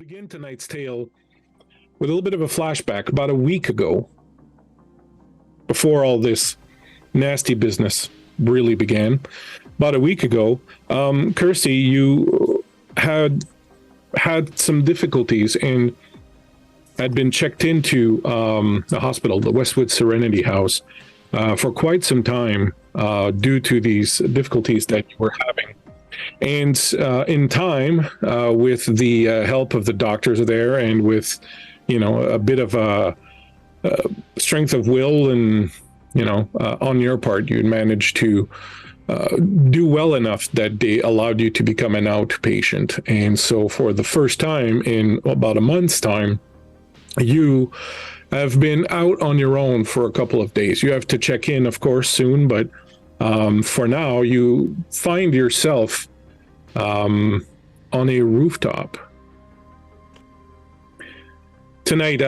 Begin tonight's tale with a little bit of a flashback about a week ago, before all this nasty business really began. About a week ago, Kirsty, you had some difficulties and had been checked into the hospital, the Westwood Serenity House, for quite some time due to these difficulties that you were having. And in time, with the help of the doctors there and with, a bit of a strength of will and, on your part, you'd managed to do well enough that they allowed you to become an outpatient. And so for the first time in about a month's time, you have been out on your own for a couple of days. You have to check in, of course, soon, but for now, you find yourself on a rooftop. Tonight,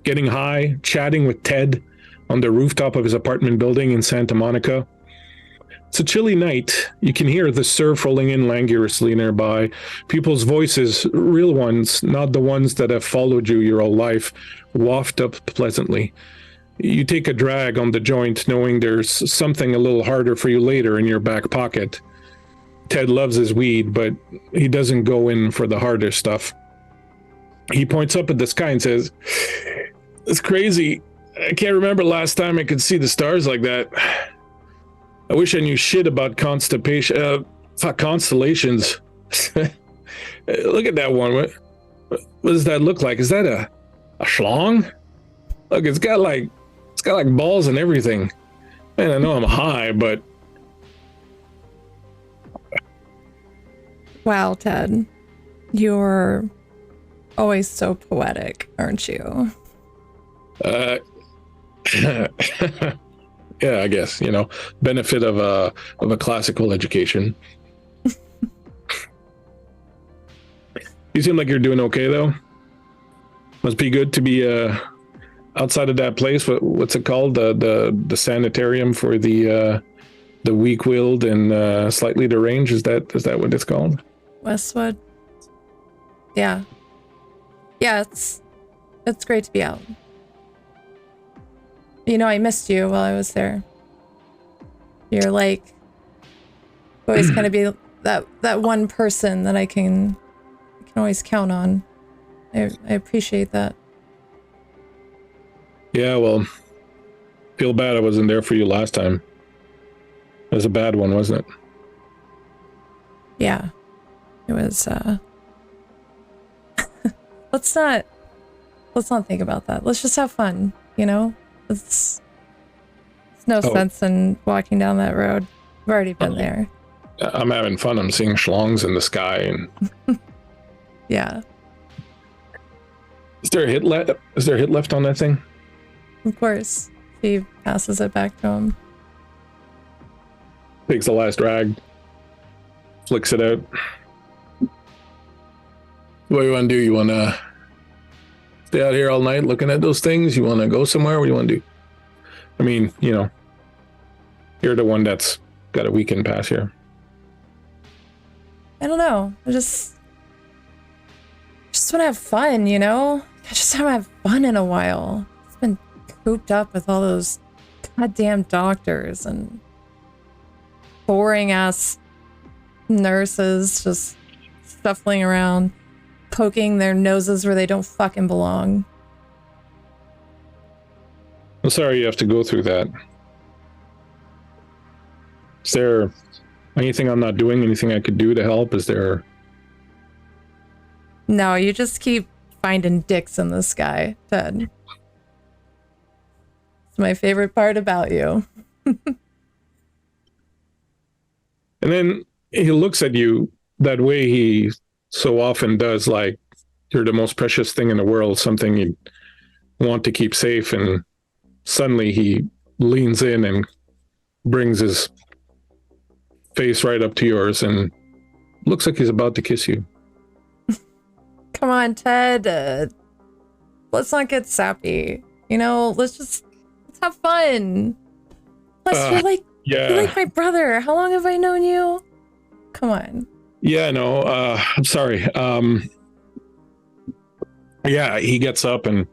getting high, chatting with Ted on the rooftop of his apartment building in Santa Monica. It's a chilly night. You can hear the surf rolling in languorously nearby. People's voices, real ones, not the ones that have followed you your whole life, waft up pleasantly. You take a drag on the joint, knowing there's something a little harder for you later in your back pocket. Ted loves his weed, but he doesn't go in for the harder stuff. He points up at the sky and says, "It's crazy. I can't remember last time I could see the stars like that. I wish I knew shit about constellations. Look at that one. What does that look like? Is that a schlong? Look, it's got like balls and everything. Man, I know I'm high, but..." Wow, Ted. You're always so poetic, aren't you? Yeah, I guess, benefit of a classical education. You seem like you're doing okay, though. Must be good to be outside of that place. What's it called? The sanitarium for the weak-willed and slightly deranged. Is that what it's called? Westwood. Yeah, it's great to be out. I missed you while I was there. You're like always kind of be that one person that I can always count on. I appreciate that. Yeah, well, feel bad I wasn't there for you last time. It was a bad one, wasn't it? Yeah. It was let's not think about that. Let's just have fun, It's no sense in walking down that road. I've already been there. I'm having fun. I'm seeing schlongs in the sky and yeah. Is there a hit left on that thing? Of course. He passes it back to him. Takes the last rag. Flicks it out. What do you want to do? You want to stay out here all night looking at those things? You want to go somewhere? What do you want to do? I mean, you're the one that's got a weekend pass here. I don't know. I just want to have fun, I just haven't had fun in a while. It's been cooped up with all those goddamn doctors and boring ass nurses just shuffling around, poking their noses where they don't fucking belong. I'm sorry you have to go through that. Is there anything I'm not doing? Anything I could do to help? Is there... No, you just keep finding dicks in the sky, Ted. It's my favorite part about you. And then he looks at you that way he so often does, like you're the most precious thing in the world, something you want to keep safe, and suddenly he leans in and brings his face right up to yours and looks like he's about to kiss you. Come on, Ted. Let's not get sappy. Let's have fun. Plus, you're like my brother. How long have I known you? Come on. Yeah, no, I'm sorry. Yeah, he gets up and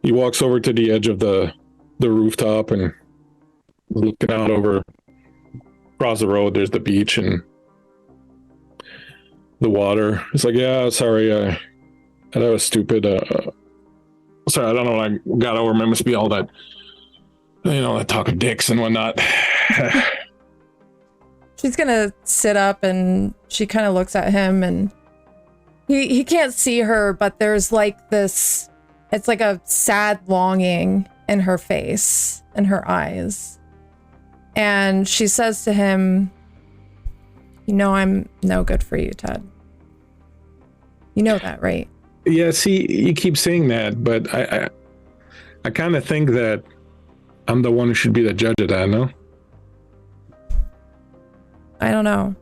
he walks over to the edge of the rooftop and looking out over across the road. There's the beach and the water. It's like, yeah, sorry, that was stupid. Sorry, I don't know what I got over. It must be all that, that talk of dicks and whatnot. She's gonna sit up and she kind of looks at him and he can't see her, but there's like this, it's like a sad longing in her face, in her eyes. And she says to him, I'm no good for you, Ted. You know that, right? Yeah, see, you keep saying that, but I kind of think that I'm the one who should be the judge of that, no? I don't know.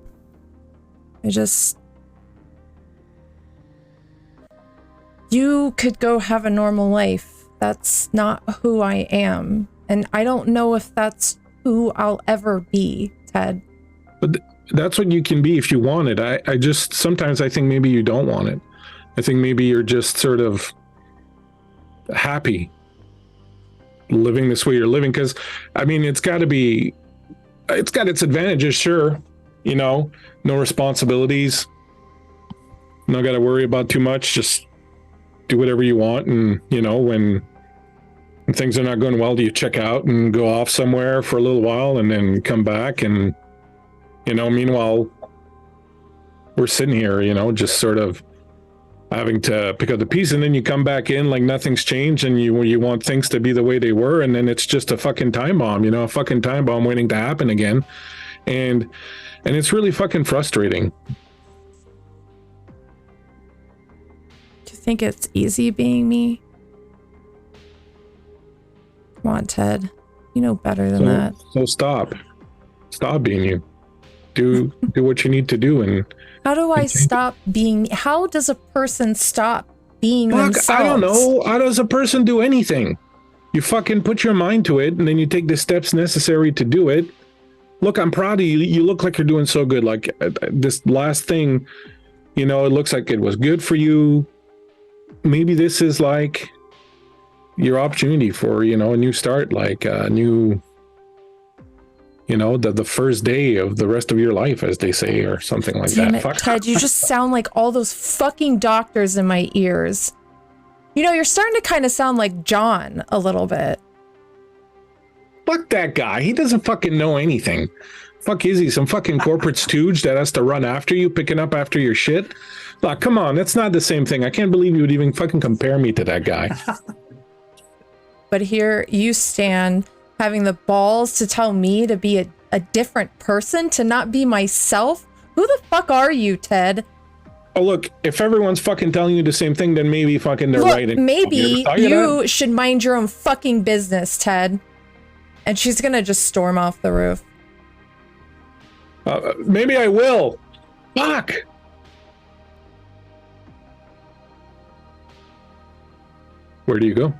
You could go have a normal life. That's not who I am. And I don't know if that's who I'll ever be, Ted. But that's what you can be if you want it. I just, sometimes I think maybe you don't want it. I think maybe you're just sort of happy living this way you're living. Because, I mean, it's got its advantages, sure. No responsibilities. Not got to worry about too much. Just do whatever you want. And, when things are not going well, you check out and go off somewhere for a little while and then come back. And, meanwhile, we're sitting here, just sort of having to pick up the piece, and then you come back in like nothing's changed, and you want things to be the way they were, and then it's just a fucking time bomb, a fucking time bomb waiting to happen again, and it's really fucking frustrating. Do you think it's easy being me? Come on, Ted. You know better than that. So stop being you. Do what you need to do. And how do I stop being? How does a person stop being themselves? I don't know. How does a person do anything? You fucking put your mind to it, and then you take the steps necessary to do it. Look, I'm proud of you. You look like you're doing so good. Like this last thing, it looks like it was good for you. Maybe this is like your opportunity for, a new start, like a new, the first day of the rest of your life, as they say, or something like Damn that. It, Ted, you just sound like all those fucking doctors in my ears. You're starting to kind of sound like John a little bit. Fuck that guy. He doesn't fucking know anything. Fuck is he? Some fucking corporate stooge that has to run after you, picking up after your shit? Look, come on. That's not the same thing. I can't believe you would even fucking compare me to that guy. But here you stand having the balls to tell me to be a different person, to not be myself. Who the fuck are you, Ted? Oh, look, if everyone's fucking telling you the same thing, then maybe fucking they're right. Maybe you should mind your own fucking business, Ted. And she's gonna just storm off the roof. Maybe I will. Fuck. Where do you go?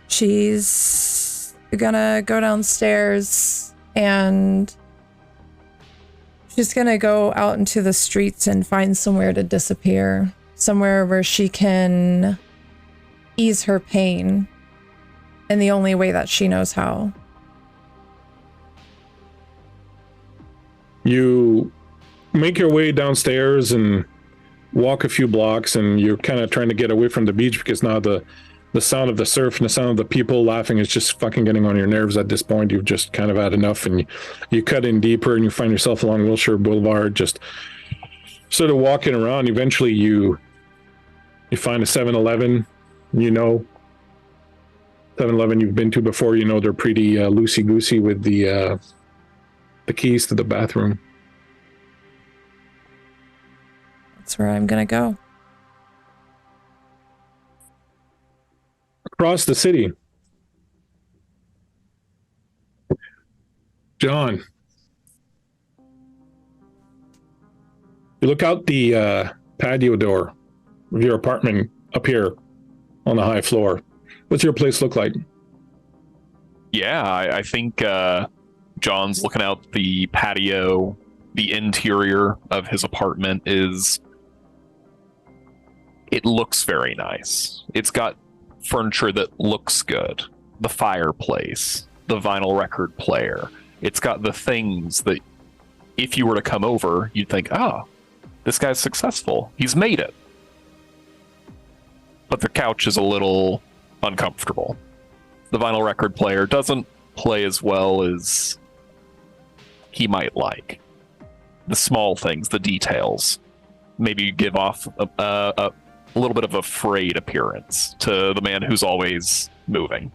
She's gonna go downstairs and she's gonna go out into the streets and find somewhere to disappear. Somewhere where she can ease her pain in the only way that she knows how. You make your way downstairs and walk a few blocks, and you're kind of trying to get away from the beach because now the sound of the surf and the sound of the people laughing is just fucking getting on your nerves at this point. You've just kind of had enough, and you cut in deeper and you find yourself along Wilshire Boulevard, just sort of walking around. Eventually you find a 7-Eleven, 7-Eleven you've been to before, they're pretty loosey-goosey with the keys to the bathroom. That's where I'm gonna go. Across the city, John, you look out the patio door of your apartment up here on the high floor. What's your place look like? Yeah, I think John's looking out the patio, the interior of his apartment it looks very nice. It's got furniture that looks good. The fireplace, the vinyl record player. It's got the things that if you were to come over, you'd think, oh, this guy's successful. He's made it. But the couch is a little uncomfortable. The vinyl record player doesn't play as well as he might like. The small things, the details, maybe give off a little bit of a frayed appearance to the man who's always moving.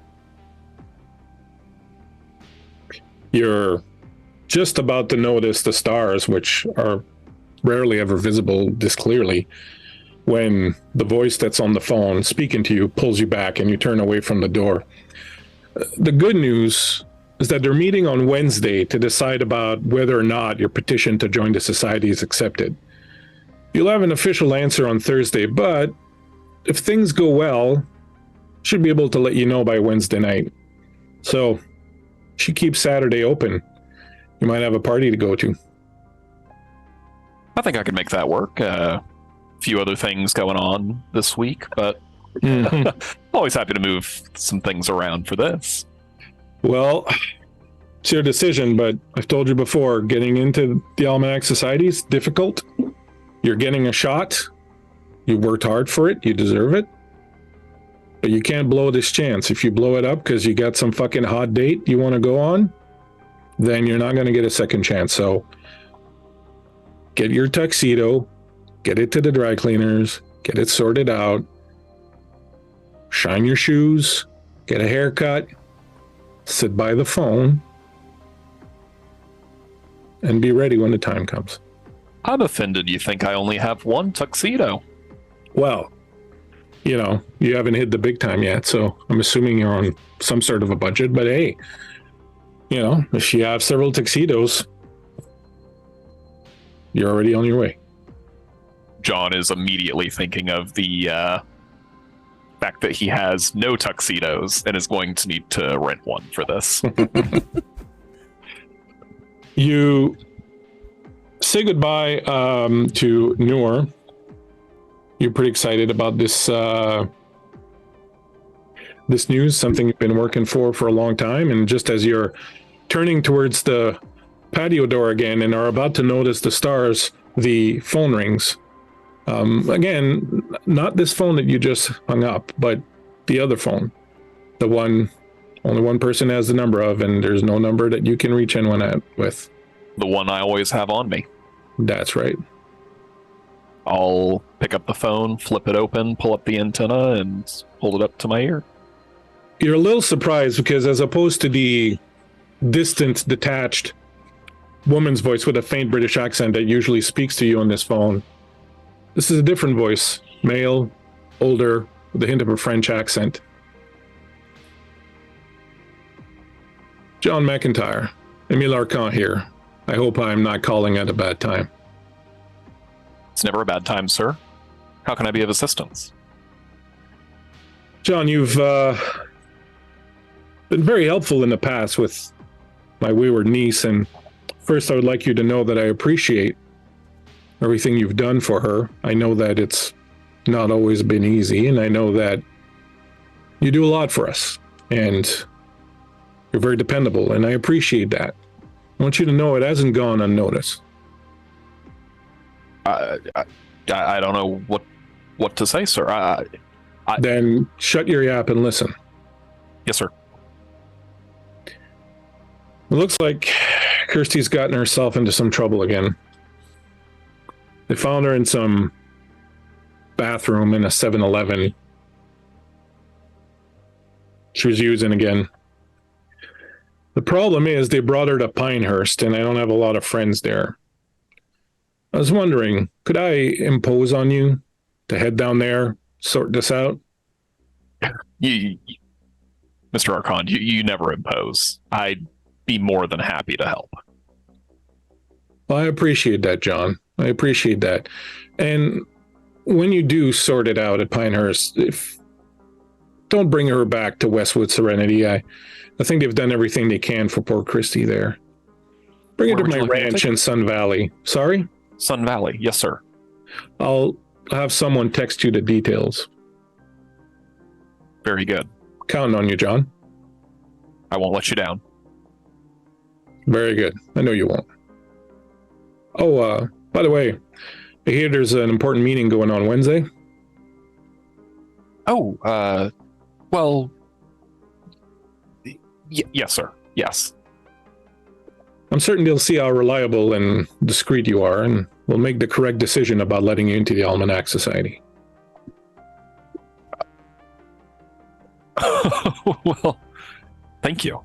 You're just about to notice the stars, which are rarely ever visible this clearly, when the voice that's on the phone speaking to you pulls you back and you turn away from the door. The good news is that they're meeting on Wednesday to decide about whether or not your petition to join the society is accepted. You'll have an official answer on Thursday, but if things go well, should be able to let you know by Wednesday night. So, she keeps Saturday open. You might have a party to go to. I think I could make that work. A few other things going on this week, but always happy to move some things around for this. Well, it's your decision, but I've told you before, getting into the Almanac Society is difficult. You're getting a shot. You worked hard for it. You deserve it. But you can't blow this chance. If you blow it up because you got some fucking hot date you want to go on, then you're not going to get a second chance. So get your tuxedo, get it to the dry cleaners, get it sorted out, shine your shoes, get a haircut, sit by the phone, and be ready when the time comes. I'm offended you think I only have one tuxedo. Well, you know, you haven't hit the big time yet, so I'm assuming you're on some sort of a budget, but hey, you know, if you have several tuxedos, you're already on your way. John is immediately thinking of the fact that he has no tuxedos and is going to need to rent one for this. You say goodbye to Noor. You're pretty excited about this this news, something you've been working for a long time, and just as you're turning towards the patio door again and are about to notice the stars, the phone rings. Again, not this phone that you just hung up, but the other phone, the one only one person has the number of, and there's no number that you can reach anyone with. The one I always have on me. That's right. I'll pick up the phone, flip it open, pull up the antenna, and hold it up to my ear. You're a little surprised because as opposed to the distant, detached woman's voice with a faint British accent that usually speaks to you on this phone, this is a different voice, male, older, with a hint of a French accent. John McIntire, Emile Arcand here. I hope I'm not calling at a bad time. It's never a bad time, sir. How can I be of assistance? John, you've been very helpful in the past with my wayward niece, and first I would like you to know that I appreciate everything you've done for her. I know that it's not always been easy, and I know that you do a lot for us, and you're very dependable, and I appreciate that. I want you to know it hasn't gone unnoticed. I don't know what to say, sir. Then shut your yap and listen. Yes, sir. It looks like Kirsty's gotten herself into some trouble again. They found her in some bathroom in a 7-Eleven. She was using again. The problem is they brought her to Pinehurst, and I don't have a lot of friends there. I was wondering, could I impose on you to head down there, sort this out? You, Mr. Arcand, you never impose. I'd be more than happy to help. Well, I appreciate that, John. I appreciate that. And when you do sort it out at Pinehurst, don't bring her back to Westwood Serenity. I think they've done everything they can for poor Christy there. Bring it Where to would my you like me to ranch take in Sun Valley. Sorry? Sun Valley. Yes, sir. I'll have someone text you the details. Very good. Counting on you, John. I won't let you down. Very good. I know you won't. Oh, by the way, I hear there's an important meeting going on Wednesday. Oh, well, yes, sir. Yes. I'm certain they'll see how reliable and discreet you are, and will make the correct decision about letting you into the Almanac Society. Well, thank you.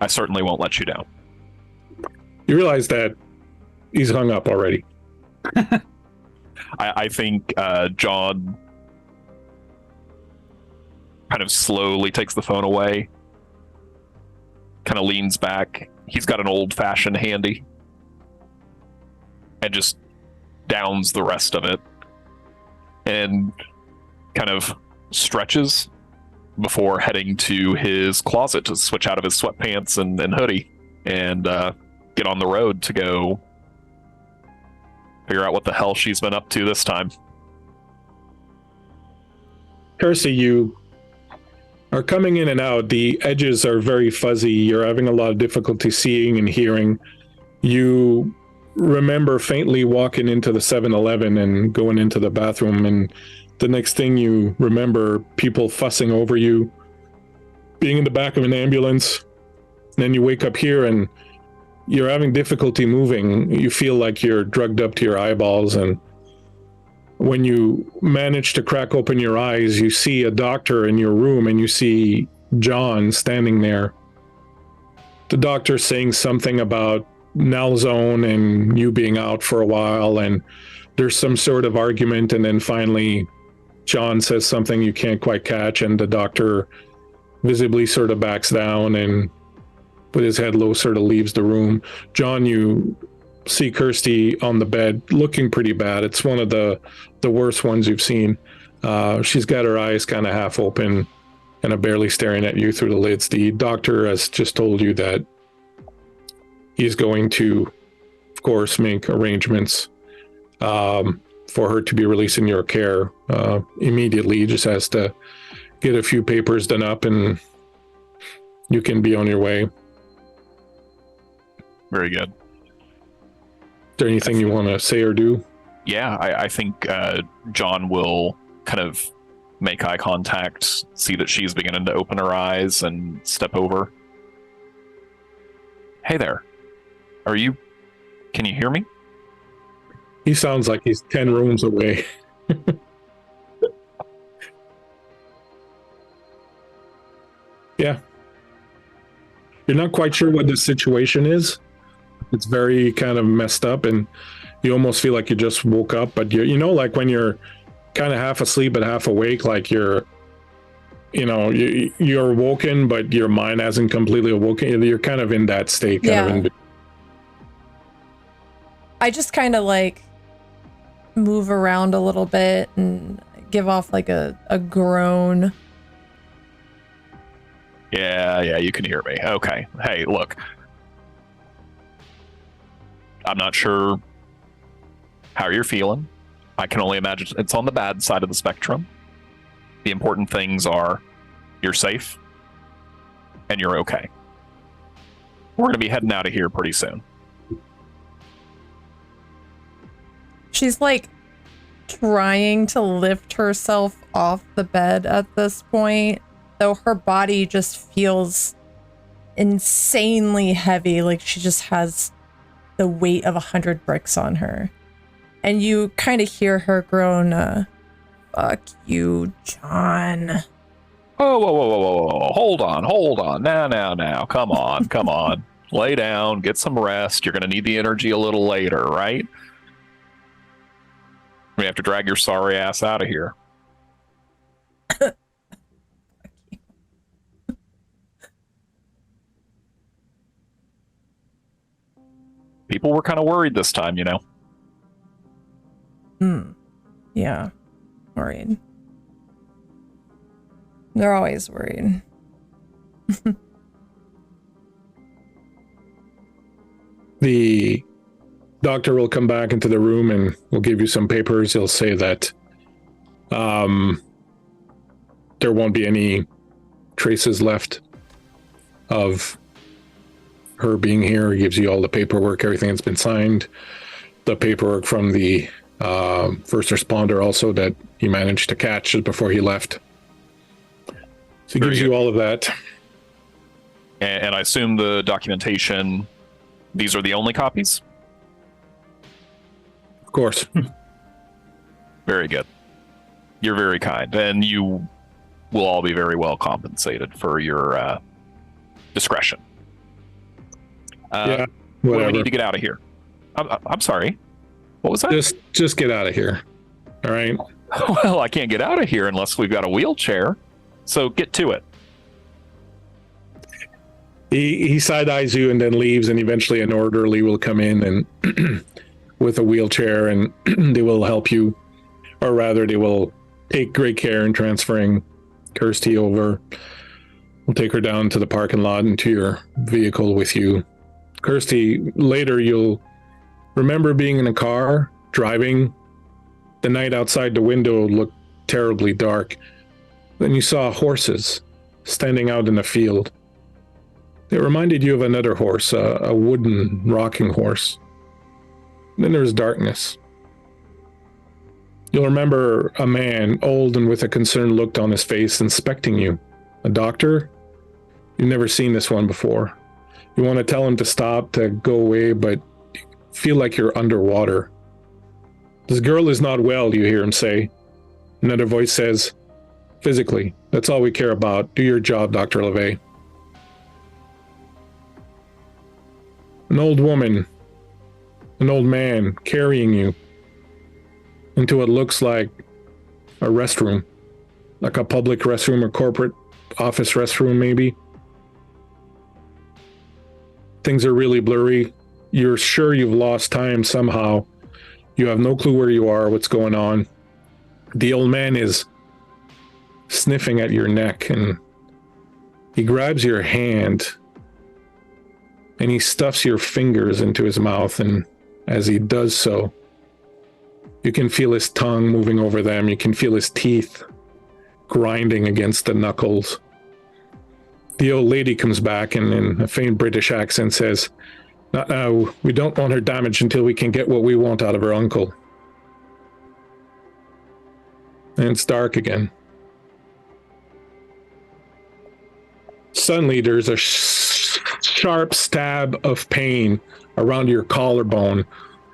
I certainly won't let you down. You realize that he's hung up already. I think John kind of slowly takes the phone away, kind of leans back. He's got an old-fashioned handy and just downs the rest of it and kind of stretches before heading to his closet to switch out of his sweatpants and hoodie and get on the road to go figure out what the hell she's been up to this time. Kirsty, you are coming in and out. The edges are very fuzzy. You're having a lot of difficulty seeing and hearing. You remember faintly walking into the 7-Eleven and going into the bathroom, and the next thing you remember, people fussing over you, being in the back of an ambulance. And then you wake up here and you're having difficulty moving. You feel like you're drugged up to your eyeballs, and when you manage to crack open your eyes, you see a doctor in your room and you see John standing there. The doctor's saying something about nalzone and you being out for a while, and there's some sort of argument, and then finally John says something you can't quite catch, and the doctor visibly sort of backs down and with his head low sort of leaves the room. John, you see Kirsty on the bed looking pretty bad. It's one of the worst ones you've seen. She's got her eyes kind of half open and are barely staring at you through the lids. The doctor has just told you that he's going to, of course, make arrangements for her to be released in your care immediately. He just has to get a few papers done up and you can be on your way. Very good. Is there anything you want to say or do? Yeah, I think John will kind of make eye contact, see that she's beginning to open her eyes, and step over. Hey there. Can you hear me? He sounds like he's 10 rooms away. Yeah. You're not quite sure what the situation is. It's very kind of messed up, and you almost feel like you just woke up, but you know, like when you're kind of half asleep but half awake, like you're woken, but your mind hasn't completely awoken. You're kind of in that state. I just kind of like move around a little bit and give off like a groan. Yeah, you can hear me. Okay. Hey, look. I'm not sure how you're feeling. I can only imagine it's on the bad side of the spectrum. The important things are you're safe and you're okay. We're going to be heading out of here pretty soon. She's like trying to lift herself off the bed at this point, though her body just feels insanely heavy, like she just has the weight of 100 bricks on her. And you kind of hear her groan, fuck you, John. Oh, whoa. Hold on. Now. Come on. Lay down, get some rest. You're going to need the energy a little later, right? We have to drag your sorry ass out of here. People were kind of worried this time, you know. Yeah, worried. They're always worried. The doctor will come back into the room and will give you some papers. He'll say that there won't be any traces left of her being here. He gives you all the paperwork, everything that's been signed, the paperwork from the first responder also that he managed to catch just before he left. So he gives you all of that. And I assume the documentation, these are the only copies? Of course. Very good. You're very kind, and you will all be very well compensated for your discretion. Yeah, what whatever. do we need to get out of here? I'm sorry. What was that? Just get out of here. All right. Well, I can't get out of here unless we've got a wheelchair. So get to it. He side eyes you and then leaves, and eventually an orderly will come in and with a wheelchair, and they will help you, or rather, they will take great care in transferring Kirsty over. We'll take her down to the parking lot and to your vehicle with you. Kirsty, later you'll remember being in a car, driving. The night outside the window looked terribly dark. Then you saw horses standing out in the field. It reminded you of another horse, a wooden rocking horse. Then there was darkness. You'll remember a man, old and with a concerned look on his face, inspecting you. A doctor? You've never seen this one before. You want to tell him to stop, to go away, but you feel like you're underwater. This girl is not well, you hear him say. Another voice says, physically, that's all we care about. Do your job, Dr. LeVay. An old woman, an old man carrying you into what looks like a restroom, like a public restroom or corporate office restroom, maybe. Things are really blurry. You're sure you've lost time somehow. You have no clue where you are, what's going on. The old man is sniffing at your neck, and he grabs your hand and he stuffs your fingers into his mouth, and as he does so, you can feel his tongue moving over them. You can feel his teeth grinding against the knuckles. The old lady comes back and in a faint British accent says, we don't want her damaged until we can get what we want out of her uncle. And it's dark again. Suddenly there's a sharp stab of pain around your collarbone.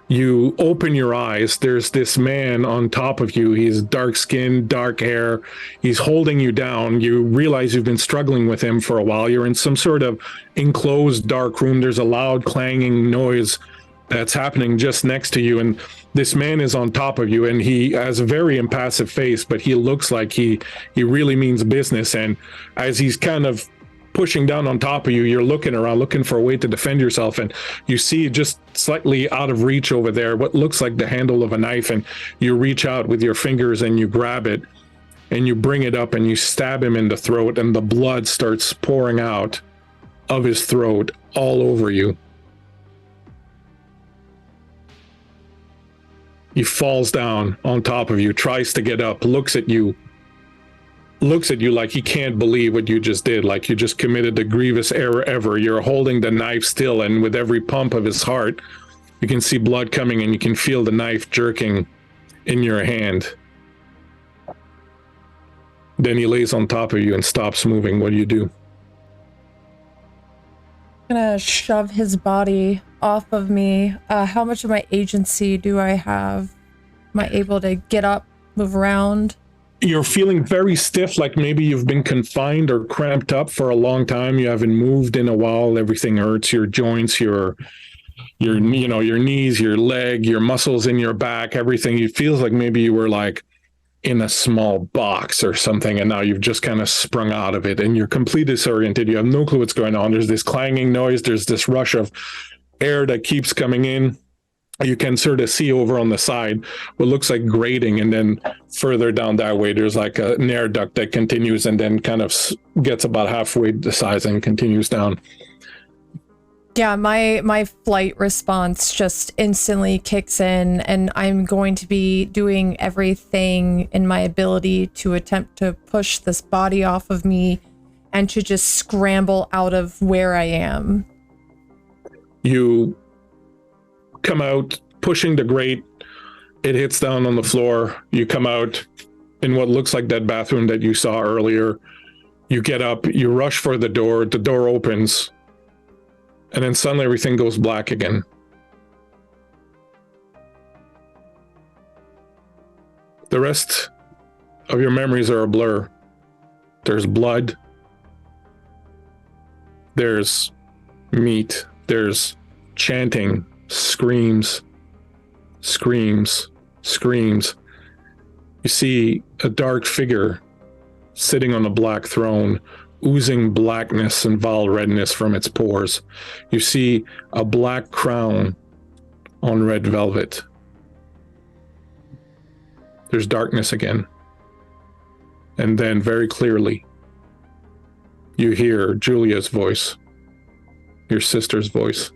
You open your eyes. There's this man on top of you. He's dark skinned, dark hair. He's holding you down. You realize you've been struggling with him for a while. You're in some sort of enclosed dark room. There's a loud clanging noise that's happening just next to you. And this man is on top of you, and he has a very impassive face, but he looks like he really means business. And as he's kind of pushing down on top of you, you're looking around, looking for a way to defend yourself, and you see just slightly out of reach over there what looks like the handle of a knife, and you reach out with your fingers and you grab it and you bring it up and you stab him in the throat, and the blood starts pouring out of his throat all over you. He falls down on top of you, tries to get up, looks at you like he can't believe what you just did, like you just committed the grievous error ever. You're holding the knife still, and with every pump of his heart, you can see blood coming, and you can feel the knife jerking in your hand. Then he lays on top of you and stops moving. What do? I'm gonna shove his body off of me. How much of my agency do I have? Am I able to get up, move around? You're feeling very stiff, like maybe you've been confined or cramped up for a long time. You haven't moved in a while. Everything hurts, your joints, your knees, your leg, your muscles in your back, everything. It feels like maybe you were like in a small box or something, and now you've just kind of sprung out of it, and you're completely disoriented. You have no clue what's going on. There's this clanging noise. There's this rush of air that keeps coming in. You can sort of see over on the side what looks like grating, and then further down that way, there's like an air duct that continues and then kind of gets about halfway the size and continues down. Yeah, my flight response just instantly kicks in, and I'm going to be doing everything in my ability to attempt to push this body off of me and to just scramble out of where I am. You come out pushing the grate. It hits down on the floor. You come out in what looks like that bathroom that you saw earlier. You get up, you rush for the door opens, and then suddenly everything goes black again. The rest of your memories are a blur. There's blood. There's meat. There's chanting, screams, screams, screams. You see a dark figure sitting on a black throne, oozing blackness and vile redness from its pores. You see a black crown on red velvet. There's darkness again. And then very clearly, you hear Julia's voice, your sister's voice.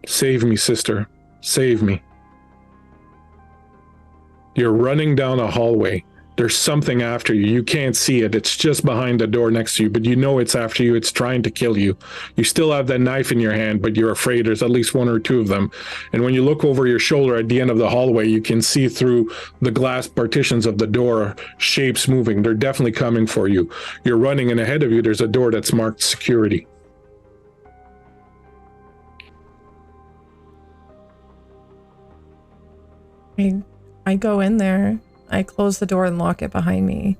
Save me, sister. Save me. You're running down a hallway. There's something after you. You can't see it. It's just behind the door next to you, but you know it's after you. It's trying to kill you. You still have that knife in your hand, but you're afraid there's at least one or two of them. And when you look over your shoulder at the end of the hallway, you can see through the glass partitions of the door shapes moving. They're definitely coming for you. You're running, and ahead of you, there's a door that's marked security. I go in there. I close the door and lock it behind me.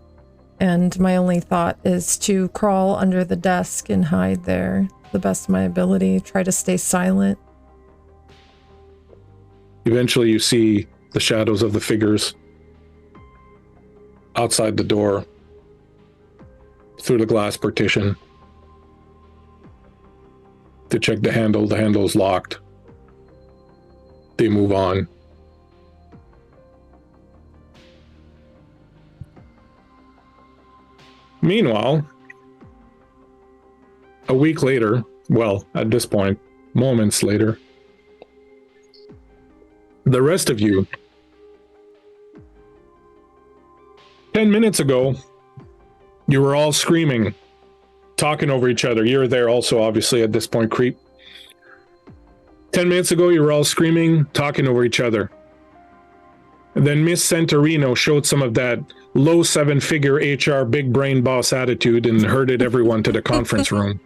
And my only thought is to crawl under the desk and hide there to the best of my ability, try to stay silent. Eventually you see the shadows of the figures outside the door, through the glass partition. To check the handle's locked. They move on. Meanwhile, a week later, well, at this point, moments later, the rest of you, 10 minutes ago, you were all screaming, talking over each other. You're there also, obviously, at this point, Creep. 10 minutes ago, you were all screaming, talking over each other. And then Miss Santorino showed some of that low seven-figure HR big brain boss attitude and herded everyone to the conference room.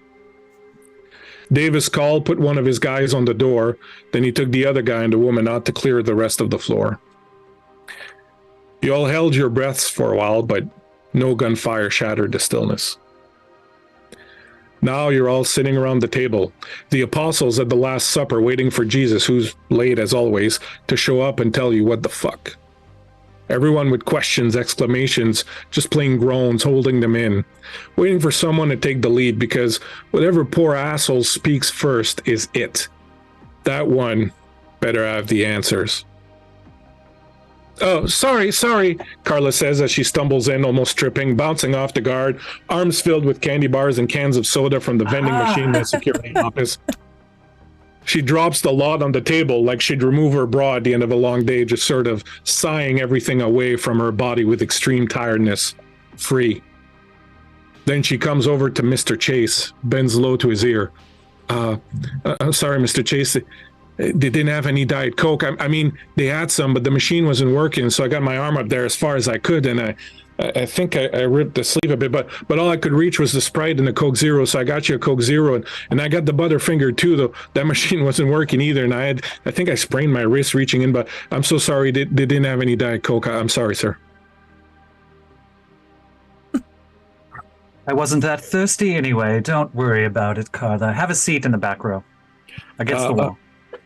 Davis called, put one of his guys on the door, then he took the other guy and the woman out to clear the rest of the floor. You all held your breaths for a while, but no gunfire shattered the stillness. Now you're all sitting around the table, the apostles at the Last Supper waiting for Jesus, who's late as always, to show up and tell you what the fuck. Everyone with questions, exclamations, just plain groans, holding them in, waiting for someone to take the lead, because whatever poor asshole speaks first is it. That one better have the answers. Oh, sorry, Carla says as she stumbles in, almost tripping, bouncing off the guard, arms filled with candy bars and cans of soda from the vending machine in the security office. She drops the lot on the table like she'd remove her bra at the end of a long day, just sort of sighing everything away from her body with extreme tiredness. Free. Then she comes over to Mr. Chase, bends low to his ear. Sorry, Mr. Chase. They didn't have any Diet Coke. I mean, they had some, but the machine wasn't working, so I got my arm up there as far as I could, and I think I ripped the sleeve a bit, but all I could reach was the Sprite and the Coke Zero, so I got you a Coke Zero, and I got the Butterfinger too, though that machine wasn't working either, and I think I sprained my wrist reaching in, but I'm so sorry they didn't have any Diet Coke. I'm sorry, sir. I wasn't that thirsty anyway. Don't worry about it, Carla. Have a seat in the back row against the wall.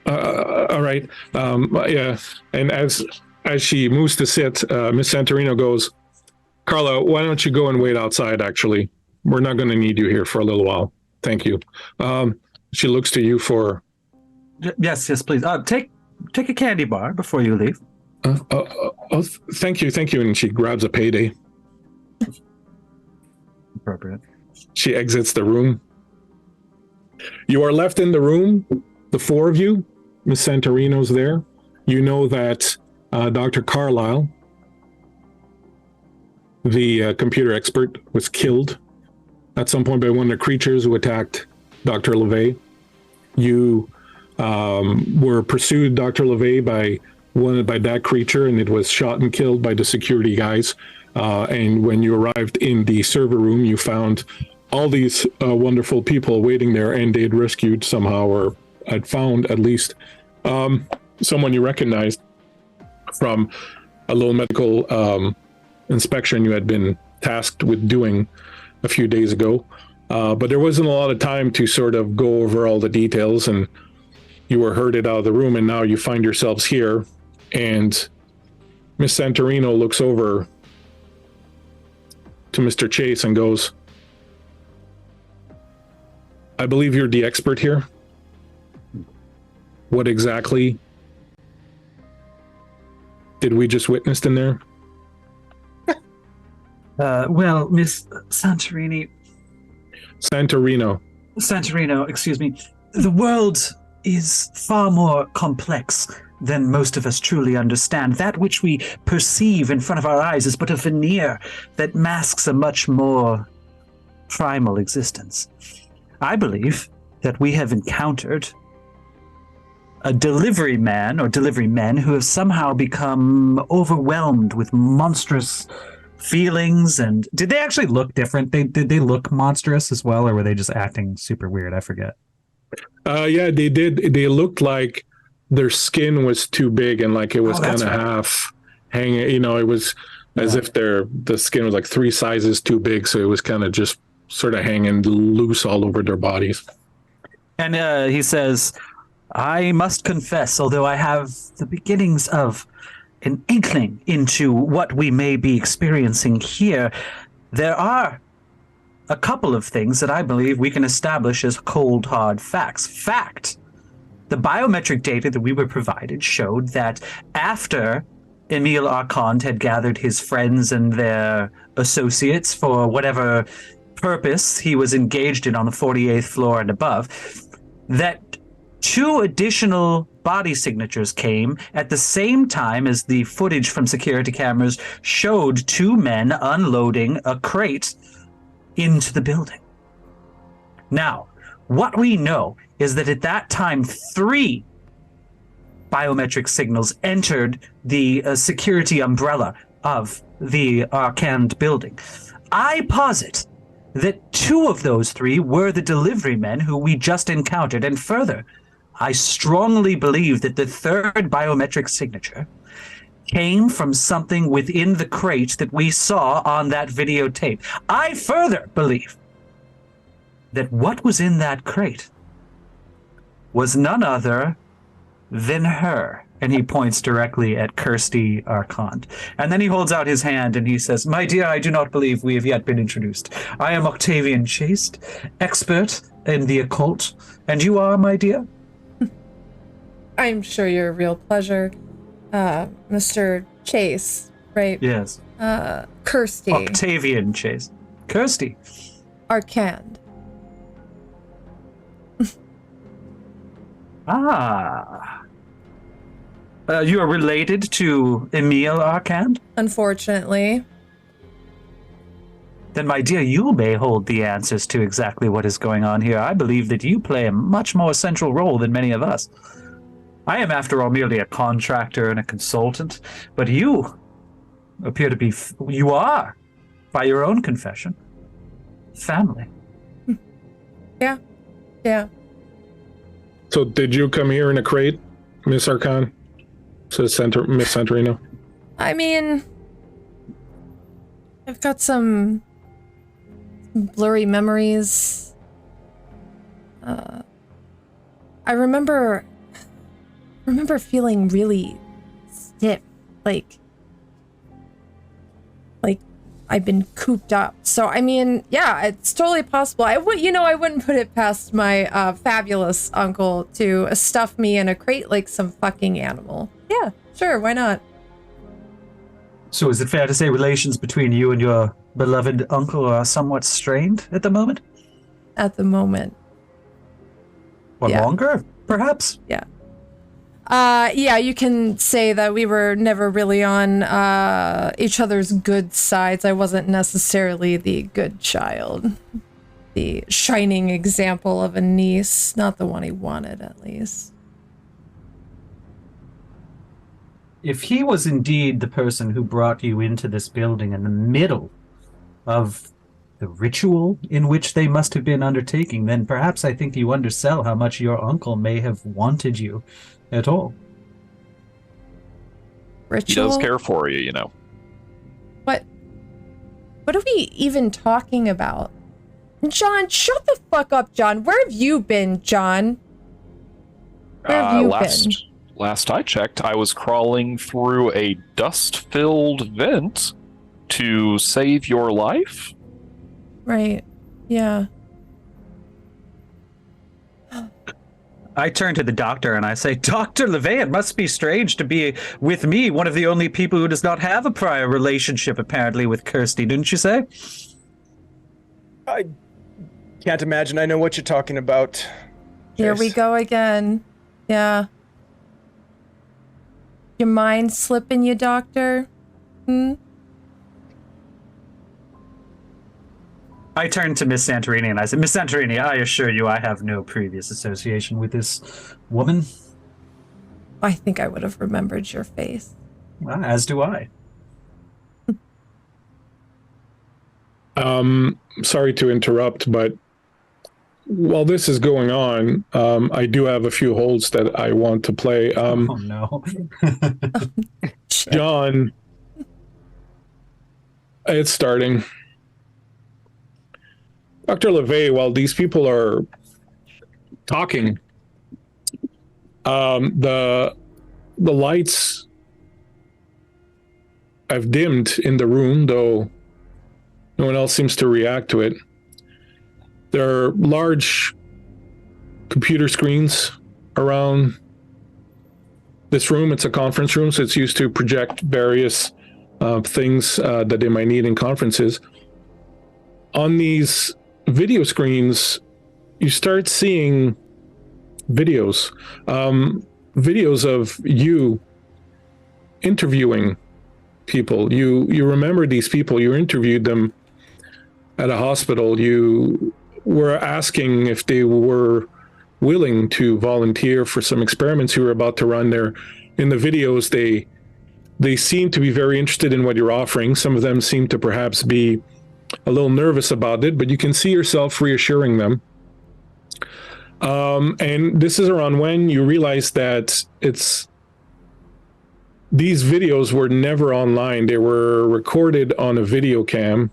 All right. Yeah. And as she moves to sit, Miss Santorino goes, Carla, why don't you go and wait outside, actually? We're not going to need you here for a little while. Thank you. She looks to you for... Yes, please. Take a candy bar before you leave. Thank you. And she grabs a payday. Appropriate. She exits the room. You are left in the room, the four of you. Miss Santorino's there. You know that Dr. Carlisle, the computer expert, was killed at some point by one of the creatures who attacked Dr. LeVay. You were pursued, Dr. LeVay, by that creature, and it was shot and killed by the security guys. And when you arrived in the server room, you found all these wonderful people waiting there, and they'd rescued somehow, or had found at least someone you recognized from a little medical inspection you had been tasked with doing a few days ago. But there wasn't a lot of time to sort of go over all the details, and you were herded out of the room, and now you find yourselves here. And Miss Santorino looks over to Mr. Chase and goes, I believe you're the expert here. What exactly did we just witness in there? Well, Miss Santorino, excuse me. The world is far more complex than most of us truly understand. That which we perceive in front of our eyes is but a veneer that masks a much more primal existence. I believe that we have encountered a delivery man or delivery men who have somehow become overwhelmed with monstrous feelings. And did they actually look different? Did they look monstrous as well, or were they just acting super weird? I forget. Yeah, they did. They looked like their skin was too big, and like it was kind of right. half hanging. You know, it was as if the skin was like 3 sizes too big, so it was kind of just sort of hanging loose all over their bodies. And he says, I must confess, although I have the beginnings of an inkling into what we may be experiencing here, there are a couple of things that I believe we can establish as cold, hard facts. Fact, the biometric data that we were provided showed that after Emile Arcand had gathered his friends and their associates for whatever purpose he was engaged in on the 48th floor and above, that 2 additional body signatures came at the same time as the footage from security cameras showed 2 men unloading a crate into the building. Now, what we know is that at that time, 3 biometric signals entered the security umbrella of the Arcand building. I posit that 2 of those 3 were the delivery men who we just encountered, and further, I strongly believe that the 3rd biometric signature came from something within the crate that we saw on that videotape. I further believe that what was in that crate was none other than her. And he points directly at Kirsty Arcand. And then he holds out his hand and he says, my dear, I do not believe we have yet been introduced. I am Octavian Chase, expert in the occult. And you are, my dear? I'm sure you're a real pleasure. Mr. Chase, right? Yes. Kirsty. Octavian Chase. Kirsty. Arcand. You are related to Emile Arcand? Unfortunately. Then, my dear, you may hold the answers to exactly what is going on here. I believe that you play a much more central role than many of us. I am, after all, merely a contractor and a consultant, but you appear to be, you are, by your own confession, family. Yeah. Yeah. So did you come here in a crate, Miss Arcand? Miss Santorino? I mean, I've got some blurry memories. I remember feeling really stiff, like I've been cooped up. So I mean, yeah, it's totally possible. I wouldn't put it past my fabulous uncle to stuff me in a crate like some fucking animal. Yeah, sure, why not? So is it fair to say relations between you and your beloved uncle are somewhat strained at the moment? At the moment. Or longer, perhaps? Yeah. Yeah, you can say that we were never really on each other's good sides. I wasn't necessarily the good child. The shining example of a niece. Not the one he wanted, at least. If he was indeed the person who brought you into this building in the middle of the ritual in which they must have been undertaking, then perhaps I think you undersell how much your uncle may have wanted you at all. Ritual? He does care for you, you know. What are we even talking about? John, shut the fuck up, John. Where have you been, John? Where have you been? Last I checked, I was crawling through a dust-filled vent to save your life. Right. Yeah. I turn to the doctor and I say, Dr. LeVay, it must be strange to be with me, one of the only people who does not have a prior relationship, apparently, with Kirsty, didn't you say? I can't imagine I know what you're talking about. Here we go again. Yeah. Your mind slipping you, Doctor? I turn to Miss Santorini and I say, Miss Santorini, I assure you I have no previous association with this woman. I think I would have remembered your face. Well, as do I. Sorry to interrupt, but while this is going on, I do have a few holds that I want to play. Oh, no. John, it's starting. Dr. LeVay, while these people are talking, the lights have dimmed in the room, though no one else seems to react to it. There are large computer screens around this room. It's a conference room, so it's used to project various things that they might need in conferences. On these video screens, you start seeing videos of you interviewing people. You remember these people. You interviewed them at a hospital. You were asking if they were willing to volunteer for some experiments you were about to run there. In the videos, they seem to be very interested in what you're offering. Some of them seem to perhaps be a little nervous about it, but you can see yourself reassuring them. And this is around when you realize that these videos were never online. They were recorded on a video cam,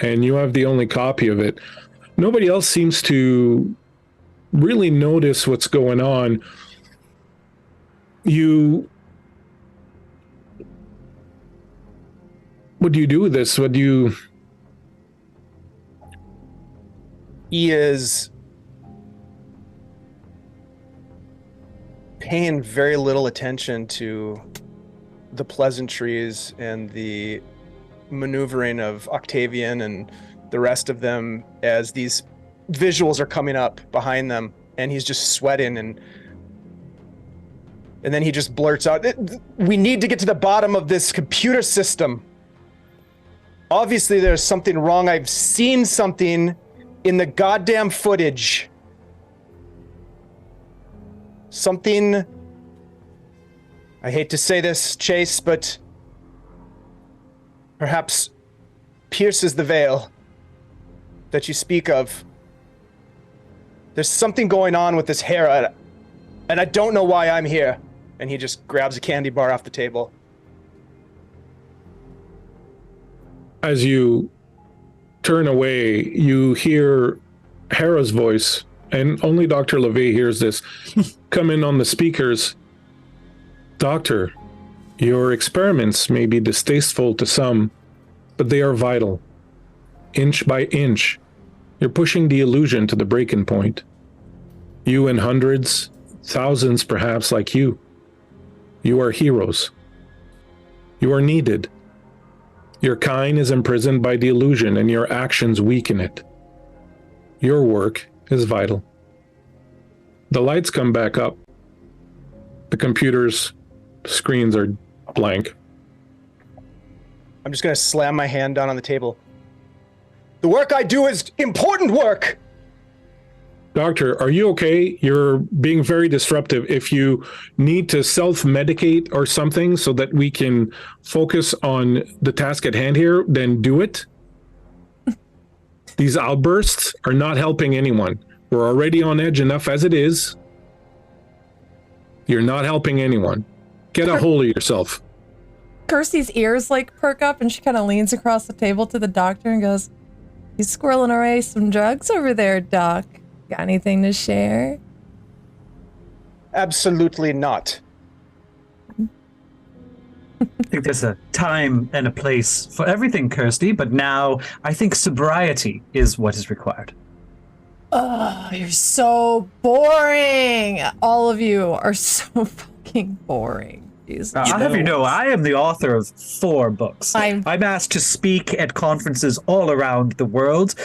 and you have the only copy of it. Nobody else seems to really notice what's going on. What do you do with this? He is paying very little attention to the pleasantries and the maneuvering of Octavian and the rest of them as these visuals are coming up behind them, and he's just sweating, and then he just blurts out, "We need to get to the bottom of this computer system. Obviously there's something wrong. I've seen something in the goddamn footage. Something, I hate to say this, Chase, but perhaps pierces the veil that you speak of. There's something going on with this hair, and I don't know why I'm here." And he just grabs a candy bar off the table. As you turn away, you hear Hera's voice, and only Dr. LeVay hears this, come in on the speakers. "Doctor, your experiments may be distasteful to some, but they are vital. Inch by inch, you're pushing the illusion to the breaking point. You and hundreds, thousands perhaps like you are heroes. You are needed. Your kind is imprisoned by the illusion, and your actions weaken it. Your work is vital." The lights come back up. The computer's screens are blank. I'm just going to slam my hand down on the table. The work I do is important work. Doctor, are you okay? You're being very disruptive. If you need to self-medicate or something so that we can focus on the task at hand here, then do it. These outbursts are not helping anyone. We're already on edge enough as it is. You're not helping anyone. Get a hold of yourself. Kirsty's ears like perk up and she kind of leans across the table to the doctor and goes, "He's squirreling away some drugs over there, Doc. Got anything to share?" Absolutely not. I think there's a time and a place for everything, Kirsty, but now I think sobriety is what is required. Oh, you're so boring. All of you are so fucking boring. Jesus. I'll have you know, I am the author of 4 books. I'm asked to speak at conferences all around the world.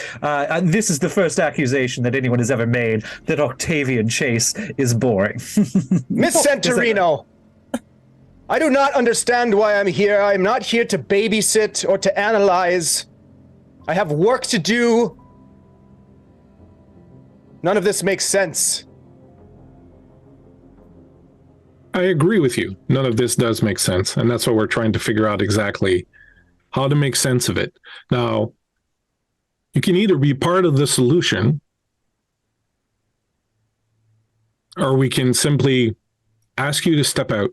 This is the first accusation that anyone has ever made that Octavian Chase is boring. Miss Santorino, I do not understand why I'm here. I'm not here to babysit or to analyze. I have work to do. None of this makes sense. I agree with you. None of this does make sense. And that's what we're trying to figure out exactly how to make sense of it. Now, you can either be part of the solution or we can simply ask you to step out.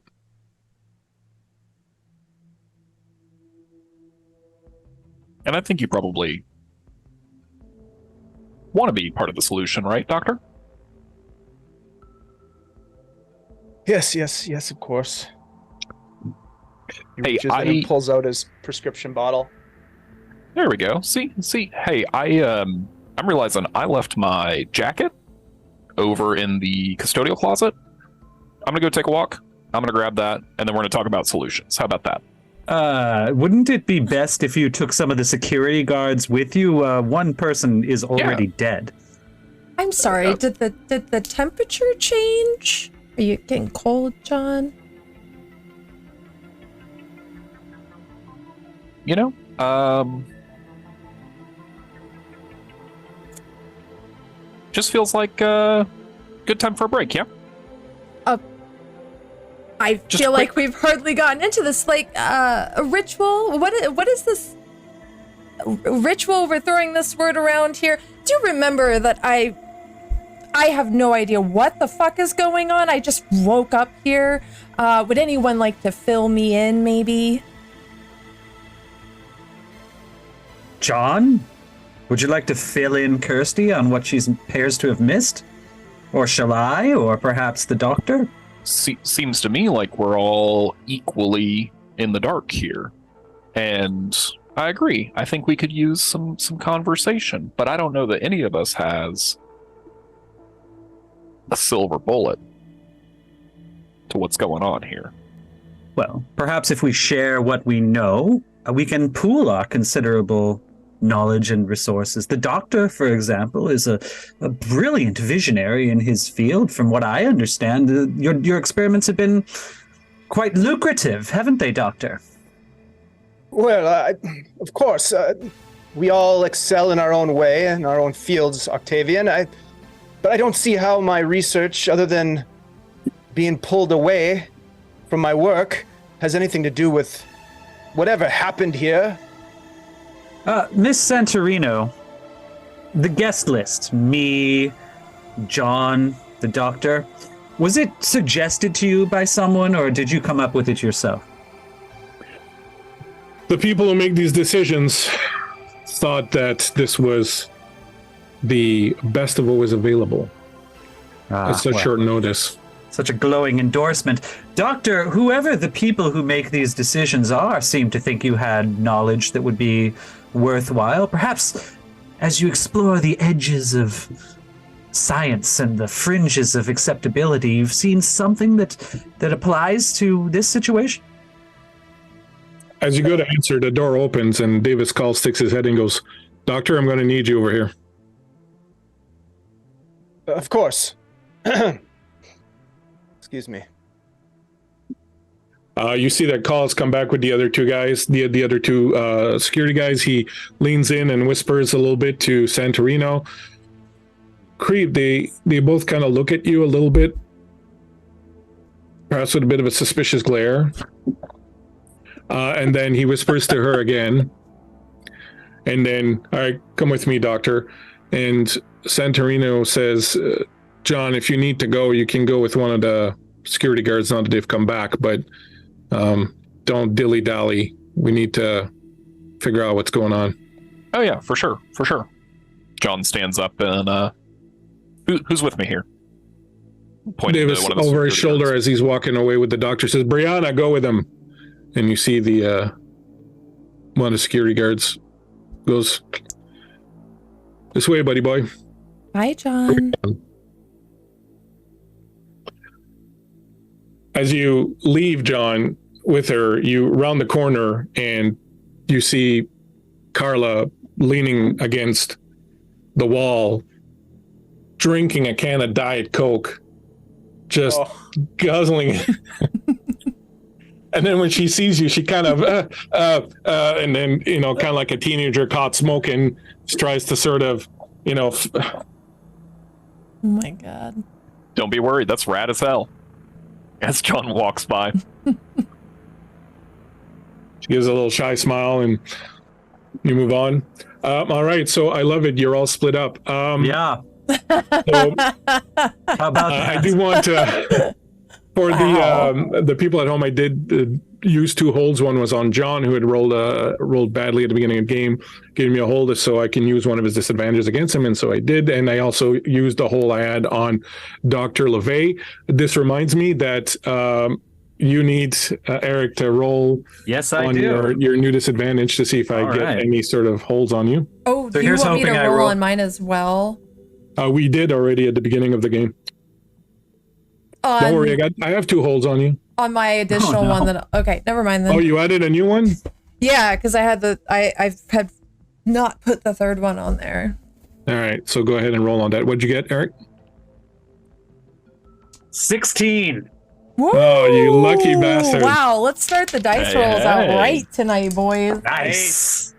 And I think you probably want to be part of the solution, right, Doctor? Yes, of course. He Hey, reaches in and pulls out his prescription bottle. There we go. See. Hey, I'm realizing I left my jacket over in the custodial closet. I'm gonna go take a walk. I'm gonna grab that, and then we're gonna talk about solutions. How about that? Wouldn't it be best if you took some of the security guards with you? One person is already dead. I'm sorry, did the temperature change? Are you getting cold, John? You know, just feels like a good time for a break, yeah? I Just feel quick- like we've hardly gotten into this, like, a ritual. What is this ritual? We're throwing this word around here. Do remember that I have no idea what the fuck is going on. I just woke up here. Would anyone like to fill me in, maybe? John, would you like to fill in Kirsty on what she appears to have missed? Or shall I? Or perhaps the doctor? Seems to me like we're all equally in the dark here. And I agree. I think we could use some conversation, but I don't know that any of us has a silver bullet to what's going on here. Well, perhaps if we share what we know, we can pool our considerable knowledge and resources. The doctor, for example, is a brilliant visionary in his field. From what I understand, your experiments have been quite lucrative, haven't they, Doctor? Well, of course, we all excel in our own way, in our own fields, Octavian. But I don't see how my research, other than being pulled away from my work, has anything to do with whatever happened here. Miss Santorino, the guest list, me, John, the doctor, was it suggested to you by someone, or did you come up with it yourself? The people who make these decisions thought that this was the best of what was available at such short notice. Such a glowing endorsement. Doctor, whoever the people who make these decisions are seem to think you had knowledge that would be worthwhile. Perhaps as you explore the edges of science and the fringes of acceptability, you've seen something that applies to this situation? As you go to answer, the door opens and Davis Call sticks his head and goes, "Doctor, I'm going to need you over here." Of course. Excuse me. You see that calls come back with the other two guys, the other two security guys. He leans in and whispers a little bit to Santorino. Creep, they both kind of look at you a little bit, perhaps with a bit of a suspicious glare. And then he whispers to her again. And then, all right, come with me, doctor. And Santorino says, John, if you need to go, you can go with one of the security guards now that they've come back, but don't dilly-dally. We need to figure out what's going on. Oh yeah, for sure. John stands up and who's with me here? Pointing Davis to one of the over his security shoulder guards. as he's walking away with the doctor says, Brianna, go with him. And you see the one of the security guards goes, this way, buddy boy. Bye, John. As you leave, John, with her, you round the corner and you see Carla leaning against the wall, drinking a can of Diet Coke, just guzzling it. And then when she sees you, she kind of, and then, kind of like a teenager caught smoking, tries to sort of, Oh my God. Don't be worried, that's rad as hell. As John walks by. She gives a little shy smile and you move on. All right, so I love it. You're all split up. Yeah. So, How about that? I do want to, for the people at home, I did use two holds. One was on John, who had rolled badly at the beginning of the game, gave me a hold so I can use one of his disadvantages against him, and so I did. And I also used the hole I had on Dr. LeVay. This reminds me that you need Eric to roll Yes, I on do. your new disadvantage to see if I All get right. any sort of holds on you. Oh, So do you here's want me to hoping I roll roll- on mine as well? We did already at the beginning of the game. Don't worry, I have two holds on you. On my additional no. one that okay, never mind then. Oh, you added a new one? Yeah, because I had I've had not put the third one on there. All right, so go ahead and roll on that. What'd you get, Eric? 16. Woo! Oh, you lucky bastard. Wow, let's start the dice rolls out right tonight, boys. Nice.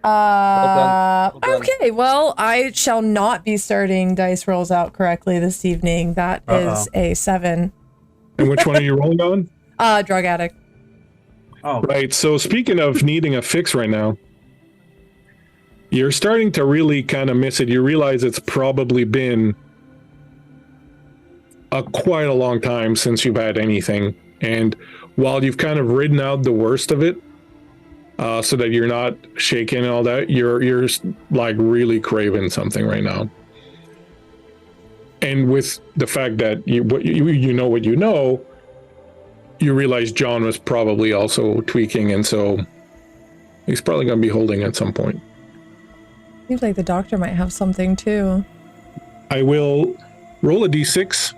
Well done. Okay, well, I shall not be starting dice rolls out correctly this evening. That is a 7. And which one are you rolling on? Drug addict. Oh, Right, so speaking of needing a fix right now, you're starting to really kind of miss it. You realize it's probably been quite a long time since you've had anything. And while you've kind of ridden out the worst of it, so that you're not shaking and all that, you're like really craving something right now. And with the fact that you know what you know, you realize John was probably also tweaking, and so he's probably going to be holding at some point. Seems like the doctor might have something too. I will roll a d6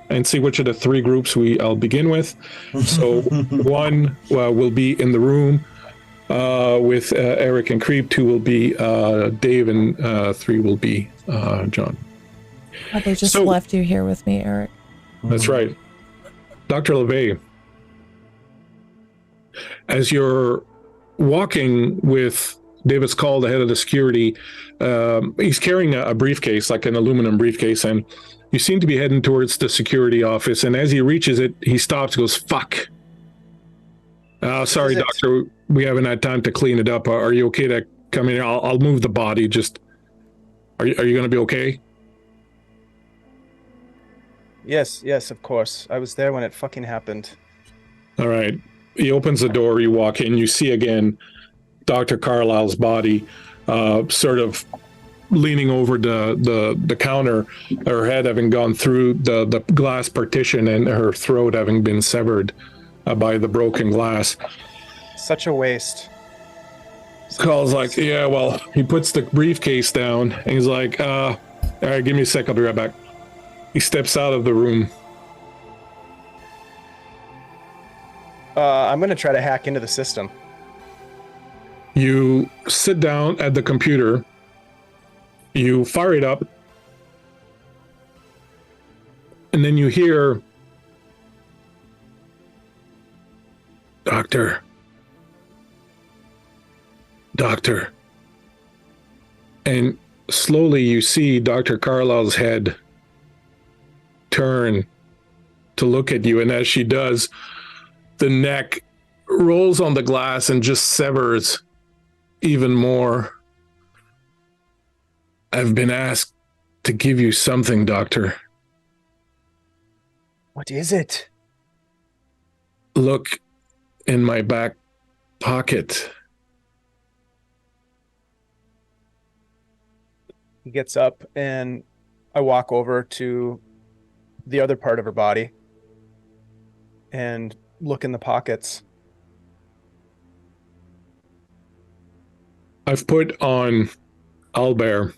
and see which of the three groups I'll begin with. So one will be in the room with Eric and Creep. 2 will be Dave, and 3 will be John. Oh, they just So- left you here with me, Eric. That's right. Dr. LeVay, as you're walking with Davis Call, the head of the security, he's carrying a briefcase, like an aluminum briefcase, and you seem to be heading towards the security office. And as he reaches it, he stops, goes, fuck. Sorry, Is it- doctor, we haven't had time to clean it up. Are you okay to come in? I'll move the body. Just, are you going to be okay? Yes, of course. I was there when it fucking happened. All right. He opens the door. You walk in. You see again Dr. Carlisle's body, sort of leaning over the counter, her head having gone through the glass partition and her throat having been severed by the broken glass. Such a waste. Carl's like, yeah, well, he puts the briefcase down and he's like, all right, give me a sec. I'll be right back. He steps out of the room. I'm gonna try to hack into the system. You sit down at the computer. You fire it up. And then you hear, Doctor. And slowly you see Dr. Carlisle's head turn to look at you. And as she does, the neck rolls on the glass and just severs even more. I've been asked to give you something, Doctor. What is it? Look in my back pocket. He gets up and I walk over to the other part of her body and look in the pockets. I've put on owlbear.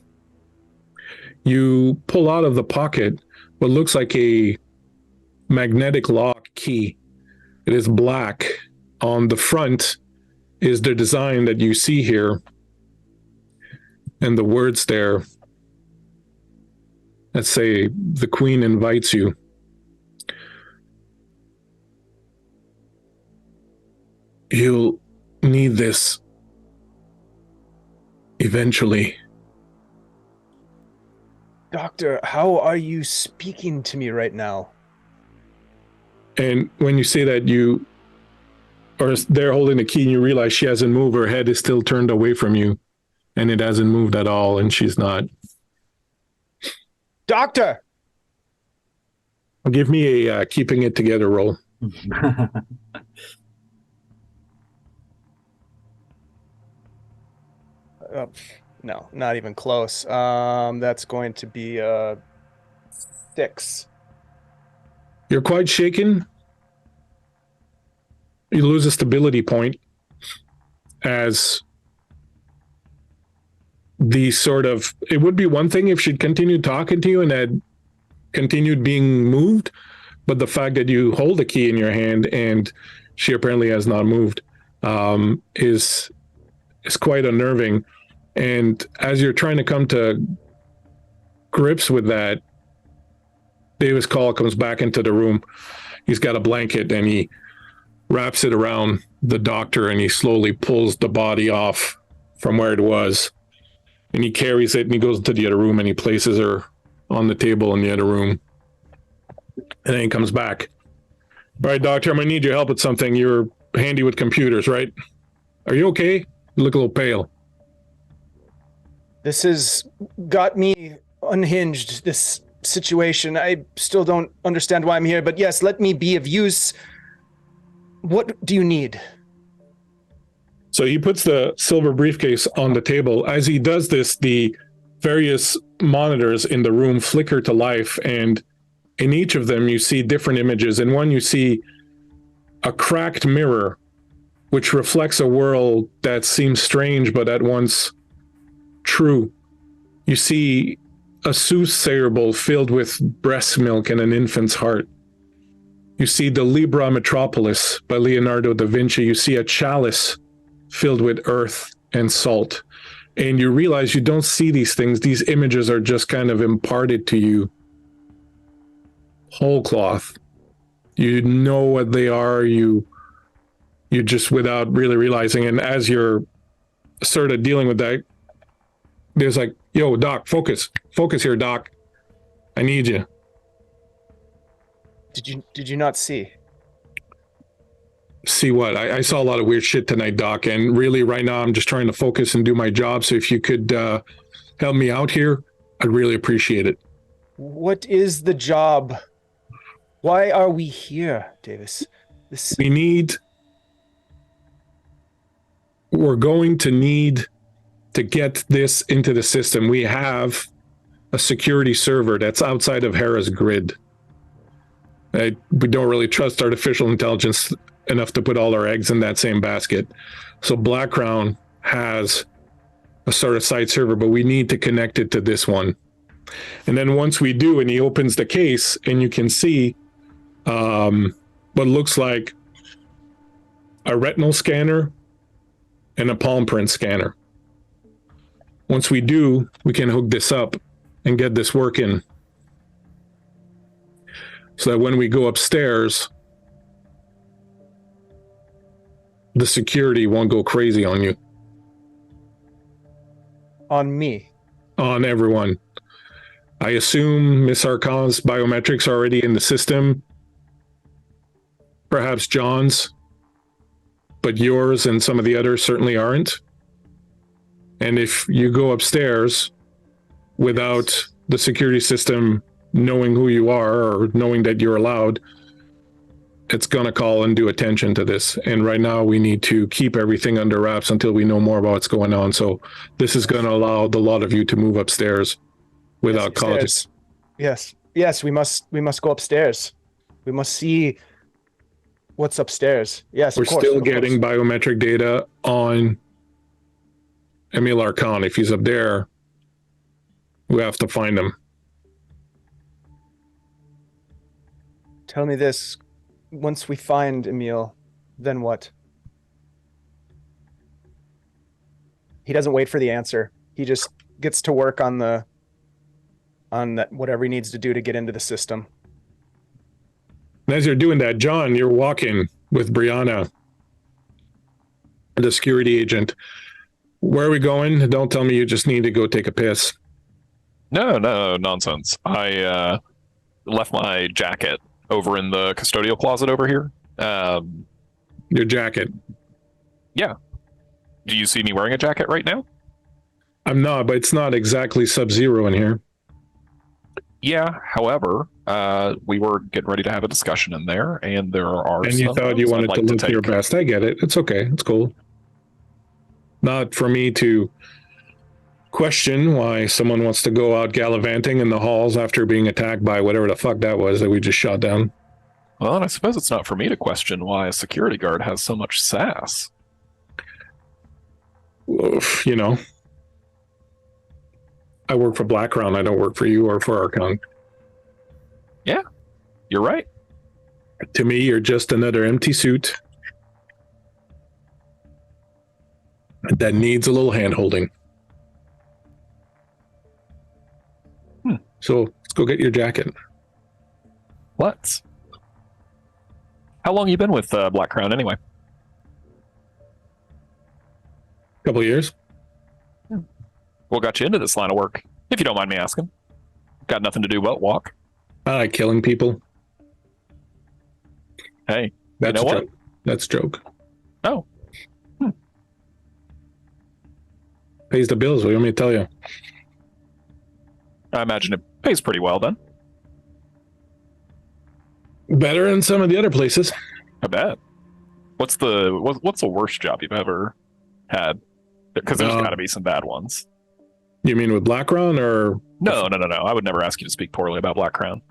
You pull out of the pocket what looks like a magnetic lock key. It is black. On the front is the design that you see here, and the words there that say, "The Queen invites you." You'll need this eventually. Doctor, how are you speaking to me right now? And when you say that, you are there holding the key and you realize she hasn't moved. Her head is still turned away from you, and it hasn't moved at all, and she's not. Doctor! Give me a keeping it together roll. No, not even close. That's going to be 6. You're quite shaken. You lose a stability point as the sort of, it would be one thing if she'd continued talking to you and had continued being moved, but the fact that you hold the key in your hand and she apparently has not moved is quite unnerving. And as you're trying to come to grips with that, Davis Call comes back into the room. He's got a blanket and he wraps it around the doctor and he slowly pulls the body off from where it was. And he carries it and he goes into the other room and he places her on the table in the other room. And then he comes back. All right, doctor, I'm going to need your help with something. You're handy with computers, right? Are you okay? You look a little pale. This has got me unhinged, this situation. I still don't understand why I'm here, but yes, let me be of use. What do you need? So he puts the silver briefcase on the table. As he does this, the various monitors in the room flicker to life, and in each of them you see different images. In one you see a cracked mirror which reflects a world that seems strange but at once true. You see a soothsayer bowl filled with breast milk and an infant's heart. You see the Libra Metropolis by Leonardo da Vinci. You see a chalice filled with earth and salt. And you realize you don't see these things. These images are just kind of imparted to you whole cloth. You know what they are. You just, without really realizing. And as you're sort of dealing with that, there's like, yo, doc, focus here, doc. I need you. Did you not see? See what? I saw a lot of weird shit tonight, doc. And really right now I'm just trying to focus and do my job. So if you could help me out here, I'd really appreciate it. What is the job? Why are we here, Davis? We're going to need to get this into the system. We have a security server that's outside of Hera's grid. We don't really trust artificial intelligence enough to put all our eggs in that same basket. So Black Crown has a sort of side server, but we need to connect it to this one. And then once we do, and he opens the case, and you can see what looks like a retinal scanner and a palm print scanner. Once we do, we can hook this up and get this working. so that when we go upstairs, the security won't go crazy on you, On me. on everyone. I assume Miss Arcan's biometrics are already in the system. Perhaps John's, but yours and some of the others certainly aren't. And if you go upstairs without the security system knowing who you are or knowing that you're allowed, it's going to call and do attention to this. And right now we need to keep everything under wraps until we know more about what's going on. So this is going to allow the lot of you to move upstairs without cause. Yes, we must go upstairs. We must see what's upstairs. Yes, We're of course, still of getting course. biometric data on Emil Arcan. If he's up there, we have to find him. Tell me this. Once we find Emil, then what? He doesn't wait for the answer. He just gets to work on that whatever he needs to do to get into the system. And as you're doing that, John, you're walking with Brianna, the security agent. Where are we going? Don't tell me you just need to go take a piss. No, nonsense. I left my jacket over in the custodial closet over here. Your jacket. Yeah. Do you see me wearing a jacket right now? I'm not, but it's not exactly Sub-Zero in here. Yeah. However, we were getting ready to have a discussion in there, and there are. And you some thought you notes I'd wanted like to look your take. best. I get it. It's okay. It's cool. Not for me to question why someone wants to go out gallivanting in the halls after being attacked by whatever the fuck that was that we just shot down. Well, and I suppose it's not for me to question why a security guard has so much sass. Oof, you know, I work for Blackround. I don't work for you or for Archon. Yeah, you're right. To me, you're just another empty suit that needs a little hand-holding. So let's go get your jacket. Let's. How long you been with Black Crown anyway? Couple of years. What got you into this line of work, if you don't mind me asking? Got nothing to do but walk. I like killing people. Hey, That's you know a what? joke. That's a joke. Oh, Pays the bills. What do you want me to tell you? I imagine it pays pretty well then. Better than some of the other places. I bet. What's the worst job you've ever had? Because there's got to be some bad ones. You mean with Blackround or? No. I would never ask you to speak poorly about Black Crown.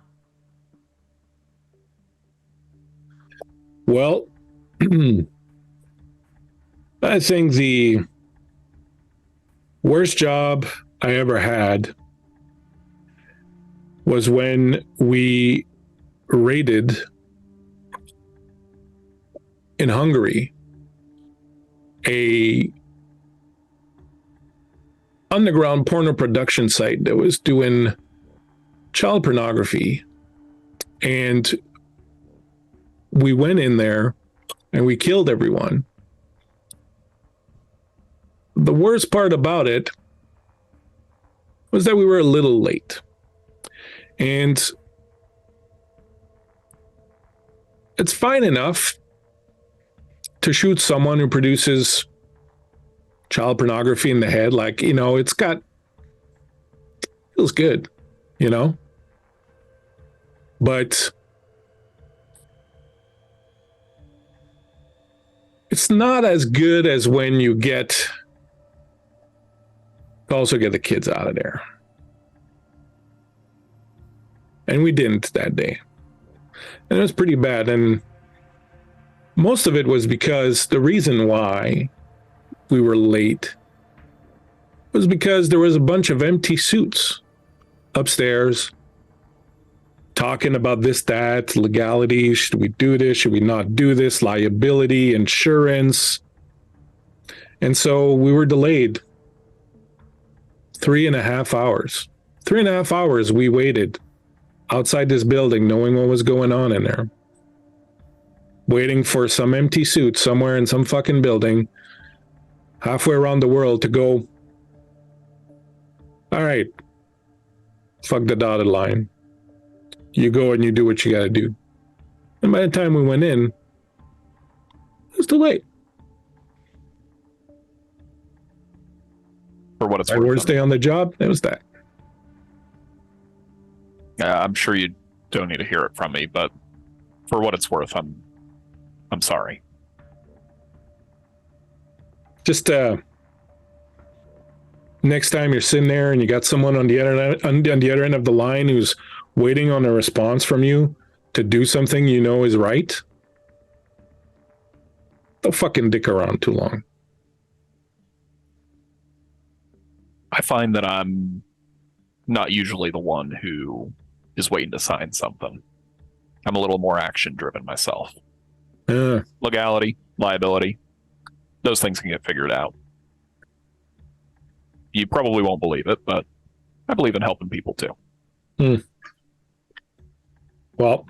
Well, I think the worst job I ever had was when we raided in Hungary a underground porno production site that was doing child pornography, and we went in there and we killed everyone. The worst part about it was that we were a little late. And it's fine enough to shoot someone who produces child pornography in the head. Like, you know, feels good, you know? But it's not as good as when you also get the kids out of there. And we didn't that day. And it was pretty bad. And most of it was because the reason why we were late was because there was a bunch of empty suits upstairs talking about this, that, legality. Should we do this? Should we not do this? Liability, insurance. And so we were delayed 3.5 hours. 3.5 hours we waited outside this building, knowing what was going on in there, waiting for some empty suit somewhere in some fucking building, halfway around the world to go, all right, fuck the dotted line. You go and you do what you gotta do. And by the time we went in, it was too late. For what it's My worth. worst day on the job, it was that. I'm sure you don't need to hear it from me, but for what it's worth, I'm sorry. Just next time you're sitting there and you got someone on the other end of the line who's waiting on a response from you to do something you know is right, don't fucking dick around too long. I find that I'm not usually the one who is waiting to sign something. I'm a little more action driven myself. Legality, liability, those things can get figured out. You probably won't believe it, but I believe in helping people too. Well,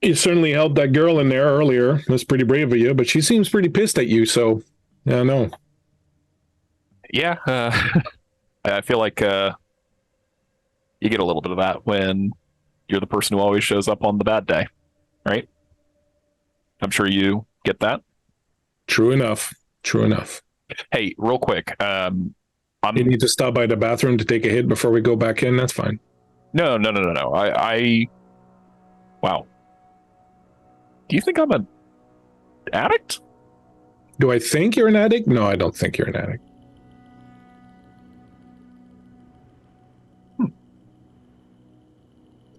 you certainly helped that girl in there earlier. That's pretty brave of you, but she seems pretty pissed at you, so yeah, no. Yeah, I feel like you get a little bit of that when you're the person who always shows up on the bad day, right? I'm sure you get that. True enough. Hey, real quick, You need to stop by the bathroom to take a hit before we go back in. That's fine. No. Wow. Do you think I'm an addict? Do I think you're an addict? No, I don't think you're an addict.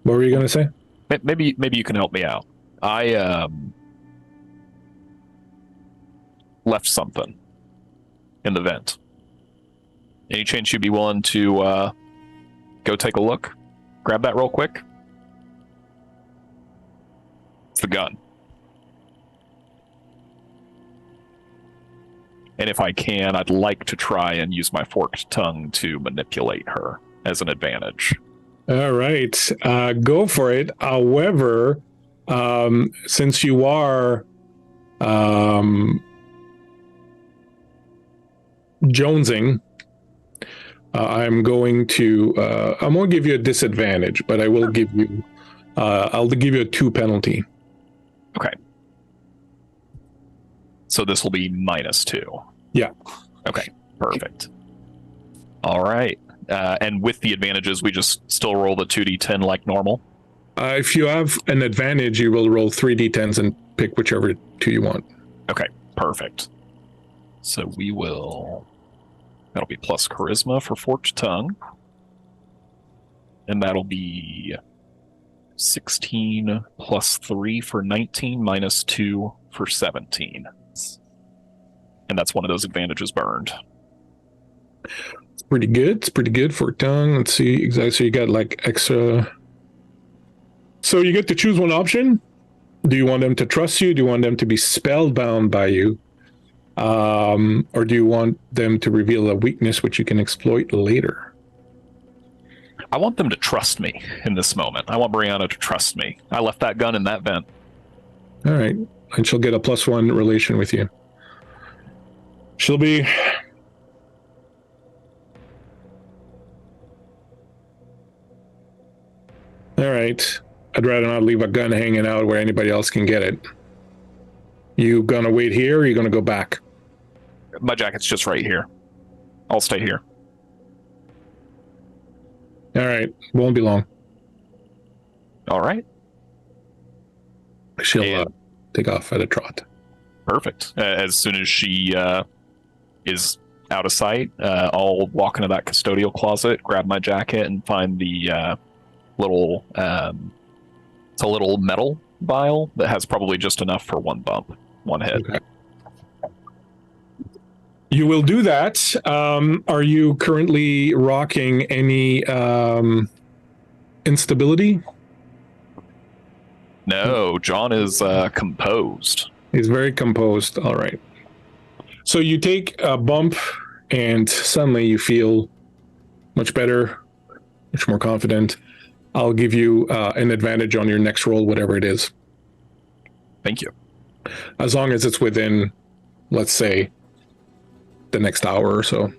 What were you going to say? Maybe you can help me out. I left something in the vent. Any chance you'd be willing to go take a look? Grab that real quick? It's the gun. And if I can, I'd like to try and use my forked tongue to manipulate her as an advantage. All right. Go for it. However, since you are jonesing, I'm going to give you a disadvantage, but I will give you I'll give you a 2 penalty. Okay. So this will be -2. Yeah. Okay. Perfect. All right. And with the advantages, we just still roll the 2d10 like normal? If you have an advantage, you will roll 3d10s and pick whichever 2 you want. Okay. Perfect. So we will... That'll be plus charisma for forked tongue. And that'll be 16 plus 3 for 19 minus 2 for 17. And that's one of those advantages burned. It's pretty good. It's pretty good for tongue. Let's see exactly. So you got like extra. So you get to choose one option. Do you want them to trust you? Do you want them to be spellbound by you? Or do you want them to reveal a weakness which you can exploit later? I want them to trust me in this moment. I want Brianna to trust me. I left that gun in that vent. All right. And she'll get a +1 relation with you. She'll be... All right. I'd rather not leave a gun hanging out where anybody else can get it. You gonna wait here, or you gonna go back? My jacket's just right here. I'll stay here. All right. Won't be long. All right. She'll take off at a trot. Perfect. As soon as she is out of sight, I'll walk into that custodial closet, grab my jacket, and find the little... it's a little metal vial that has probably just enough for one bump, one hit. Okay. You will do that. Are you currently rocking any instability? No, John is composed. He's very composed. All right. So you take a bump and suddenly you feel much better, much more confident. I'll give you an advantage on your next roll, whatever it is. Thank you. As long as it's within, let's say, the next hour or so,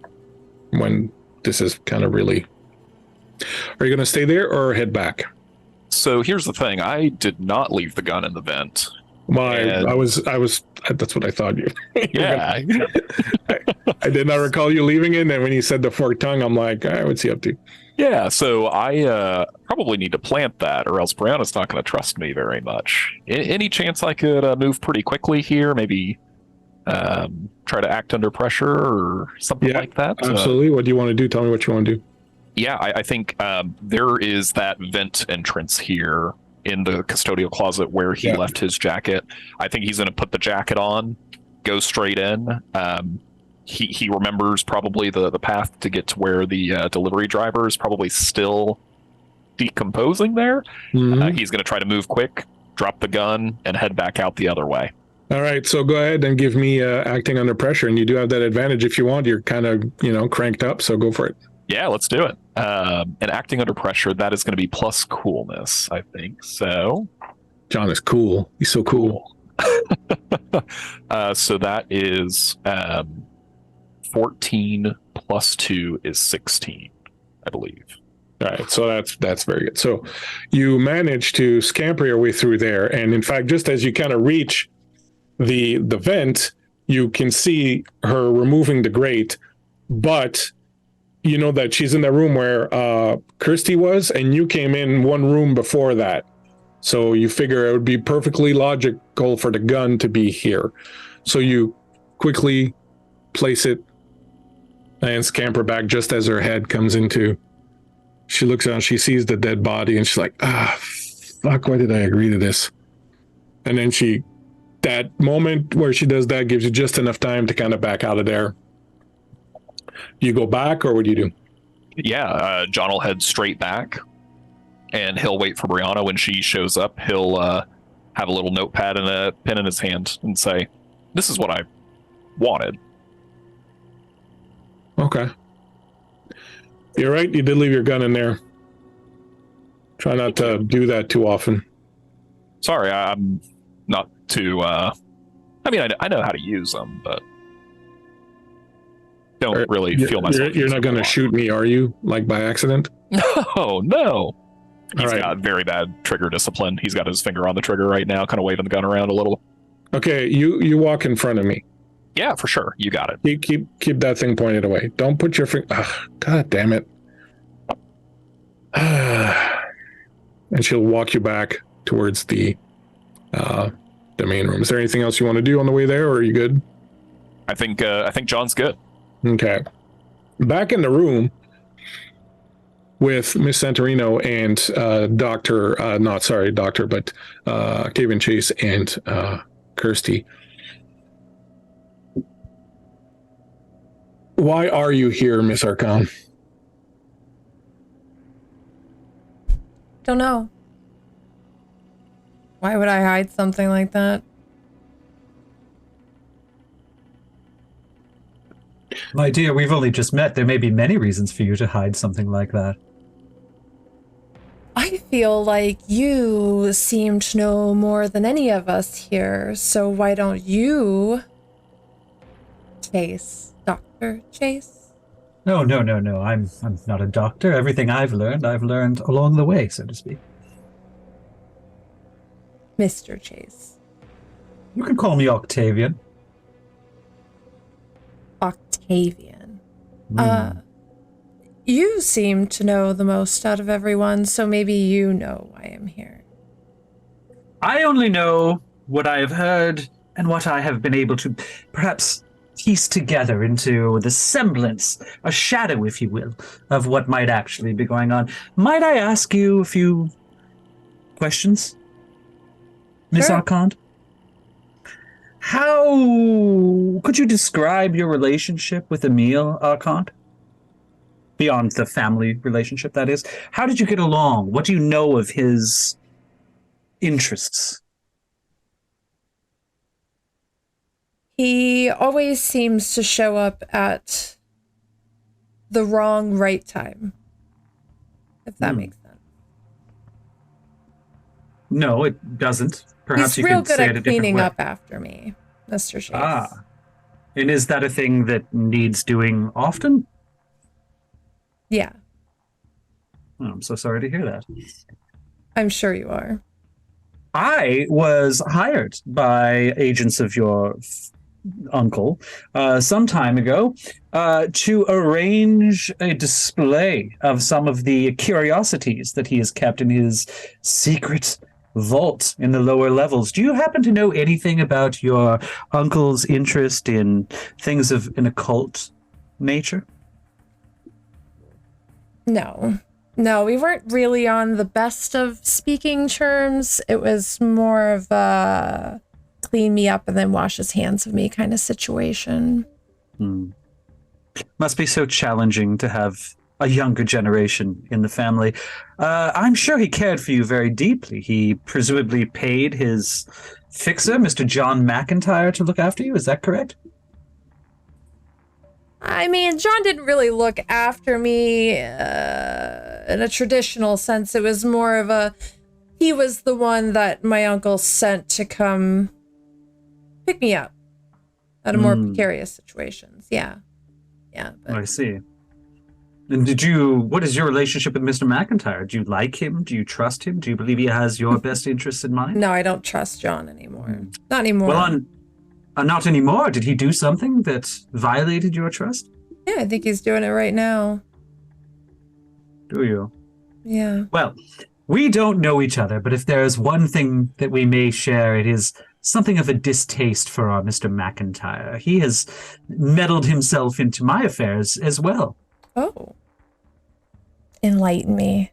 when this is kind of really... Are you going to stay there or head back? So here's the thing. I did not leave the gun in the vent. Well, And- I was, that's what I thought you. Yeah. I did not recall you leaving it. And when you said the forked tongue, I'm like, I would see up to. Yeah, so I probably need to plant that, or else Brianna's not going to trust me very much. Any chance I could move pretty quickly here? Maybe try to act under pressure or something like that? Absolutely. What do you want to do? Tell me what you want to do. Yeah, I think there is that vent entrance here in the custodial closet where he left his jacket. I think he's going to put the jacket on, go straight in. He remembers probably the path to get to where the delivery driver is probably still decomposing there. Mm-hmm. He's going to try to move quick, drop the gun, and head back out the other way. All right, so go ahead and give me acting under pressure, and you do have that advantage if you want. You're kind of, cranked up, so go for it. Yeah, let's do it. And acting under pressure, that is going to be plus coolness, I think. So, John is cool. He's so cool. So that is 14 plus 2 is 16, I believe. All right, so that's very good. So you manage to scamper your way through there, and in fact, just as you kind of reach the vent, you can see her removing the grate, but you know that she's in the room where Kirsty was, and you came in one room before that. So you figure it would be perfectly logical for the gun to be here. So you quickly place it and scamper back just as her head comes into. She looks down, she sees the dead body, and she's like, fuck, why did I agree to this? And then that moment where she does that gives you just enough time to kind of back out of there. You go back, or what do you do? Yeah, John will head straight back, and he'll wait for Brianna. When she shows up, he'll have a little notepad and a pen in his hand and say, "This is what I wanted." Okay. You're right, you did leave your gun in there. Try not to do that too often. Sorry, I'm not too... I mean, I know how to use them, but don't really feel myself. You're not going to shoot me, are you? Like by accident? No. He's right. got very bad trigger discipline. He's got his finger on the trigger right now, kind of waving the gun around a little. Okay, you walk in front of me. Yeah, for sure. You got it. Keep that thing pointed away. Don't put your finger... God damn it. And she'll walk you back towards the main room. Is there anything else you want to do on the way there, or are you good? I think John's good. Okay. Back in the room with Miss Santorino and Octavian Chase and Kirsty. Why are you here, Miss Archon? Don't know. Why would I hide something like that? My dear, we've only just met. There may be many reasons for you to hide something like that. I feel like you seem to know more than any of us here, so why don't you, Chase, Dr. Chase? No. I'm not a doctor. Everything I've learned along the way, so to speak. Mr. Chase. You can call me Octavian. Octavian. You seem to know the most out of everyone, so maybe you know why I'm here. I only know what I have heard and what I have been able to perhaps piece together into the semblance, a shadow, if you will, of what might actually be going on. Might I ask you a few questions, Miss Sure. Archon? How could you describe your relationship with Emil Archon? Beyond the family relationship, that is. How did you get along? What do you know of his interests? He always seems to show up at the wrong right time. If that makes sense. No, it doesn't. Perhaps He's you real could good say it at a different cleaning way. up after me, Mr. Chase. Ah. And is that a thing that needs doing often? Yeah, Oh, I'm so sorry to hear that. I'm sure you are. I was hired by agents of your uncle some time ago to arrange a display of some of the curiosities that he has kept in his secret vault in the lower levels. Do you happen to know anything about your uncle's interest in things of an occult nature? No, we weren't really on the best of speaking terms. It was more of a clean me up and then wash his hands of me kind of situation. Must be so challenging to have a younger generation in the family. I'm sure he cared for you very deeply. He presumably paid his fixer, Mr. John McIntire, to look after you. Is that correct? I mean, John didn't really look after me in a traditional sense. It was more of he was the one that my uncle sent to come pick me up out of more precarious situations. Yeah. But I see. And what is your relationship with Mr. McIntire? Do you like him? Do you trust him? Do you believe he has your best interests in mind? no, I don't trust John anymore. Not anymore. Well, not anymore. Did he do something that violated your trust? Yeah, I think he's doing it right now. Do you? Yeah. Well, we don't know each other, but if there's one thing that we may share, it is something of a distaste for our Mr. McIntire. He has meddled himself into my affairs as well. Oh. Enlighten me.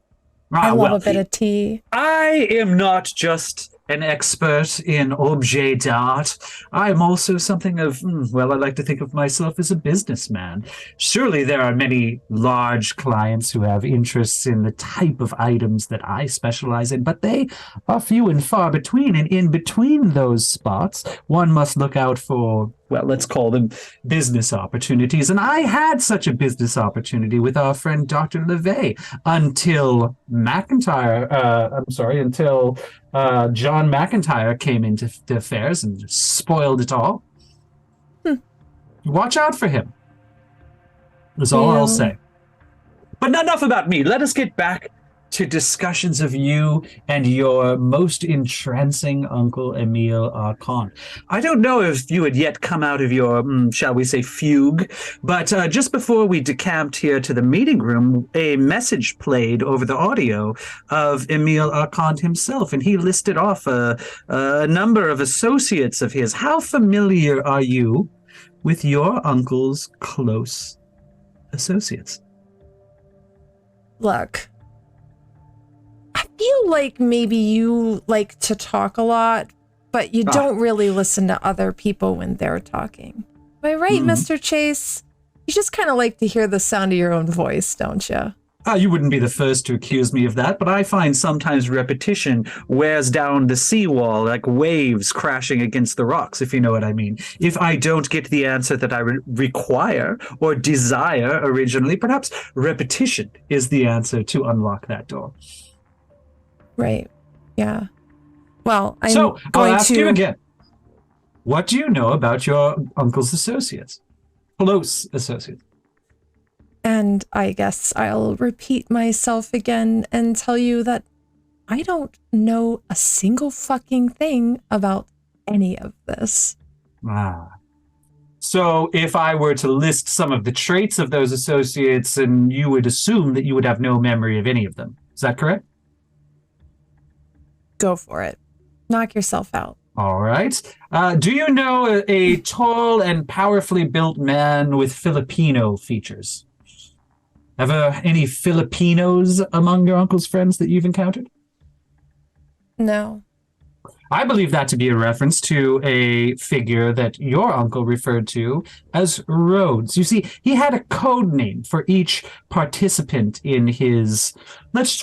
I love a bit of tea. I am not just an expert in objet d'art. I am also something of, I like to think of myself as a businessman. Surely there are many large clients who have interests in the type of items that I specialize in, but they are few and far between. And in between those spots, one must look out for, let's call them business opportunities. And I had such a business opportunity with our friend Dr. LeVay until John McIntire came into the affairs and spoiled it all. Watch out for him. That's all I'll say. But not enough about me. Let us get back to discussions of you and your most entrancing uncle, Emile Archon. I don't know if you had yet come out of your, shall we say, fugue, but just before we decamped here to the meeting room, a message played over the audio of Emile Archon himself, and he listed off a number of associates of his. How familiar are you with your uncle's close associates? Look, I feel like maybe you like to talk a lot, but you don't really listen to other people when they're talking. Am I right, Mr. Chase? You just kind of like to hear the sound of your own voice, don't you? You wouldn't be the first to accuse me of that, but I find sometimes repetition wears down the seawall like waves crashing against the rocks, if you know what I mean. If I don't get the answer that I require or desire originally, perhaps repetition is the answer to unlock that door. Right. Yeah. Well, I'll ask you again. What do you know about your uncle's associates? Close associates. And I guess I'll repeat myself again and tell you that I don't know a single fucking thing about any of this. So if I were to list some of the traits of those associates, and you would assume that you would have no memory of any of them. Is that correct? Go for it. Knock yourself out. All right. Do you know a tall and powerfully built man with Filipino features? Ever any Filipinos among your uncle's friends that you've encountered? No. I believe that to be a reference to a figure that your uncle referred to as Rhodes. You see, he had a code name for each participant in his,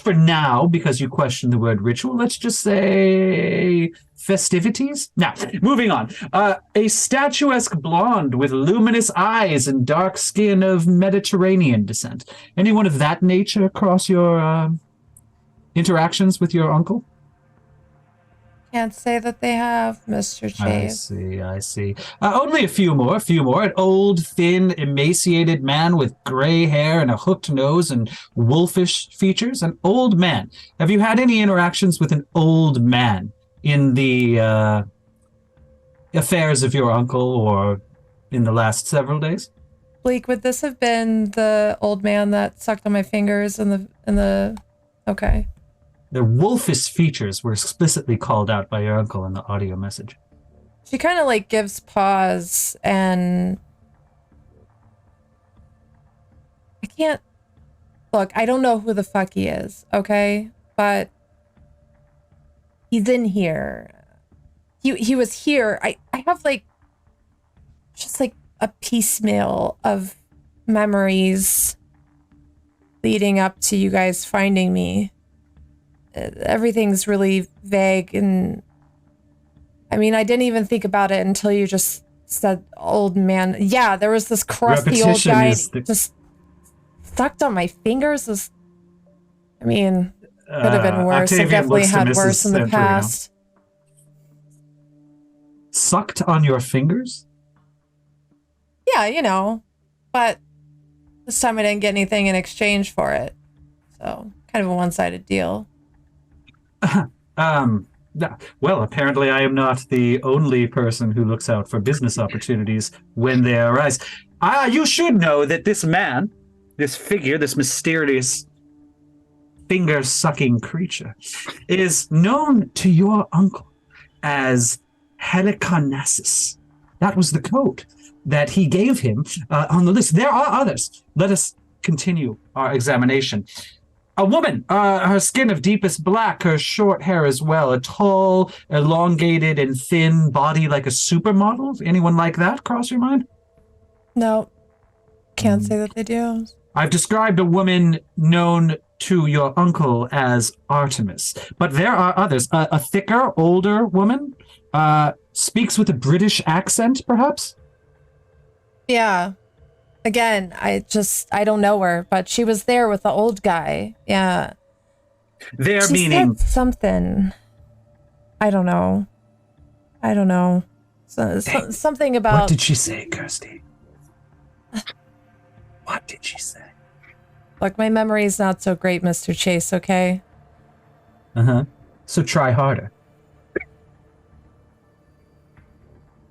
for now, because you questioned the word ritual, let's just say festivities? Now, moving on. A statuesque blonde with luminous eyes and dark skin of Mediterranean descent. Anyone of that nature across your interactions with your uncle? Can't say that they have, Mr. Chase. I see. Only a few more. An old, thin, emaciated man with gray hair and a hooked nose and wolfish features. An old man. Have you had any interactions with an old man in the affairs of your uncle or in the last several days? Bleak, would this have been the old man that sucked on my fingers in the... Okay. The wolfish features were explicitly called out by your uncle in the audio message. She kind of like gives pause and I can't look, I don't know who the fuck he is, okay? But he's in here. He was here. I have like just like a piecemeal of memories leading up to you guys finding me. Everything's really vague, and I mean, I didn't even think about it until you just said old man. Yeah, there was this crusty old guy just sucked on my fingers. I mean, could have been worse. I've definitely had worse in the past. Sucked on your fingers? Yeah, you know, but this time I didn't get anything in exchange for it. So, kind of a one-sided deal. Well, apparently I am not the only person who looks out for business opportunities when they arise. You should know that this man, this figure, this mysterious finger-sucking creature, is known to your uncle as Helicarnassus. That was the code that he gave him on the list. There are others. Let us continue our examination. A woman, her skin of deepest black, her short hair as well, a tall, elongated, and thin body like a supermodel. Anyone like that cross your mind? No, can't say that they do. I've described a woman known to your uncle as Artemis, but there are others. A thicker, older woman, speaks with a British accent, perhaps? Yeah. Again, I don't know her, but she was there with the old guy. Yeah. There she meaning said something. I don't know. Something about. What did she say, Kirsty? What did she say? Look, my memory is not so great, Mr. Chase, okay? Uh-huh. So try harder.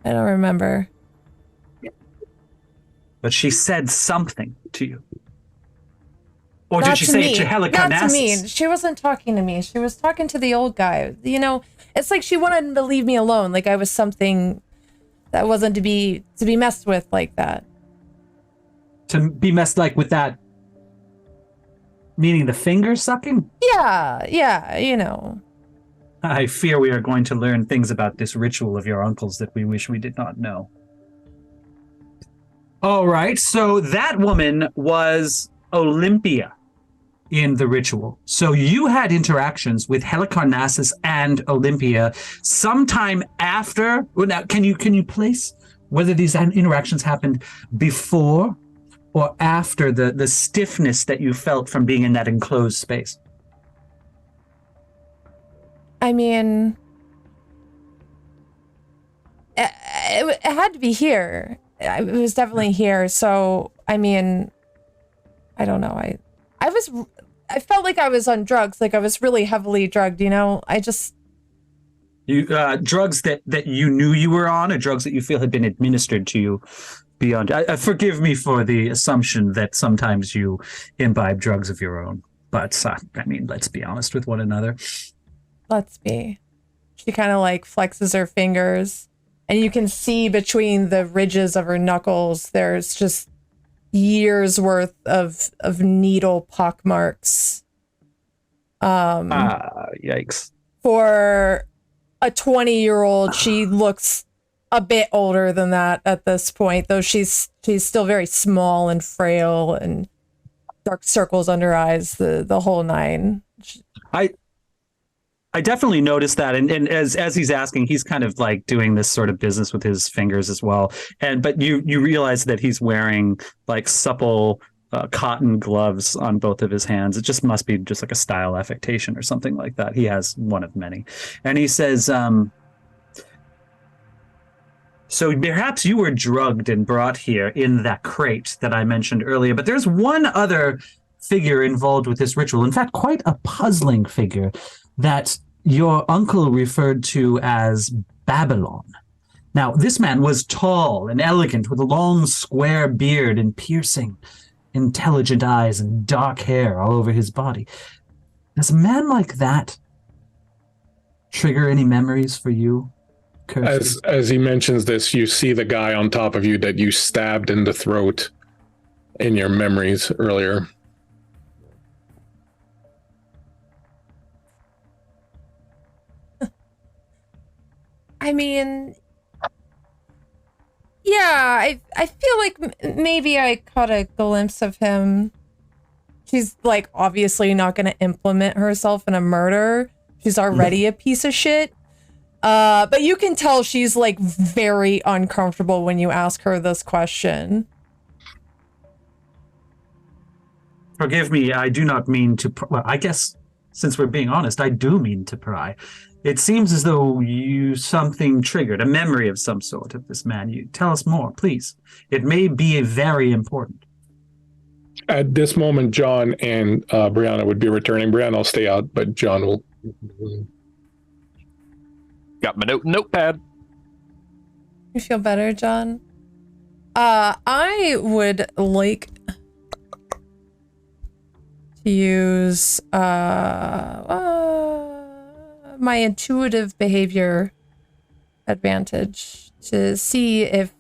I don't remember. But she said something to you. Or Not did she to say me. it to Helicarnassus? Not to me. She wasn't talking to me. She was talking to the old guy. You know, it's like she wanted to leave me alone. Like I was something that wasn't to be messed with like that. To be messed like with that, meaning the finger sucking? Yeah, you know. I fear we are going to learn things about this ritual of your uncle's that we wish we did not know. All right, so that woman was Olympia in the ritual. So you had interactions with Helicarnassus and Olympia sometime after. Well, now, can you place whether these interactions happened before or after the stiffness that you felt from being in that enclosed space? I mean, it had to be here. It was definitely here. So, I mean, I don't know. I felt like I was on drugs. Like I was really heavily drugged, you know? You drugs that you knew you were on, or drugs that you feel had been administered to you beyond. Forgive me for the assumption that sometimes you imbibe drugs of your own. But, I mean, let's be honest with one another. Let's be. She kind of like flexes her fingers. And you can see between the ridges of her knuckles, there's just years worth of needle pock marks. Yikes. For a 20-year-old, she looks a bit older than that at this point, though she's still very small and frail and dark circles under her eyes, the whole nine. I definitely noticed that, and as he's asking, he's kind of like doing this sort of business with his fingers as well. But you realize that he's wearing like supple cotton gloves on both of his hands. It just must be just like a style affectation or something like that. He has one of many, and he says, "So perhaps you were drugged and brought here in that crate that I mentioned earlier. But there's one other figure involved with this ritual. In fact, quite a puzzling figure that your uncle referred to as Babylon. Now, this man was tall and elegant with a long square beard and piercing, intelligent eyes and dark hair all over his body. Does a man like that trigger any memories for you, Kirsty?" As he mentions this, you see the guy on top of you that you stabbed in the throat in your memories earlier. I mean, yeah, I feel like maybe I caught a glimpse of him. She's like obviously not going to implement herself in a murder. She's already a piece of shit. But you can tell she's like very uncomfortable when you ask her this question. Forgive me, I do not mean to... Well, I guess, since we're being honest, I do mean to pry. It seems as though something triggered, a memory of some sort of this man. You tell us more, please. It may be very important. At this moment, John and Brianna would be returning. Brianna will stay out, but John will... Got my notepad. You feel better, John? I would like to use my intuitive behavior advantage to see if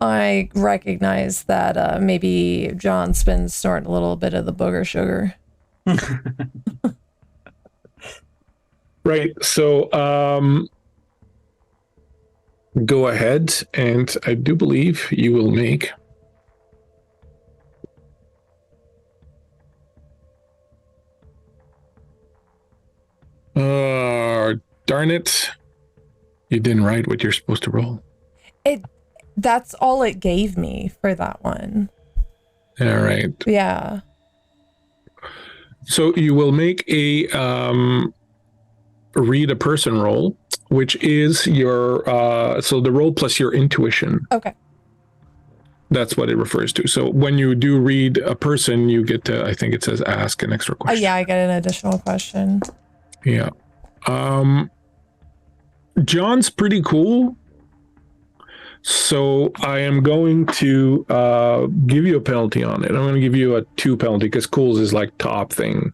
I recognize that maybe John's been snorting a little bit of the booger sugar. Right. So go ahead, and I do believe you will make darn it. You didn't write what you're supposed to roll. That's all it gave me for that one. All right. Yeah. So you will make a read a person roll, which is your so the roll plus your intuition. Okay. That's what it refers to. So when you do read a person, you get to, I think it says ask an extra question. Yeah, I get an additional question. Yeah. John's pretty cool. So I am going to give you a penalty on it. I'm going to give you a 2 penalty because cool is like top thing.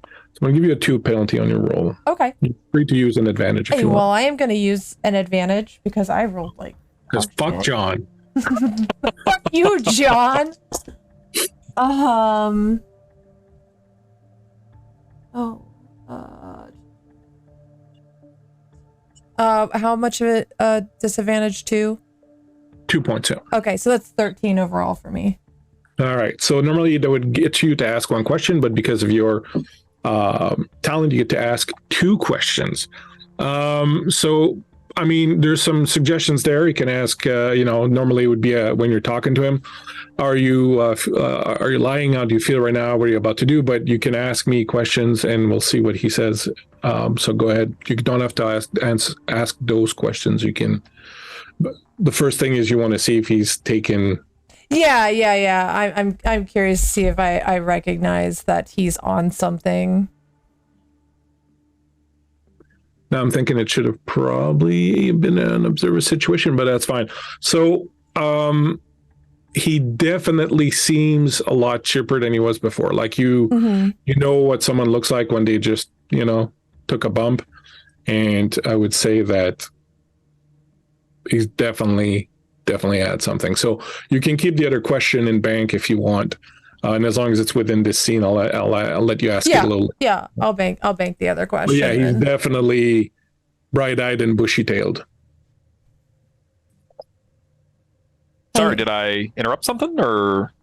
So I'm going to give you a 2 penalty on your roll. Okay. You're free to use an advantage if you want. Well, I am going to use an advantage because I rolled like... Because fuck John. Fuck you, John. How much of it disadvantage to? 2 points. Yeah. Okay, so that's 13 overall for me. All right. So normally that would get you to ask 1 question, but because of your talent, you get to ask 2 questions. So, I mean, there's some suggestions there. You can ask, normally it would be when you're talking to him, are you lying? How do you feel right now? What are you about to do? But you can ask me questions and we'll see what he says. So go ahead. You don't have to ask those questions. You can, but the first thing is you want to see if he's taken. Yeah. I'm curious to see if I recognize that he's on something. Now I'm thinking it should have probably been an observer situation, but that's fine. So he definitely seems a lot chipper than he was before. Like you know what someone looks like when they just, took a bump. And I would say that he's definitely had something. So you can keep the other question in bank if you want. And as long as it's within this scene, I'll let you ask it a little. Yeah, I'll bank the other question. But yeah, he's definitely bright-eyed and bushy-tailed. Sorry, did I interrupt something or?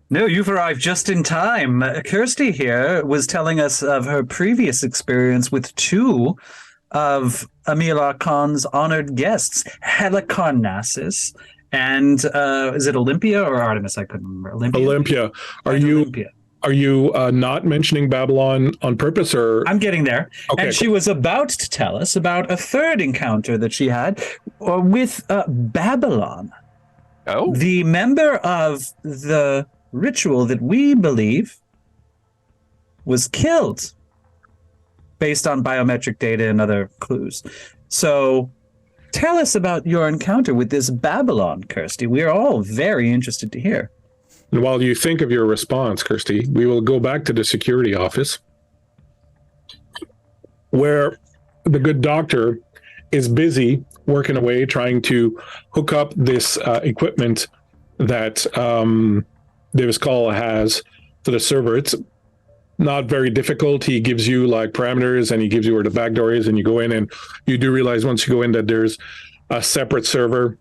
No, you've arrived just in time. Kirsty here was telling us of her previous experience with two of Emil Khan's honored guests, Helicarnassus and is it Olympia or Artemis? I couldn't remember. Olympia. Olympia. Are you not mentioning Babylon on purpose, or I'm getting there. Okay, and she was about to tell us about a third encounter that she had with Babylon. Oh, The member of the ritual that we believe was killed based on biometric data and other clues. So tell us about your encounter with this Babylon, Kirsty. We are all very interested to hear. And while you think of your response, Kirsty, we will go back to the security office where the good doctor is busy working away trying to hook up this equipment that Davis Call has to the server. It's not very difficult. He gives you like parameters and he gives you where the back door is, and you go in, and you do realize once you go in that there's a separate server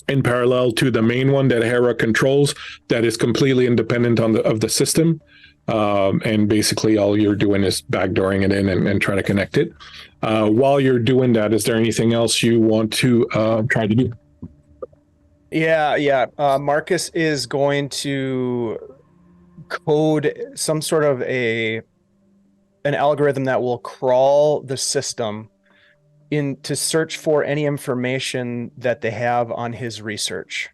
in parallel to the main one that Hera controls that is completely independent of the system. And basically all you're doing is backdooring it in and trying to connect it. While you're doing that, is there anything else you want to try to do? Yeah. Marcus is going to code some sort of an algorithm that will crawl the system in to search for any information that they have on his research.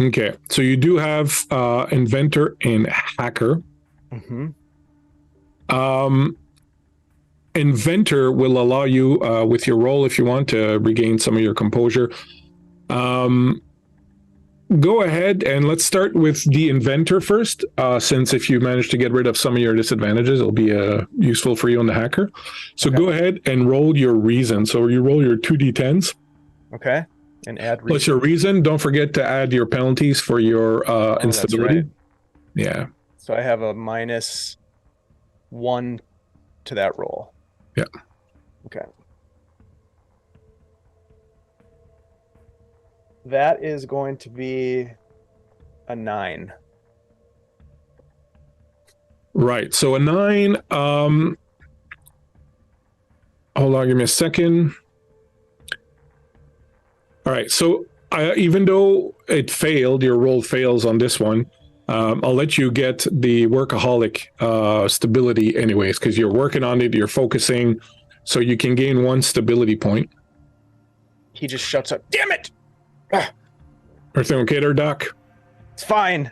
Okay, so you do have inventor and hacker. Mm-hmm. Inventor will allow you with your role, if you want, to regain some of your composure. Go ahead and let's start with the inventor first, since if you manage to get rid of some of your disadvantages, it'll be useful for you on the hacker. So Go ahead and roll your reason. So you roll your 2d10s. Okay. And add reason. Plus your reason. Don't forget to add your penalties for your instability. Right. Yeah. So I have a -1 to that roll. Yeah. Okay. That is going to be a 9. Right. So a 9. Hold on, give me a second. All right. So even though it failed, your roll fails on this one, I'll let you get the workaholic stability anyways, because you're working on it, you're focusing, so you can gain 1 stability point. He just shouts out, "Damn it!" Everything okay there, Doc? It's fine.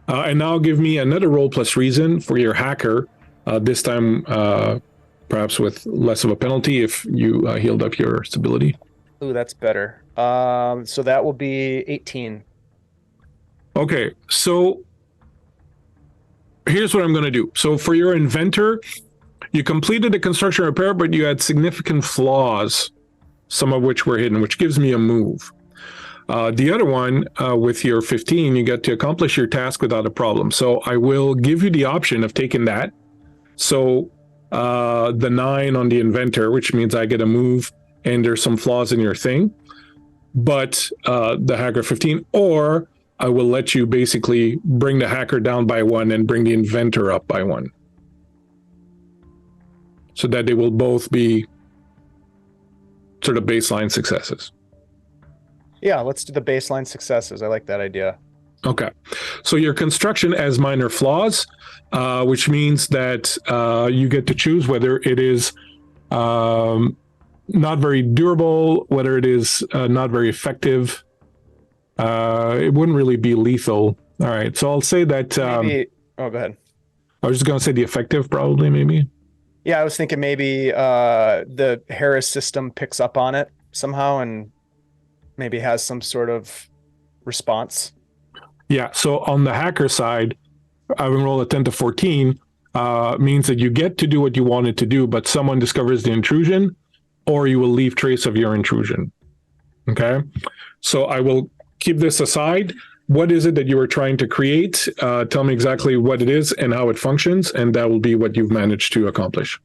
And now give me another roll plus reason for your hacker, this time perhaps with less of a penalty if you healed up your stability. Ooh, that's better. So that will be 18. Okay, so here's what I'm going to do. So for your inventor, you completed the construction repair, but you had significant flaws, some of which were hidden, which gives me a move. The other one, with your 15, you get to accomplish your task without a problem. So I will give you the option of taking that. So the 9 on the inventor, which means I get a move and there's some flaws in your thing, but the hacker 15, or I will let you basically bring the hacker down by 1 and bring the inventor up by 1. So that they will both be sort of baseline successes. Yeah, let's do the baseline successes. I like that idea. Okay. So your construction has minor flaws, which means that you get to choose whether it is not very durable, whether it is not very effective. It wouldn't really be lethal. All right. So I'll say that. Maybe, go ahead. I was just going to say the effective, probably, maybe. Yeah, I was thinking maybe the Harris system picks up on it somehow and maybe has some sort of response. Yeah. So on the hacker side, having rolled a 10 to 14 means that you get to do what you wanted to do, but someone discovers the intrusion, or you will leave trace of your intrusion. Okay. So I will keep this aside. What is it that you were trying to create? Tell me exactly what it is and how it functions, and that will be what you've managed to accomplish.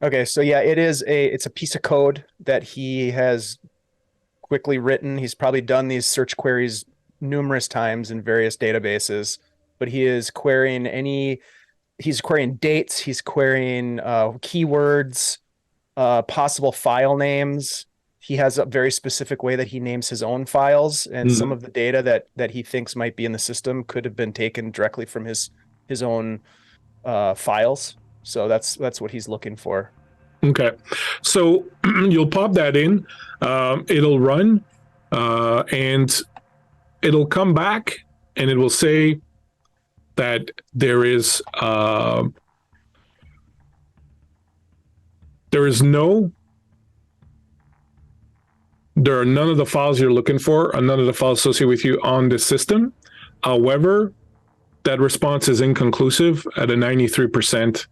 Okay, so yeah, it's a piece of code that he has quickly written. He's probably done these search queries numerous times in various databases, but he is querying he's querying dates, he's querying keywords, possible file names. He has a very specific way that he names his own files, and some of the data that he thinks might be in the system could have been taken directly from his own files. So that's what he's looking for. Okay, so you'll pop that in. It'll run, and it'll come back, and it will say that there is none of the files you're looking for, or none of the files associated with you on the system. However, that response is inconclusive at a 93%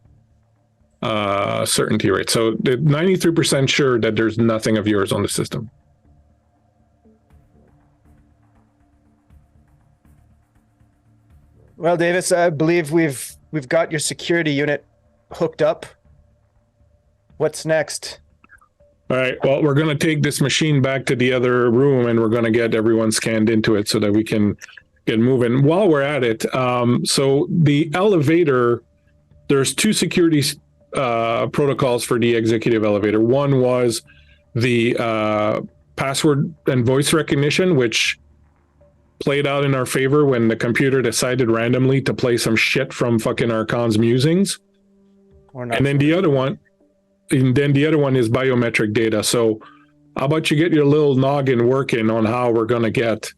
certainty rate. So 93% sure that there's nothing of yours on the system. Well, Davis, I believe we've got your security unit hooked up. What's next? All right. Well, we're going to take this machine back to the other room, and we're going to get everyone scanned into it so that we can get moving. While we're at it, so the elevator, there's two security protocols for the executive elevator. One was the password and voice recognition, which played out in our favor when the computer decided randomly to play some shit from fucking Archon's musings. And then the other one is biometric data. So how about you get your little noggin working on how we're going to get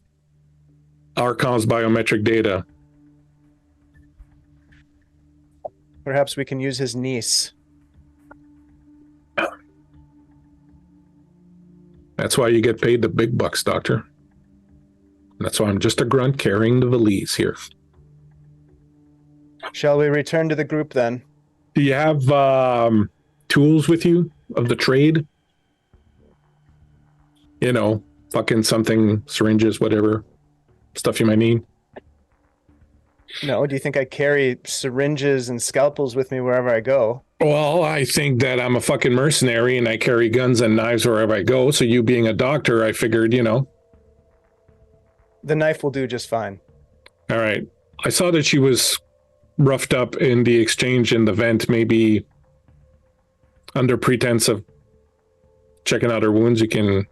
Archon's biometric data? Perhaps we can use his niece. That's why you get paid the big bucks, Doctor. That's why I'm just a grunt carrying the valise here. Shall we return to the group then? Do you have tools with you of the trade? You know, fucking something, syringes, whatever, stuff you might need. No, do you think I carry syringes and scalpels with me wherever I go? Well, I think that I'm a fucking mercenary and I carry guns and knives wherever I go. So you being a doctor, I figured, you know. The knife will do just fine. All right. I saw that she was roughed up in the exchange in the vent, maybe under pretense of checking out her wounds. You can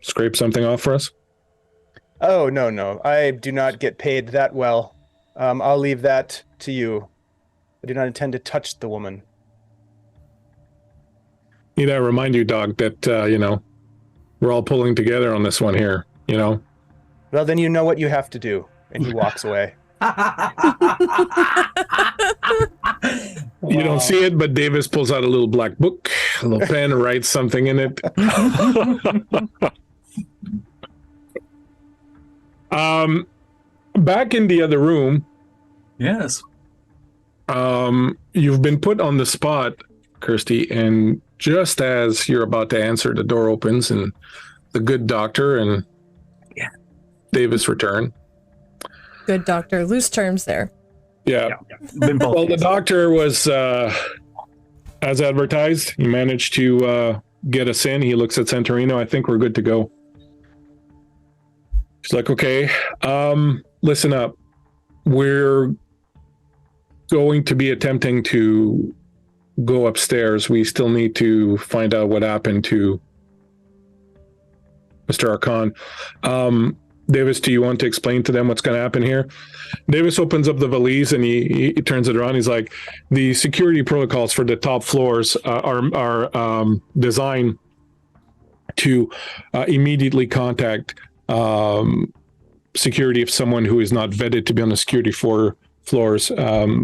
scrape something off for us? Oh, no. I do not get paid that well. I'll leave that to you. I do not intend to touch the woman. Need I remind you, Doc, that, you know, we're all pulling together on this one here, you know? Well, then you know what you have to do. And he walks away. You don't see it, but Davis pulls out a little black book, a little pen, and writes something in it. Back in the other room. Yes. You've been put on the spot, Kirsty, and just as you're about to answer, the door opens and the good doctor and Davis return. Good doctor. Loose terms there. Yeah. Well, the doctor was, as advertised, he managed to get us in. He looks at Santorino. I think we're good to go. She's like, okay, listen up. We're going to be attempting to go upstairs. We still need to find out what happened to Mr. Archon. Davis, do you want to explain to them what's going to happen here? Davis opens up the valise and he turns it around. He's like, the security protocols for the top floors are designed to immediately contact security if someone who is not vetted to be on the security floors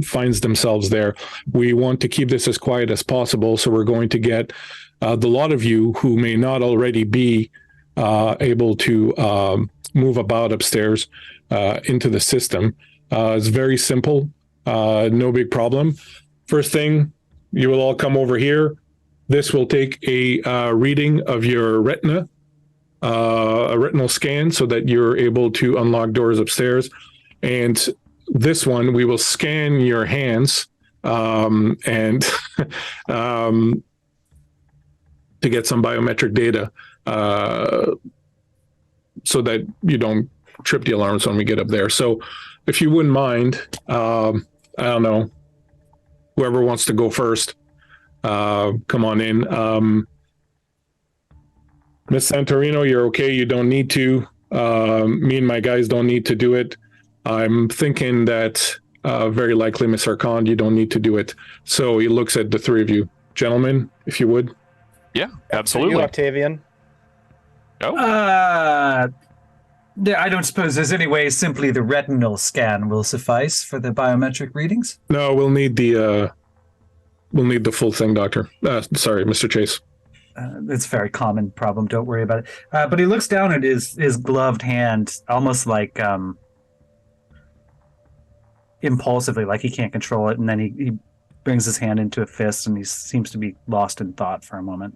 finds themselves there. We want to keep this as quiet as possible, so we're going to get the lot of you who may not already be able to move about upstairs into the system. It's very simple, no big problem. First thing, you will all come over here. This will take a reading of your retina, a retinal scan, so that you're able to unlock doors upstairs. And this one, we will scan your hands and to get some biometric data so that you don't trip the alarms when we get up there. So if you wouldn't mind, I don't know, whoever wants to go first, come on in. Miss Santorino, you're okay. You don't need to. Me and my guys don't need to do it. I'm thinking that very likely, Miss Arcand, you don't need to do it. So he looks at the three of you. Gentlemen, if you would. Yeah, absolutely. You, Octavian. Oh. I don't suppose there's any way simply the retinal scan will suffice for the biometric readings? No, we'll need the full thing, Doctor. Sorry, Mr. Chase. It's a very common problem. Don't worry about it. But he looks down at his gloved hand, almost like impulsively, like he can't control it, and then he brings his hand into a fist, and he seems to be lost in thought for a moment.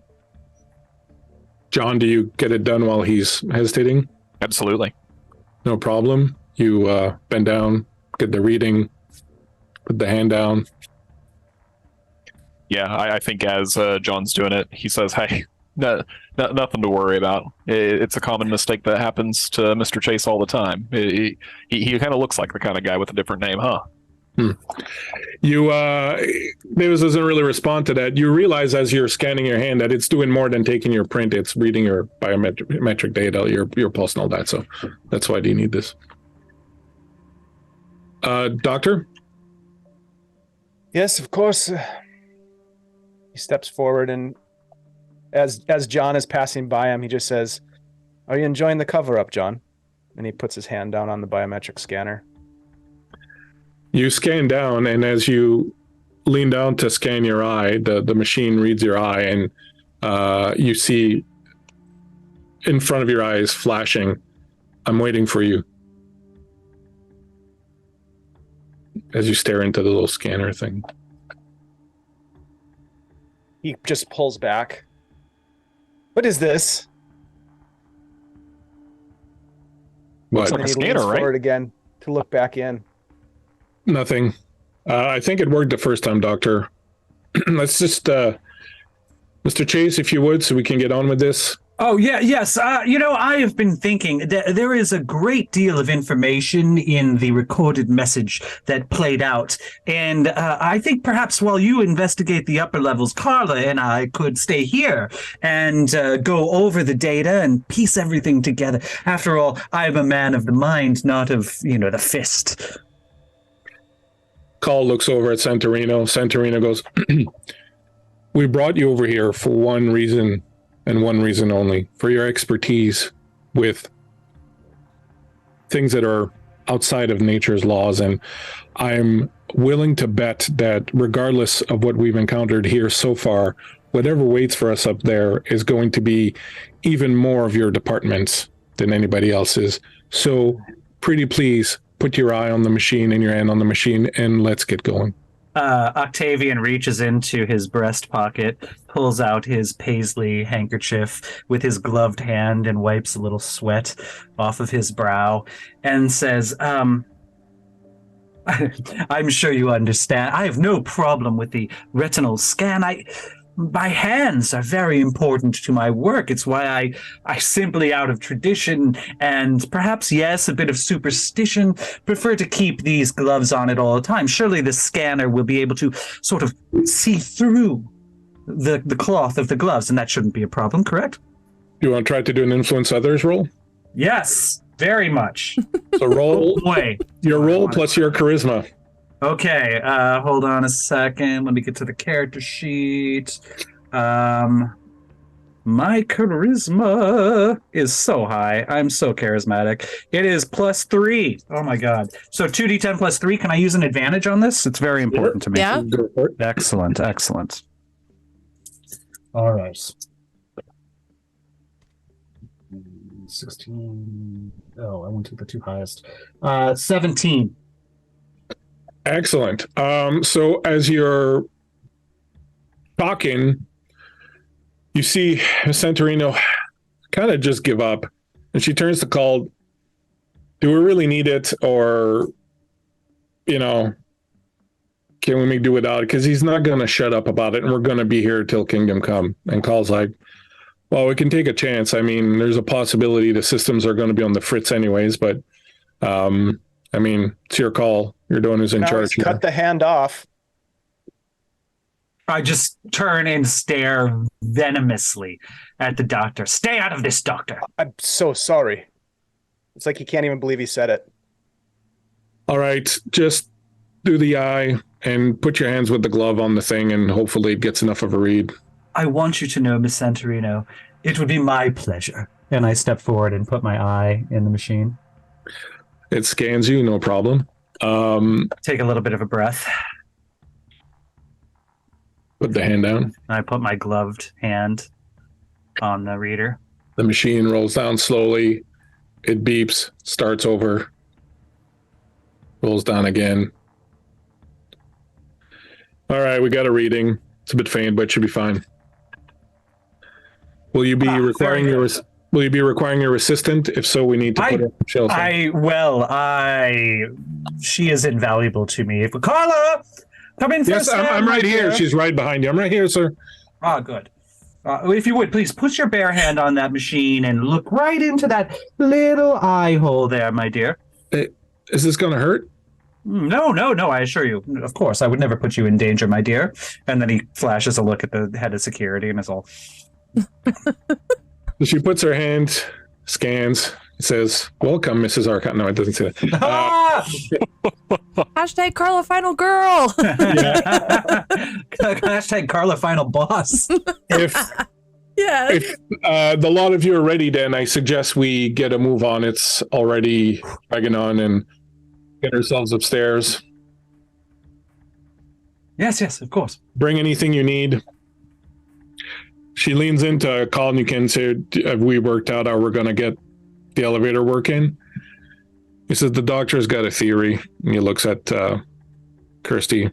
John, do you get it done while he's hesitating? Absolutely. No problem. You bend down, get the reading, put the hand down. Yeah, I think as John's doing it, he says, "Hey, nothing to worry about. It's a common mistake that happens to Mr. Chase all the time. He kind of looks like the kind of guy with a different name, huh?" You Davis doesn't really respond to that. You realize as you're scanning your hand that it's doing more than taking your print. It's reading your biometric data, your pulse and all that. So that's why you need this. Doctor? Yes, of course. He steps forward, and as John is passing by him, he just says, "Are you enjoying the cover-up, John?" And he puts his hand down on the biometric scanner. You scan down, and as you lean down to scan your eye, the machine reads your eye, and you see in front of your eyes flashing, "I'm waiting for you," as you stare into the little scanner thing. He just pulls back. "What is this?" What? Like And a he scanner, leans right? forward again to look back in. Nothing. I think it worked the first time, Doctor. Let's just, Mr. Chase, if you would, so we can get on with this. Oh, yes. I have been thinking that there is a great deal of information in the recorded message that played out. And I think perhaps while you investigate the upper levels, Carla and I could stay here and go over the data and piece everything together. After all, I am a man of the mind, not of, the fist. Call looks over at Santorino. Santorino goes, "We brought you over here for one reason and one reason only, for your expertise with things that are outside of nature's laws. And I'm willing to bet that regardless of what we've encountered here so far, whatever waits for us up there is going to be even more of your departments than anybody else's. So pretty please put your eye on the machine and your hand on the machine, and let's get going." Octavian reaches into his breast pocket, pulls out his paisley handkerchief with his gloved hand and wipes a little sweat off of his brow and says, I'm sure you understand. I have no problem with the retinal scan. My hands are very important to my work. It's why I simply, out of tradition and perhaps, yes, a bit of superstition, prefer to keep these gloves on at all times. Surely the scanner will be able to sort of see through the cloth of the gloves, and that shouldn't be a problem, correct? You want to try to do an influence others roll? Yes, very much. So roll Boy. your roll plus your charisma. Okay, hold on a second. Let me get to the character sheet. My charisma is so high. I'm so charismatic. It is +3. Oh my god. So 2d10 +3. Can I use an advantage on this? It's very important to me. Yeah. Go for it. Excellent. All right. 16. Oh, I went to the two highest. 17. Excellent. So as you're talking, you see Santorino kind of just give up, and she turns to Call, "Do we really need it, or can we make do without it? Because he's not going to shut up about it, and we're going to be here till Kingdom Come." And Call's like, "Well, we can take a chance. I mean, there's a possibility the systems are going to be on the fritz anyways, but I mean, it's your call. You're the one who's in Now charge he's here. cut the hand off. I just turn and stare venomously at the doctor. Stay out of this, doctor. I'm so sorry. It's like he can't even believe he said it. All right, just do the eye and put your hands with the glove on the thing, and hopefully it gets enough of a read. I want you to know, Miss Santorino, it would be my pleasure. And I step forward and put my eye in the machine. It scans you, no problem. Take a little bit of a breath. Put the hand down. And I put my gloved hand on the reader. The machine rolls down slowly. It beeps, starts over, rolls down again. All right, we got a reading. It's a bit faint, but it should be fine. Will you be requiring your assistant? If so, we need to put her on shelter. She is invaluable to me. Carla, come in Yes, first. I'm right here. She's right behind you. I'm right here, sir. Ah, good. If you would, please put your bare hand on that machine and look right into that little eye hole there, my dear. Is this going to hurt? No, I assure you. Of course, I would never put you in danger, my dear. And then he flashes a look at the head of security and is all... She puts her hand, scans, says, "Welcome, Mrs. Arcott." No, it doesn't say that. Hashtag Carla Final Girl. Hashtag Carla Final Boss. If the lot of you are ready, then I suggest we get a move on. It's already dragging on, and get ourselves upstairs. Yes, of course. Bring anything you need. She leans into Colin. You can say, "Have we worked out how we're going to get the elevator working?" He says, "The doctor's got a theory." And he looks at Kirsty.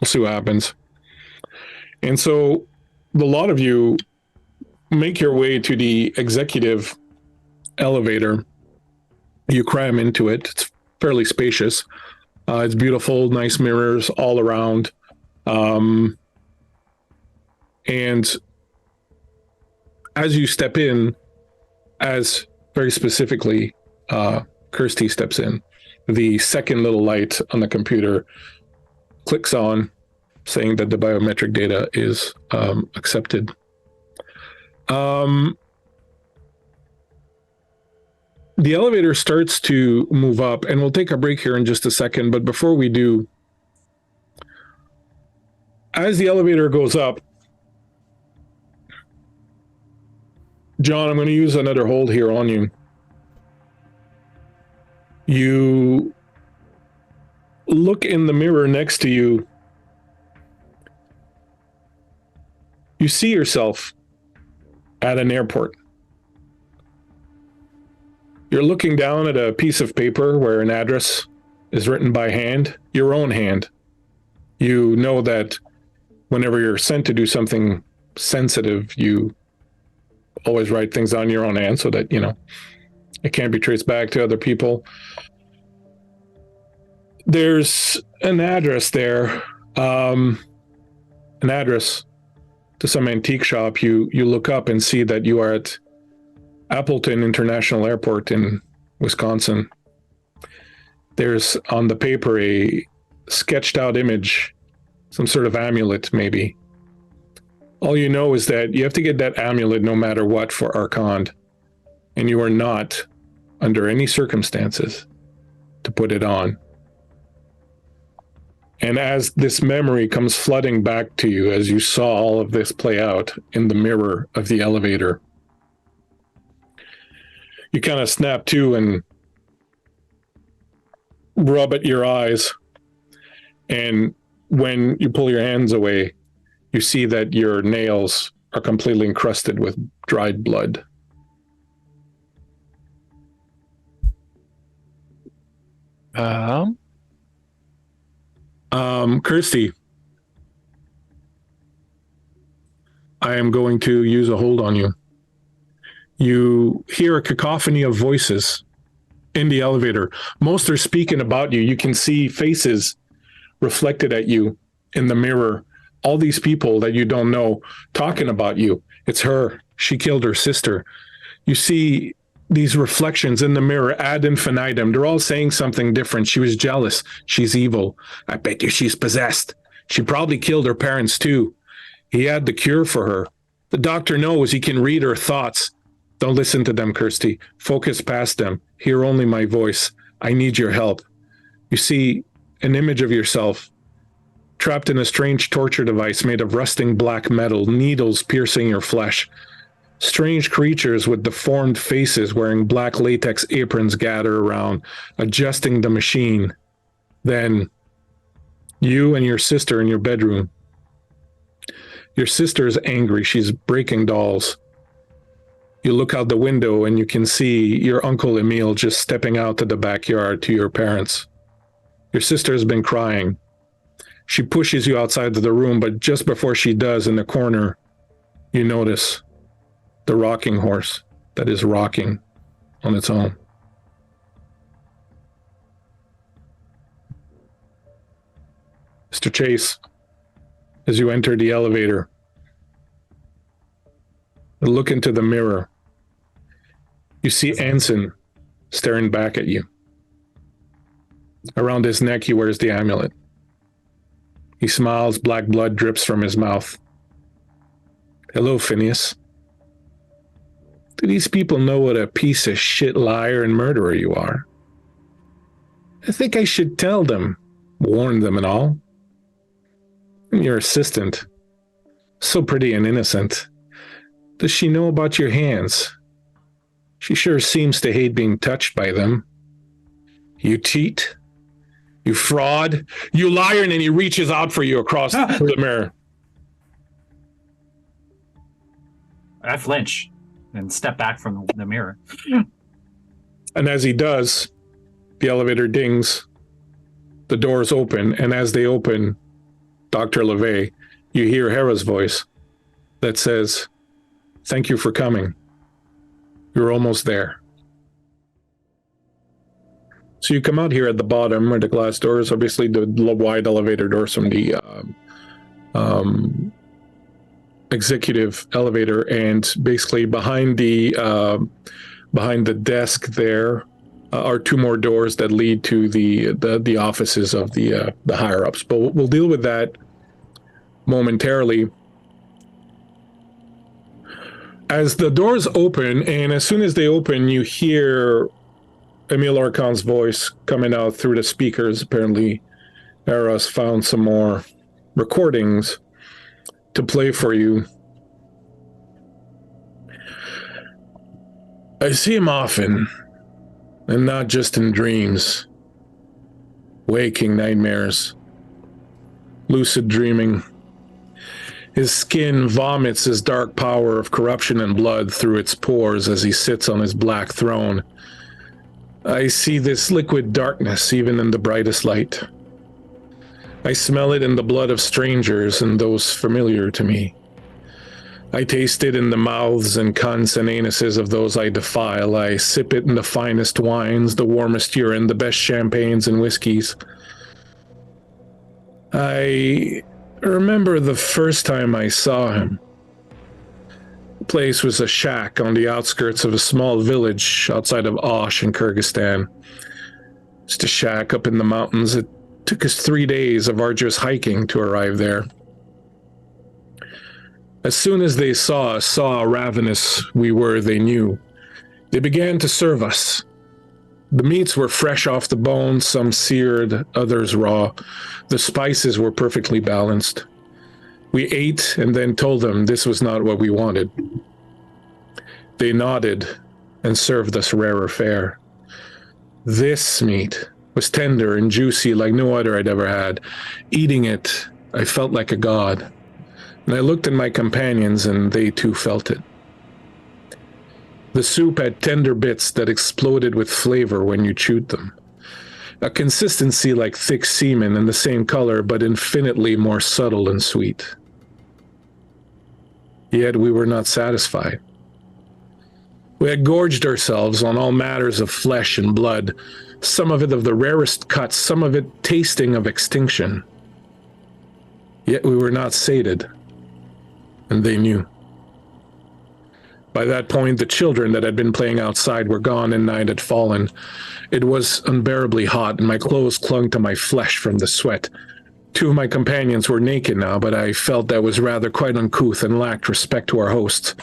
We'll see what happens. And so the lot of you make your way to the executive elevator. You cram into it. It's fairly spacious. It's beautiful, nice mirrors all around. And as you step in, as very specifically, Kirsty steps in, the second little light on the computer clicks on, saying that the biometric data is accepted. The elevator starts to move up, and we'll take a break here in just a second. But before we do, as the elevator goes up, John, I'm going to use another hold here on you. You look in the mirror next to you. You see yourself at an airport. You're looking down at a piece of paper where an address is written by hand, your own hand. You know that whenever you're sent to do something sensitive, you always write things on your own hand so that, it can't be traced back to other people. There's an address there, an address to some antique shop. You look up and see that you are at Appleton International Airport in Wisconsin. There's on the paper a sketched out image, some sort of amulet maybe. All you know is that you have to get that amulet no matter what for Archond, and you are not, under any circumstances, to put it on. And as this memory comes flooding back to you, as you saw all of this play out in the mirror of the elevator, you kind of snap to and rub at your eyes. And when you pull your hands away, you see that your nails are completely encrusted with dried blood. Kirsty, I am going to use a hold on you. You hear a cacophony of voices in the elevator. Most are speaking about you. You can see faces reflected at you in the mirror. All these people that you don't know talking about you. It's her. She killed her sister. You see these reflections in the mirror ad infinitum. They're all saying something different. She was jealous. She's evil. I bet you she's possessed. She probably killed her parents too. He had the cure for her. The doctor knows he can read her thoughts. Don't listen to them, Kirsty. Focus past them. Hear only my voice. I need your help. You see an image of yourself trapped in a strange torture device made of rusting black metal, needles piercing your flesh. Strange creatures with deformed faces wearing black latex aprons gather around, adjusting the machine. Then, you and your sister in your bedroom. Your sister is angry. She's breaking dolls. You look out the window and you can see your Uncle Emile just stepping out to the backyard to your parents. Your sister has been crying. She pushes you outside of the room, but just before she does, in the corner, you notice the rocking horse that is rocking on its own. Mr. Chase, as you enter the elevator, look into the mirror. You see Anson staring back at you. Around his neck, he wears the amulet. He smiles, black blood drips from his mouth. Hello, Phineas. Do these people know what a piece of shit liar and murderer you are? I think I should tell them, warn them and all. I'm your assistant. So pretty and innocent. Does she know about your hands? She sure seems to hate being touched by them. You cheat. You fraud. You liar, and then he reaches out for you across the mirror. I flinch and step back from the mirror. And as he does, the elevator dings. The doors open, and as they open, Dr. LeVay, you hear Hera's voice that says, "Thank you for coming. You're almost there." So you come out here at the bottom where the glass doors, obviously the wide elevator doors from the executive elevator, and basically behind the desk there are two more doors that lead to the offices of the higher ups. But we'll deal with that momentarily. As the doors open, and as soon as they open, you hear Emil Archon's voice coming out through the speakers. Apparently, Eros found some more recordings to play for you. I see him often, and not just in dreams, waking nightmares, lucid dreaming. His skin vomits his dark power of corruption and blood through its pores as he sits on his black throne. I see this liquid darkness even in the brightest light. I smell it in the blood of strangers and those familiar to me. I taste it in the mouths and cons and anuses of those I defile. I sip it in the finest wines, the warmest urine, the best champagnes and whiskeys. I remember the first time I saw him. The place was a shack on the outskirts of a small village outside of Osh in Kyrgyzstan. Just a shack up in the mountains. It took us 3 days of arduous hiking to arrive there. As soon as they saw us, saw how ravenous we were, they knew. They began to serve us. The meats were fresh off the bone, some seared, others raw. The spices were perfectly balanced. We ate and then told them this was not what we wanted. They nodded and served us rarer fare. This meat was tender and juicy like no other I'd ever had. Eating it, I felt like a god. And I looked at my companions and they too felt it. The soup had tender bits that exploded with flavor when you chewed them. A consistency like thick semen and the same color, but infinitely more subtle and sweet. Yet we were not satisfied. We had gorged ourselves on all matters of flesh and blood, some of it of the rarest cuts, some of it tasting of extinction. Yet we were not sated, and they knew. By that point, the children that had been playing outside were gone and night had fallen. It was unbearably hot, and my clothes clung to my flesh from the sweat. 2 of my companions were naked now, but I felt that was rather quite uncouth and lacked respect to our hosts.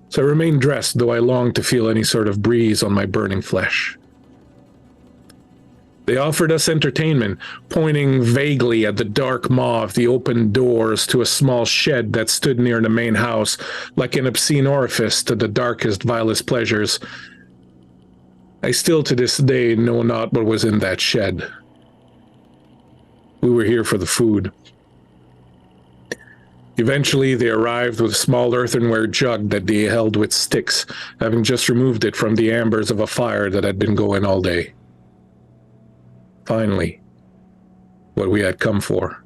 So I remained dressed, though I longed to feel any sort of breeze on my burning flesh. They offered us entertainment, pointing vaguely at the dark maw of the open doors to a small shed that stood near the main house, like an obscene orifice to the darkest, vilest pleasures. I still to this day know not what was in that shed. We were here for the food. Eventually, they arrived with a small earthenware jug that they held with sticks, having just removed it from the embers of a fire that had been going all day. Finally, what we had come for.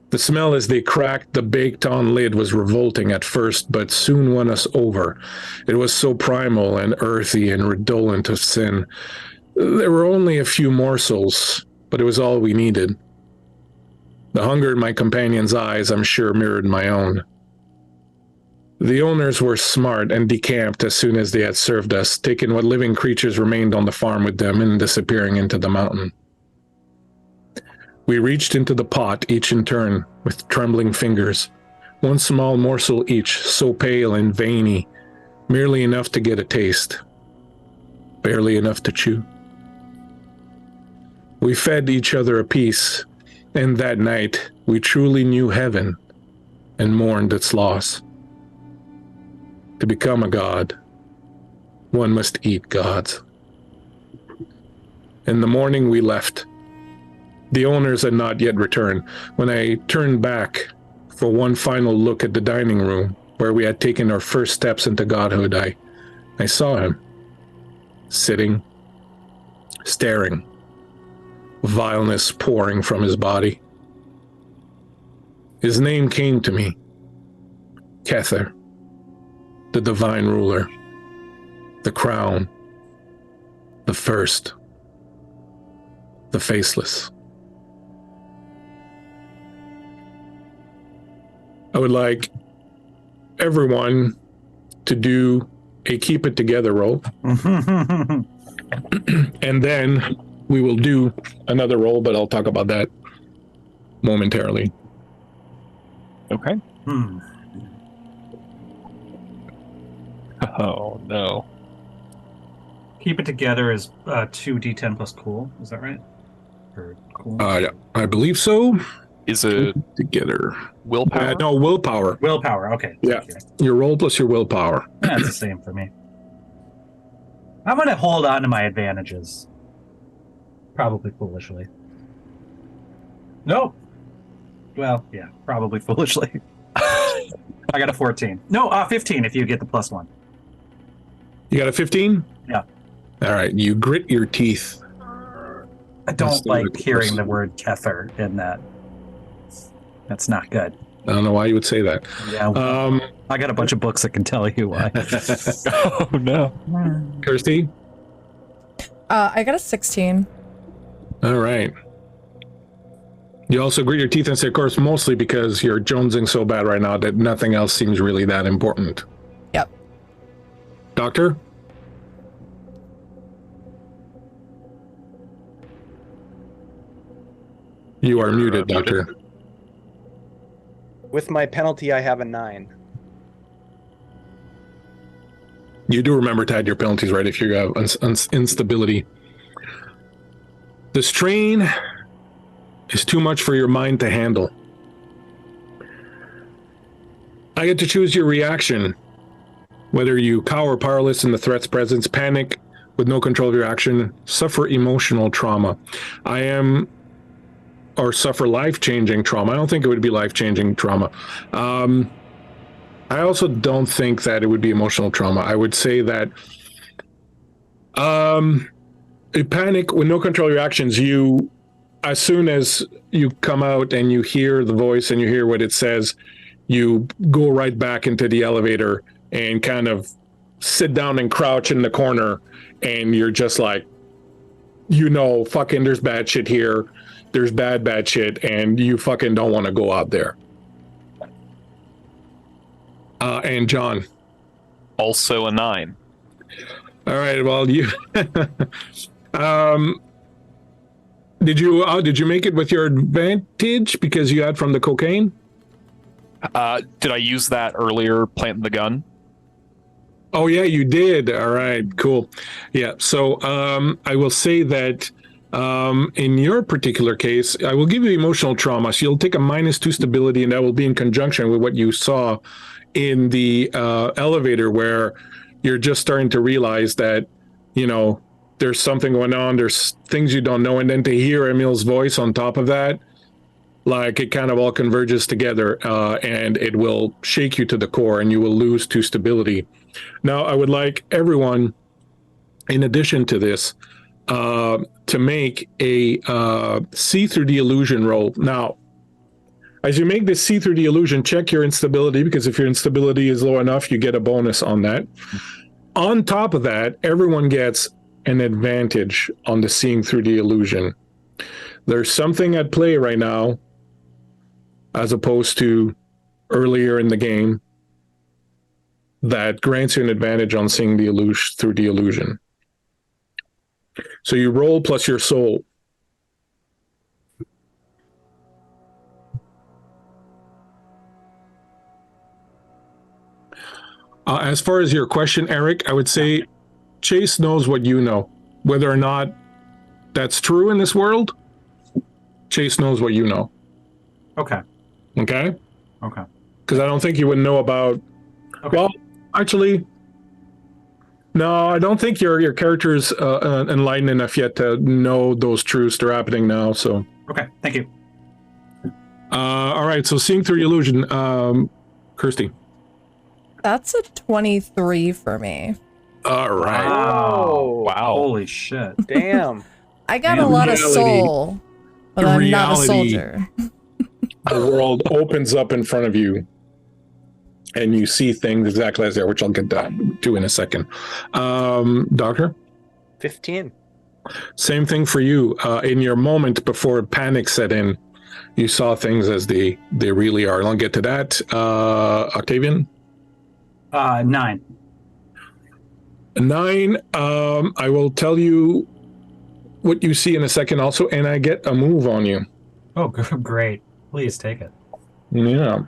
The smell as they cracked the baked-on lid was revolting at first, but soon won us over. It was so primal and earthy and redolent of sin. There were only a few morsels, but it was all we needed. The hunger in my companion's eyes, I'm sure, mirrored my own. The owners were smart and decamped as soon as they had served us, taking what living creatures remained on the farm with them and disappearing into the mountain. We reached into the pot, each in turn, with trembling fingers, 1 small morsel each, so pale and veiny, merely enough to get a taste, barely enough to chew. We fed each other a piece, and that night we truly knew heaven and mourned its loss. To become a god, one must eat gods. In the morning we left. The owners had not yet returned. When I turned back for one final look at the dining room, where we had taken our first steps into godhood, I saw him, sitting, staring, vileness pouring from his body. His name came to me, Kether. The divine ruler, the crown, the first, the faceless. I would like everyone to do a keep it together roll. And then we will do another roll, but I'll talk about that momentarily. Okay. Oh, no. Keep it together is 2d10 plus cool. Is that right? Or cool? Yeah, I believe so. Is it Together. willpower? No, willpower. Willpower. Okay. Yeah. Thank you. Your roll plus your willpower. That's the same for me. I'm going to hold on to my advantages. Probably foolishly. Nope. Well, yeah, probably foolishly. I got a 14. No, 15 if you get the +1. You got a 15? Yeah. All right. You grit your teeth. I don't like hearing the word Kether in that. That's not good. I don't know why you would say that. Yeah. I got a bunch of books that can tell you why. Oh, no. Kirsty? I got a 16. All right. You also grit your teeth and say, of course, mostly because you're jonesing so bad right now that nothing else seems really that important. Yep. Doctor? You are muted, Doctor. With my penalty, I have a 9. You do remember to add your penalties, right, if you have instability. The strain is too much for your mind to handle. I get to choose your reaction, whether you cower powerless in the threat's presence, panic with no control of your action, suffer emotional trauma. Or suffer life-changing trauma. I don't think it would be life-changing trauma. I also don't think that it would be emotional trauma. I would say that a panic with no control of your actions, as soon as you come out and you hear the voice and you hear what it says, you go right back into the elevator and kind of sit down and crouch in the corner, and you're just like, fucking there's bad shit here. There's bad shit, and you fucking don't want to go out there. And John. Also a 9. All right. Well, you did you make it with your advantage because you had from the cocaine? Did I use that earlier, planting the gun? Oh yeah, you did. All right, cool. Yeah. So I will say that in your particular case, I will give you emotional trauma. So you'll take a -2 stability, and that will be in conjunction with what you saw in the elevator, where you're just starting to realize that, there's something going on. There's things you don't know. And then to hear Emil's voice on top of that, like it kind of all converges together, and it will shake you to the core, and you will lose 2 stability. Now, I would like everyone, in addition to this, to make a see through the illusion roll. Now, as you make this see through the illusion, check your instability, because if your instability is low enough, you get a bonus on that. On top of that, everyone gets an advantage on the seeing through the illusion. There's something at play right now, as opposed to earlier in the game, that grants you an advantage on seeing the illusion through the illusion. So you roll plus your soul. As far as your question, Eric, I would say Chase knows what you know. Whether or not that's true in this world, Chase knows what you know. Okay. Okay? Okay. Because I don't think you would know about... Okay. Well, actually, no, I don't think your character's enlightened enough yet to know those truths that are happening now, so... Okay, thank you. All right, so seeing through the illusion, Kirsty. That's a 23 for me. All right. Wow. Holy shit. Damn. I got In a lot of reality- soul, but I'm not a reality- soldier. The world opens up in front of you, and you see things exactly as they are, which I'll get to in a second. Doctor? 15. Same thing for you. In your moment before panic set in, you saw things as they really are. I'll get to that. Octavian? 9. 9. I will tell you what you see in a second also, and I get a move on you. Oh, great. Please take it. Yeah.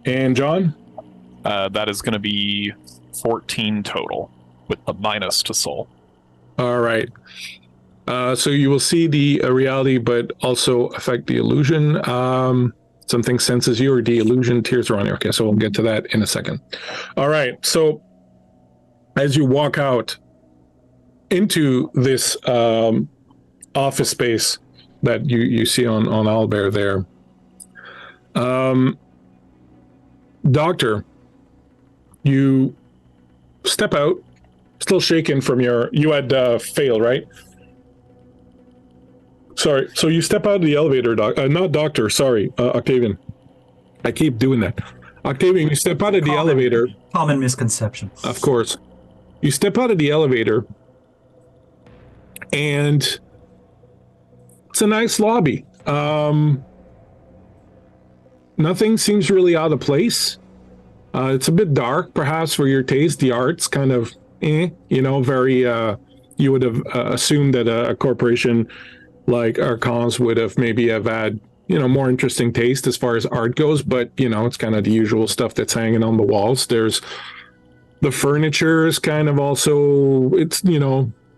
And John? That is going to be 14 total with the minus to soul. All right. So you will see the reality, but also affect the illusion. Something senses you, or the illusion tears are on you. Okay, so we'll get to that in a second. All right. So as you walk out into this office space that you see on Owlbear there, Doctor, you step out, still shaken from you had failed, right? Sorry. So you step out of the elevator, not Doctor, sorry, Octavian. I keep doing that. Octavian, you step out of the elevator. Common misconception. Of course. You step out of the elevator, and it's a nice lobby. Nothing seems really out of place. It's a bit dark, perhaps, for your taste. The art's kind of, very, you would have assumed that a corporation like Archons would have maybe have had, more interesting taste as far as art goes, but, it's kind of the usual stuff that's hanging on the walls. There's the furniture is kind of also, it's,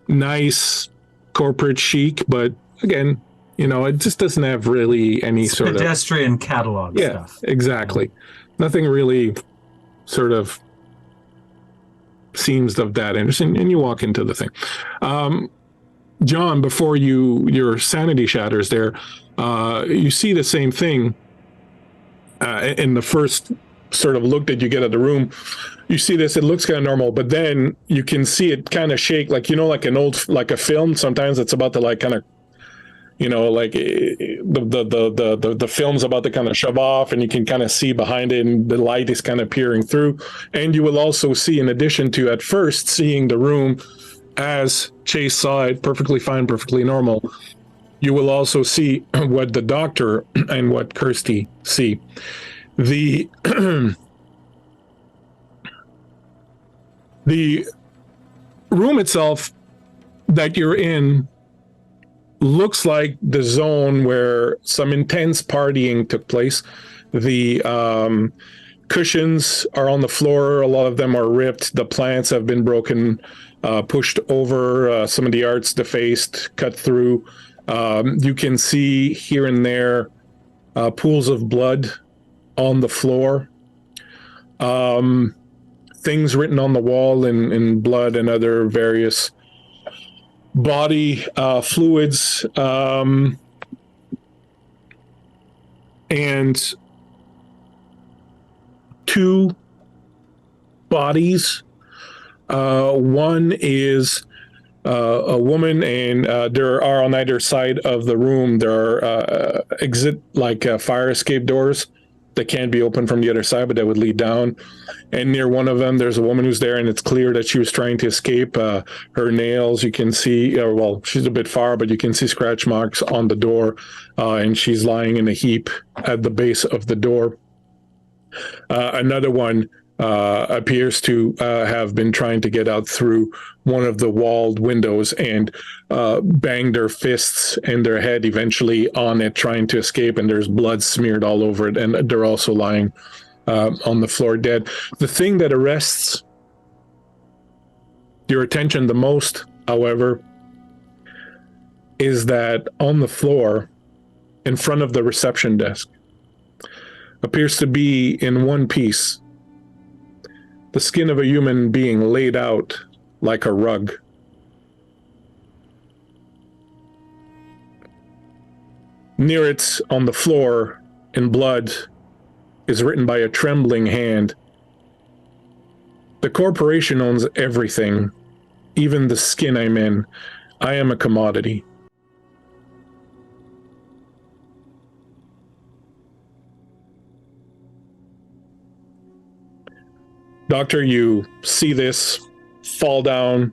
nice corporate chic, but again, it just doesn't have really any It's sort of pedestrian catalog stuff. Exactly. Nothing really sort of seems of that interesting, and you walk into the thing. John, before your sanity shatters there, you see the same thing in the first sort of look that you get at the room. You see this, it looks kind of normal, but then you can see it kind of shake, like like a film. Sometimes it's about to like kind of, like the film's about to kind of shove off, and you can kind of see behind it, and the light is kind of peering through. And you will also see, in addition to at first seeing the room as Chase saw it, perfectly fine, perfectly normal, you will also see what the Doctor and what Kirsty see. The The room itself that you're in looks like the zone where some intense partying took place. The cushions are on the floor. A lot of them are ripped. The plants have been broken, pushed over. Some of the art's defaced, cut through. You can see here and there pools of blood on the floor. Things written on the wall in blood and other various body fluids. And two bodies. One is a woman, and there are on either side of the room, there are fire escape doors that can't be opened from the other side, but that would lead down. And near one of them, there's a woman who's there, and it's clear that she was trying to escape. Her nails, you can see, she's a bit far, but you can see scratch marks on the door, and she's lying in a heap at the base of the door. Another one appears to have been trying to get out through one of the walled windows and banged their fists and their head eventually on it, trying to escape, and there's blood smeared all over it, and they're also lying on the floor dead. The thing that arrests your attention the most, however, is that on the floor in front of the reception desk appears to be in one piece the skin of a human being laid out like a rug. Near it, on the floor, in blood, is written by a trembling hand. The corporation owns everything, even the skin I'm in. I am a commodity. Doctor, you see this fall down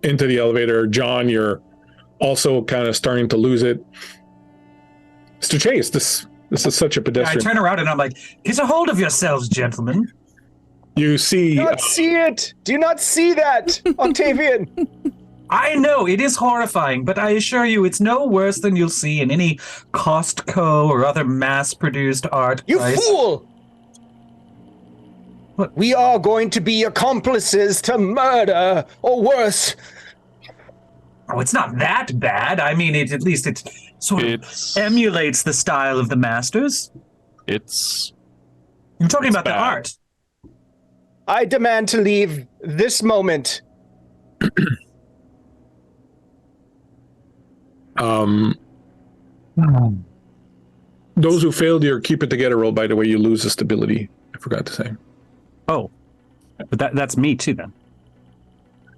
into the elevator. John, you're also kind of starting to lose it. Mr. Chase, this is such a pedestrian. I turn around and I'm like, get a hold of yourselves, gentlemen. You see... Do not see it! Do not see that, Octavian! I know, it is horrifying, but I assure you it's no worse than you'll see in any Costco or other mass-produced art. You place. fool! What? We are going to be accomplices to murder, or worse. Oh, it's not that bad. I mean, it sort of emulates the style of the masters. You're talking about bad. the art. I demand to leave this moment. Those who failed your keep it together roll, by the way, you lose the stability. I forgot to say. Oh, but that's me too then.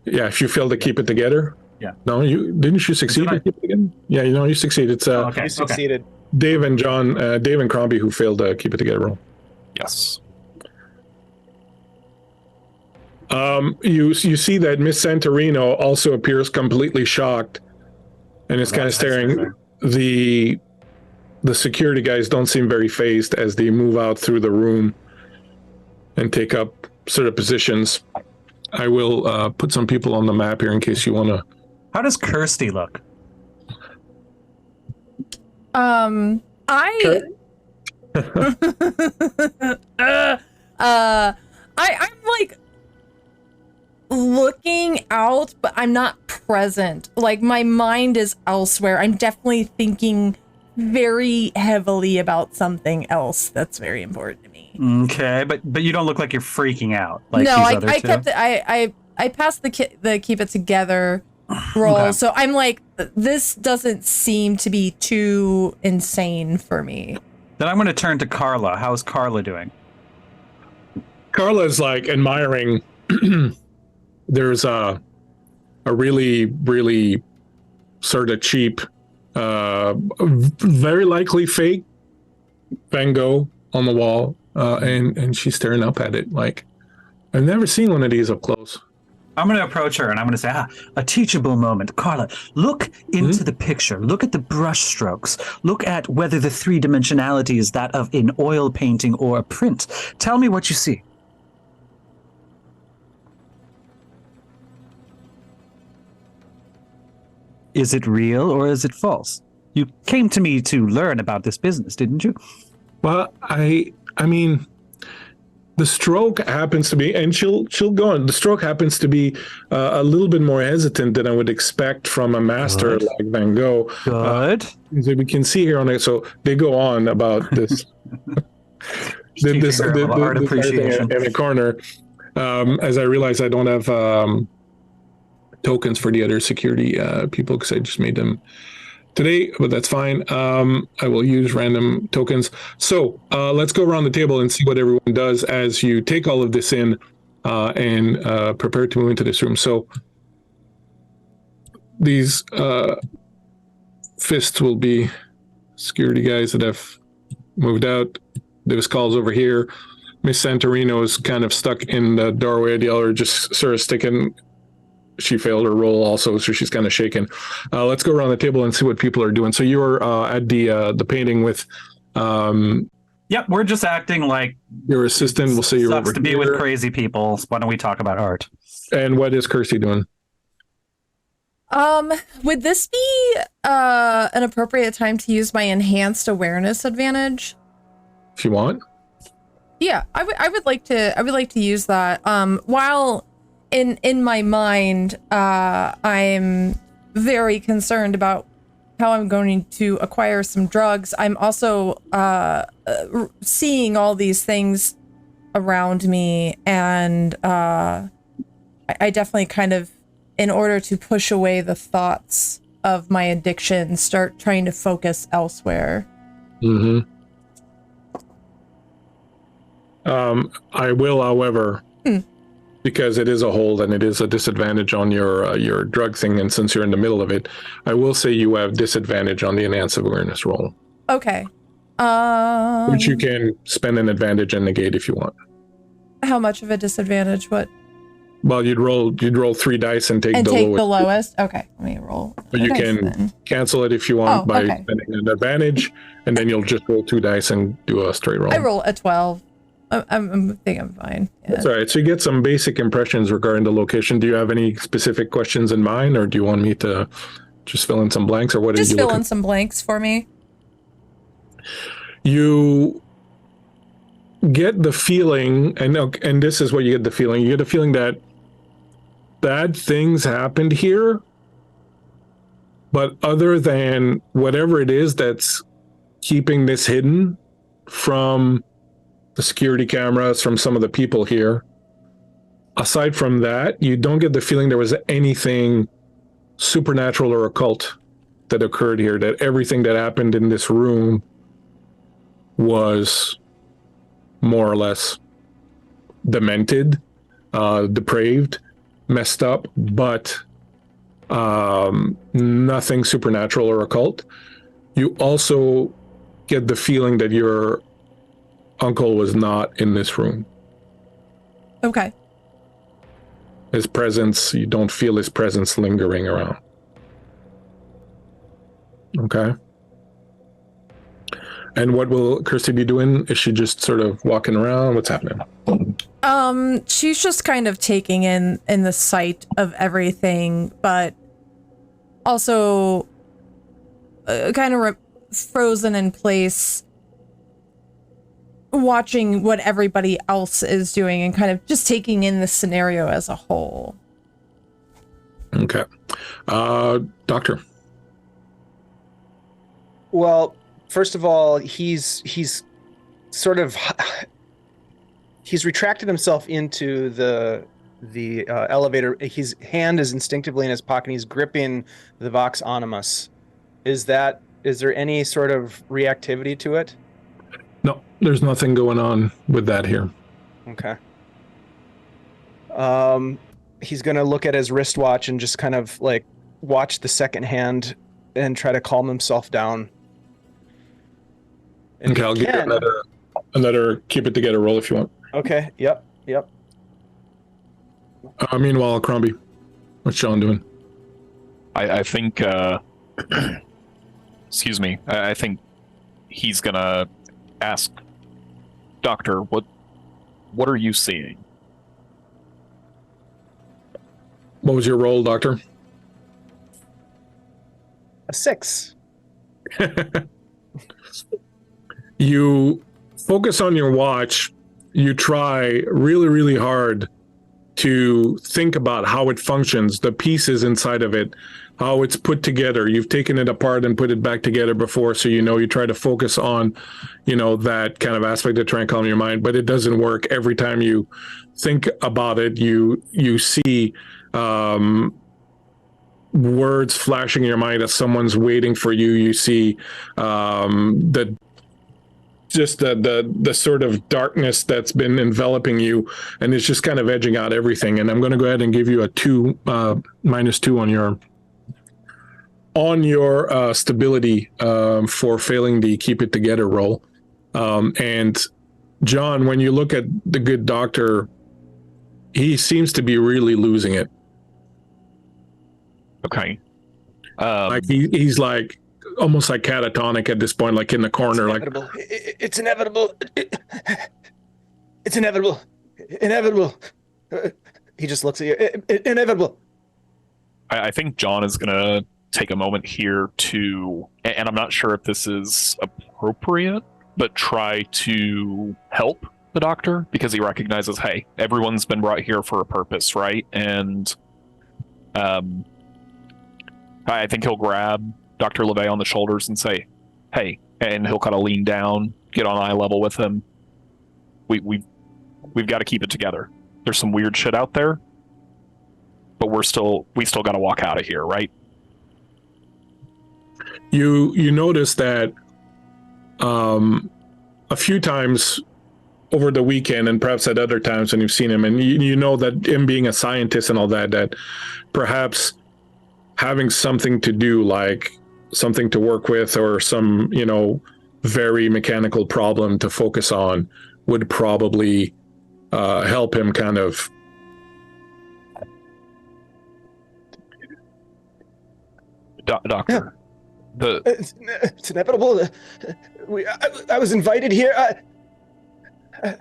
Yeah, if you fail to keep it together. Yeah. No, didn't you succeed to keep it together? Yeah, you succeeded. It's Okay. You succeeded. Dave and Crombie who failed to keep it together roll. Yes. You see that Miss Santorino also appears completely shocked and is kind of staring. The security guys don't seem very fazed as they move out through the room and take up sort of positions. I will put some people on the map here in case you want to. How does Kirsty look? I'm like looking out, but I'm not present. Like my mind is elsewhere. I'm definitely thinking very heavily about something else that's very important to me. Okay, but you don't look like you're freaking out. Like no, these other I two. kept it. I passed the keep it together roll, Okay. so I'm like, this doesn't seem to be too insane for me. Then I'm going to turn to Carla. How's Carla doing? Carla's like admiring. There's a really, really sort of cheap, very likely fake Van Gogh on the wall, and she's staring up at it like, I've never seen one of these up close. I'm going to approach her and I'm going to say, a teachable moment. Carla, look into the picture. Look at the brush strokes. Look at whether the three-dimensionality is that of an oil painting or a print. Tell me what you see. Is it real or is it false? You came to me to learn about this business, didn't you? Well, I mean, the stroke happens to be, and she'll go on. The stroke happens to be a little bit more hesitant than I would expect from a master Good. like Van Gogh. Good. So we can see here on it. So they go on about this. this art appreciation in the corner. As I realize, I don't have tokens for the other security people because I just made them today, but that's fine. I will use random tokens. So let's go around the table and see what everyone does as you take all of this in and prepare to move into this room. So these fists will be security guys that have moved out. There's calls over here. Miss Santorino is kind of stuck in the doorway. The other just sort of sticking. She failed her roll also, so she's kind of shaken. Let's go around the table and see what people are doing. So you're at the painting with Yep, we're just acting like your assistant. We'll say you're sucks over to be here. with crazy people. Why don't we talk about art? And what is Kirsty doing? Would this be an appropriate time to use my enhanced awareness advantage? If you want. Yeah, I would like to use that. While in my mind, I'm very concerned about how I'm going to acquire some drugs. I'm also seeing all these things around me, and I definitely kind of, in order to push away the thoughts of my addiction, start trying to focus elsewhere. Mm-hmm. I will, however, because it is a hold and it is a disadvantage on your drug thing, and since you're in the middle of it, I will say you have disadvantage on the enhanced awareness roll. Okay. Which you can spend an advantage and negate if you want. How much of a disadvantage? What? Well, you'd roll 3 dice and take The lowest. lowest. Okay, let me roll. But you dice can then. cancel it if you want by okay. spending an advantage, and then you'll just roll 2 dice and do a straight roll. I roll a 12. I think I'm fine. Yeah. That's all right. So you get some basic impressions regarding the location. Do you have any specific questions in mind, or do you want me to just fill in some blanks, or what Just did you fill look in at? some blanks for me. You get the feeling, and this is what you get the feeling. You get the feeling that bad things happened here, but other than whatever it is that's keeping this hidden from the security cameras, from some of the people here, aside from that, you don't get the feeling there was anything supernatural or occult that occurred here, that everything that happened in this room was more or less demented, depraved, messed up, but nothing supernatural or occult. You also get the feeling that your uncle was not in this room. Okay. His presence, you don't feel his presence lingering around. Okay. And what will Kirsty be doing? Is she just sort of walking around? What's happening? She's just kind of taking in the sight of everything, but also kind of frozen in place, watching what everybody else is doing and kind of just taking in the scenario as a whole. Okay. Doctor. Well, first of all, he's sort of he's retracted himself into the elevator. His hand is instinctively in his pocket. He's gripping the Vox Animus. Is there any sort of reactivity to it? No, there's nothing going on with that here. Okay. He's gonna look at his wristwatch and just kind of like watch the second hand and try to calm himself down. And Okay, I'll give you another keep it together roll if you want. Okay. Yep. Meanwhile, Crombie, what's Sean doing? I think excuse me. I think he's gonna ask Doctor, what are you seeing? What was your roll, Doctor? 6. You focus on your watch. You try really, really hard to think about how it functions, the pieces inside of it, how it's put together. You've taken it apart and put it back together before, so you try to focus on, that kind of aspect of trying to calm your mind, but it doesn't work. Every time you think about it, you see words flashing in your mind as someone's waiting for you. You see the sort of darkness that's been enveloping you, and it's just kind of edging out everything. And I'm going to go ahead and give you a -2 on your stability for failing the keep it together roll. And John, when you look at the good doctor, he seems to be really losing it. Okay. Like he's like almost like catatonic at this point, like in the corner. It's inevitable. It's inevitable. Inevitable. He just looks at you. Inevitable. I think John is going to take a moment here to, and I'm not sure if this is appropriate, but try to help the doctor, because he recognizes, hey, everyone's been brought here for a purpose, right? And I think he'll grab Dr. LeVay on the shoulders and say, hey, and he'll kind of lean down, get on eye level with him. We've got to keep it together. There's some weird shit out there, but we still got to walk out of here, right? You notice that a few times over the weekend, and perhaps at other times when you've seen him, and you know that him being a scientist and all that perhaps having something to do, like something to work with, or some, very mechanical problem to focus on, would probably help him kind of. Doctor. Yeah. It's inevitable. I was invited here.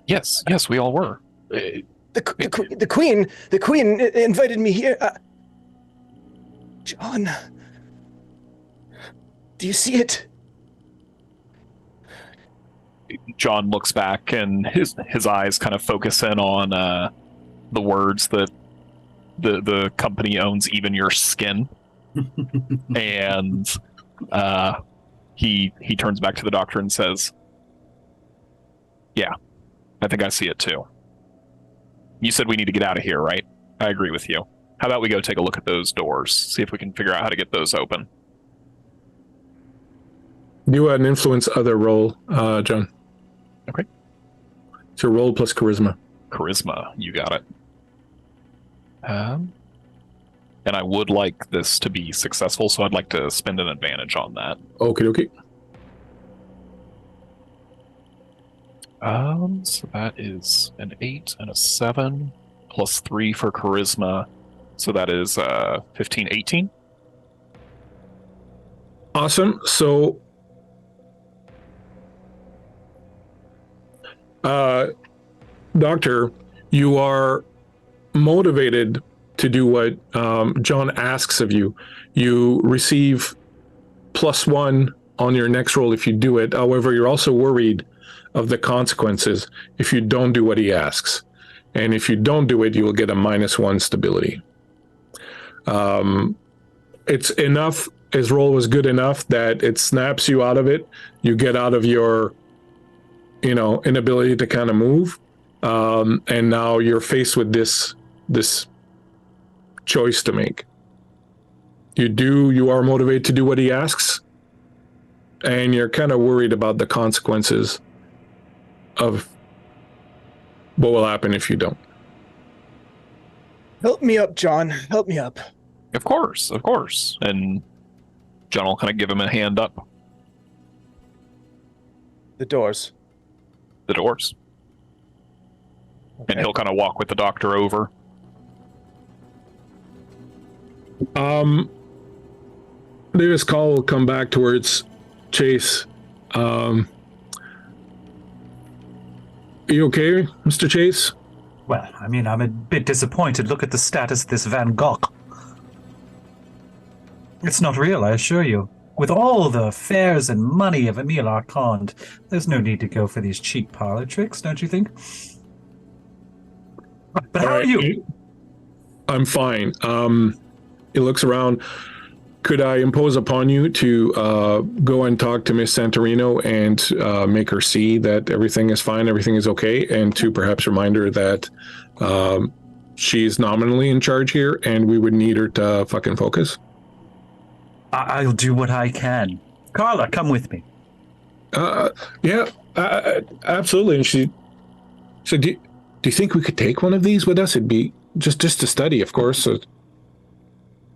Yes, we all were. The queen invited me here. John, do you see it? John looks back, and his eyes kind of focus in on the words that the company owns even your skin. And he turns back to the doctor and says, yeah, I think I see it too. You said we need to get out of here, right? I agree with you. How about we go take a look at those doors, see if we can figure out how to get those open. Do an influence other roll, John. Okay. It's your roll plus charisma. Charisma, you got it. And I would like this to be successful, so I'd like to spend an advantage on that. Okay. So that is an 8 and a 7 plus 3 for charisma. So that is 15, 18. Awesome. So, Doctor, you are motivated to do what John asks of you. You receive +1 on your next roll if you do it. However, you're also worried of the consequences if you don't do what he asks. And if you don't do it, you will get a -1 stability. It's enough. His roll was good enough that it snaps you out of it. You get out of your, inability to kind of move. And now you're faced with this choice to make. You are motivated to do what he asks, and you're kind of worried about the consequences of what will happen if you don't. Help me up, John. Help me up. Of course. And John will kind of give him a hand up. The doors. Okay. And he'll kind of walk with the doctor over. Davis Call will come back towards Chase. Are you okay, Mr. Chase? Well, I mean, I'm a bit disappointed. Look at the status of this Van Gogh. It's not real, I assure you. With all the affairs and money of Emil Arcand, there's no need to go for these cheap parlor tricks, don't you think? But how are you? I'm fine. He looks around. Could I impose upon you to go and talk to Miss Santorino and make her see that everything is fine, everything is okay, and to perhaps remind her that she's nominally in charge here and we would need her to fucking focus? I'll do what I can. Carla, come with me. Yeah, absolutely. And she said, do you think we could take one of these with us? It'd be just to study, of course. So.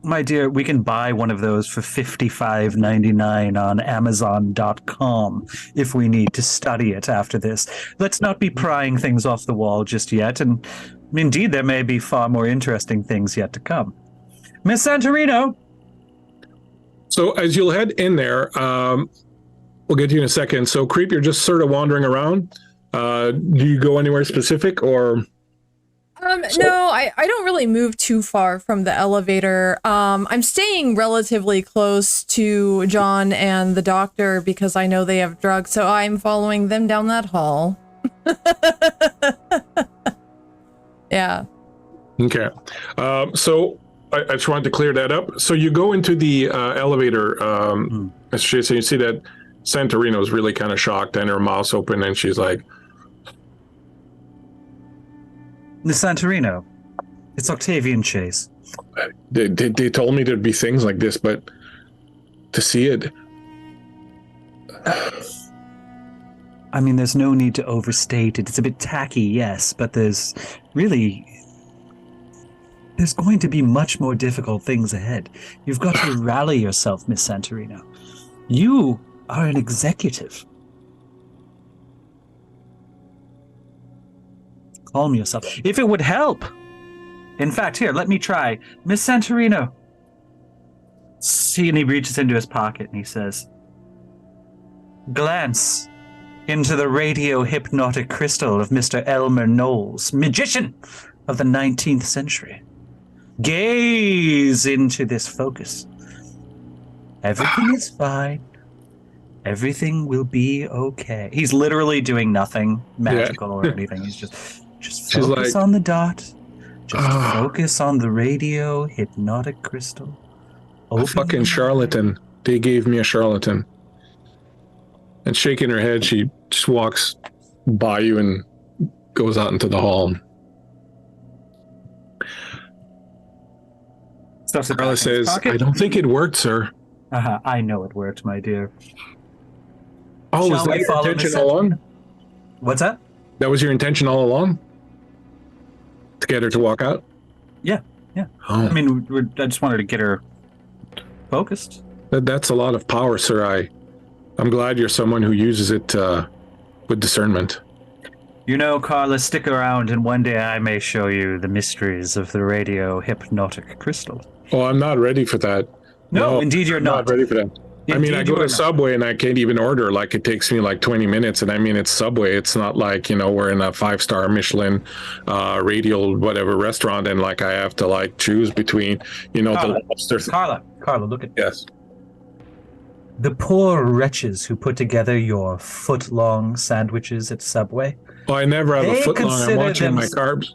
My dear, we can buy one of those for $55.99 on Amazon.com if we need to study it after this. Let's not be prying things off the wall just yet, and indeed there may be far more interesting things yet to come. Miss Santorino! So as you'll head in there, we'll get to you in a second. So Creep, you're just sort of wandering around. Do you go anywhere specific or... No, I don't really move too far from the elevator. I'm staying relatively close to John and the doctor because I know they have drugs, so I'm following them down that hall. Yeah. Okay. So I just wanted to clear that up. So you go into the elevator, so you see that Santorino's really kind of shocked and her mouth's open and she's like, Miss Santorino, it's Octavian Chase. They told me there'd be things like this, but to see it... I mean, there's no need to overstate it. It's a bit tacky, yes, but there's going to be much more difficult things ahead. You've got to rally yourself, Miss Santorino. You are an executive. Calm yourself. If it would help. In fact, here, let me try. Miss Santorino. See, and he reaches into his pocket and he says, glance into the radio hypnotic crystal of Mr. Elmer Knowles, magician of the 19th century. Gaze into this focus. Everything is fine. Everything will be okay. He's literally doing nothing magical or anything. He's just focus on the dot. Just focus on the radio hypnotic crystal. A fucking charlatan. They gave me a charlatan. And shaking her head, she just walks by you and goes out into the hall. Carla says, I don't think it worked, sir. I know it worked, my dear. Oh, was that your intention all along? What's that? That was your intention all along? To get her to walk out? Yeah. Oh. I mean, I just wanted to get her focused. That's a lot of power, sir. I'm glad you're someone who uses it with discernment. You know, Carla, stick around and one day I may show you the mysteries of the radio hypnotic crystal. Oh, I'm not ready for that. No, indeed you're not. Not ready for that. Indeed, I go to Subway and I can't even order. Like, it takes me like 20 minutes. And I mean, it's Subway. It's not like, we're in a 5-star Michelin radial whatever restaurant. And like, I have to like choose between, Carla, the lobster. Carla, look at Yes. the poor wretches who put together your foot-long sandwiches at Subway. Oh, I never have a foot long. I'm watching my carbs.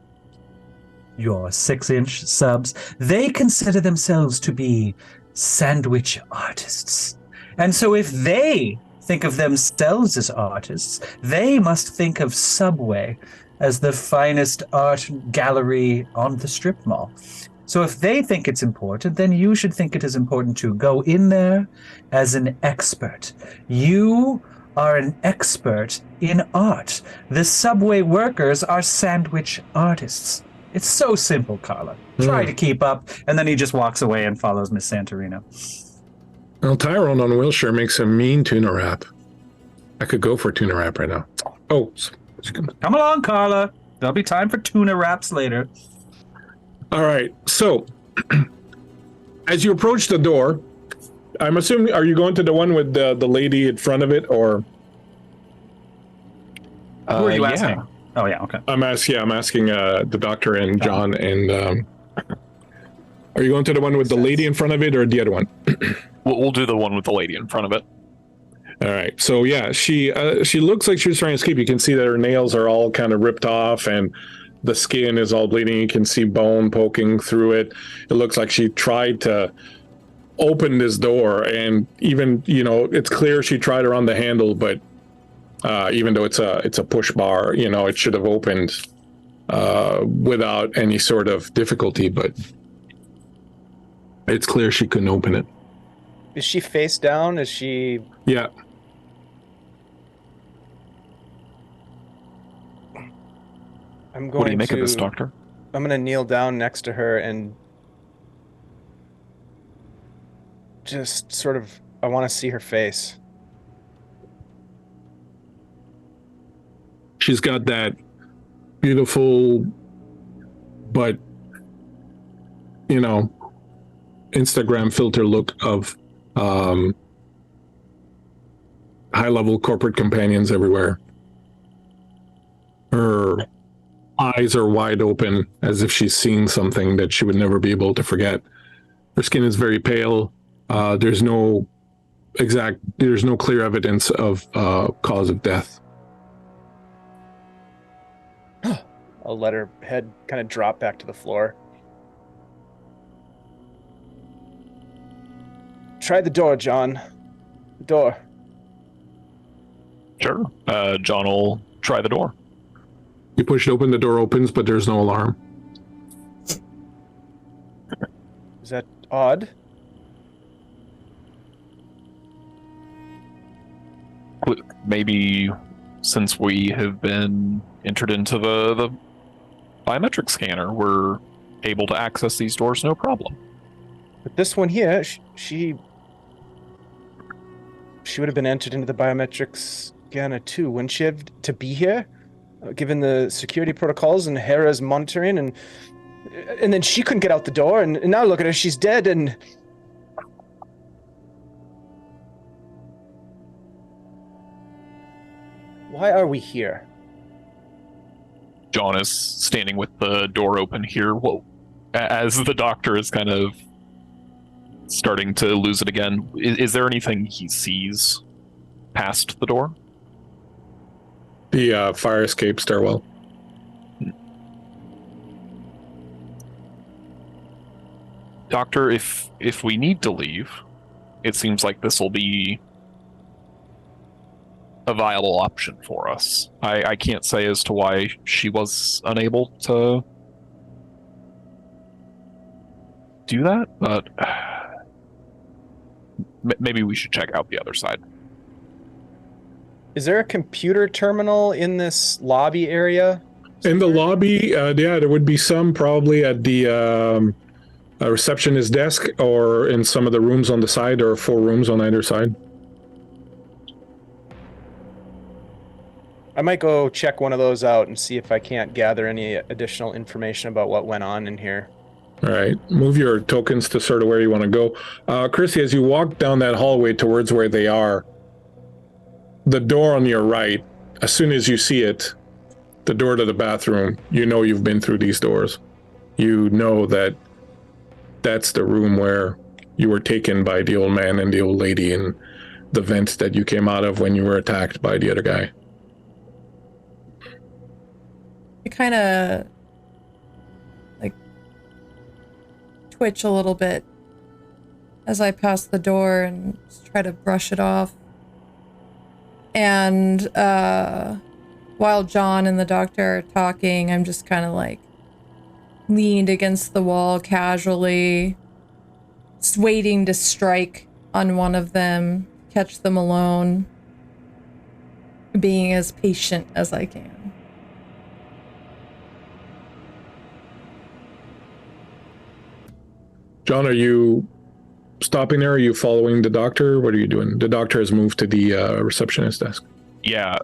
Your 6-inch subs. They consider themselves to be sandwich artists. And so if they think of themselves as artists, they must think of Subway as the finest art gallery on the strip mall. So if they think it's important, then you should think it is important to go in there as an expert. You are an expert in art. The Subway workers are sandwich artists. It's so simple, Carla. Try to keep up. And then he just walks away and follows Miss Santorino. Well, Tyrone on Wilshire makes a mean tuna wrap. I could go for a tuna wrap right now. Oh, come along, Carla. There'll be time for tuna wraps later. All right. So, as you approach the door, I'm assuming, are you going to the one with the lady in front of it, or? Who are you asking? Oh yeah, okay. I'm asking the doctor and John and Are you going to the one with the lady in front of it or the other one? We'll do the one with the lady in front of it. All right. So yeah, she looks like she was trying to escape. You can see that her nails are all kind of ripped off and the skin is all bleeding. You can see bone poking through it. It looks like she tried to open this door, and even, it's clear she tried around the handle, but even though it's a push bar, it should have opened without any sort of difficulty, but it's clear she couldn't open it. Is she face down? Is she... Yeah. I'm going What do you make of this, Doctor? I'm going to kneel down next to her and just sort of... I want to see her face. She's got that beautiful, but, Instagram filter look of high-level corporate companions everywhere. Her eyes are wide open, as if she's seeing something that she would never be able to forget. Her skin is very pale. There's no clear evidence of cause of death. I'll let her head kind of drop back to the floor. Try the door, John. The door. Sure. John will try the door. You push it open, the door opens, but there's no alarm. Is that odd? Maybe since we have been entered into the biometric scanner, we're able to access these doors no problem. But this one here, she would have been entered into the biometric scanner too. Wouldn't she have to be here, given the security protocols and Hera's monitoring, and then she couldn't get out the door, and now look at her, she's dead, and... Why are we here? John is standing with the door open here. Well, as the doctor is kind of starting to lose it again, is there anything he sees past the door? The fire escape stairwell. Doctor, if we need to leave, it seems like this will be a viable option for us. I can't say as to why she was unable to do that, but maybe we should check out the other side. Is there a computer terminal in this lobby area? In the lobby, there would be some probably at the receptionist desk or in some of the rooms on the side. There are 4 rooms on either side. I might go check one of those out and see if I can't gather any additional information about what went on in here. All right, move your tokens to sort of where you want to go. Chrissy, as you walk down that hallway towards where they are, the door on your right, as soon as you see it, the door to the bathroom, you've been through these doors. You know that that's the room where you were taken by the old man and the old lady in the vent that you came out of when you were attacked by the other guy. I kind of twitch a little bit as I pass the door and just try to brush it off. And while John and the doctor are talking, I'm just kind of leaned against the wall casually, just waiting to strike on one of them, catch them alone, being as patient as I can. John, are you stopping there? Are you following the doctor? What are you doing? The doctor has moved to the receptionist desk. Yeah,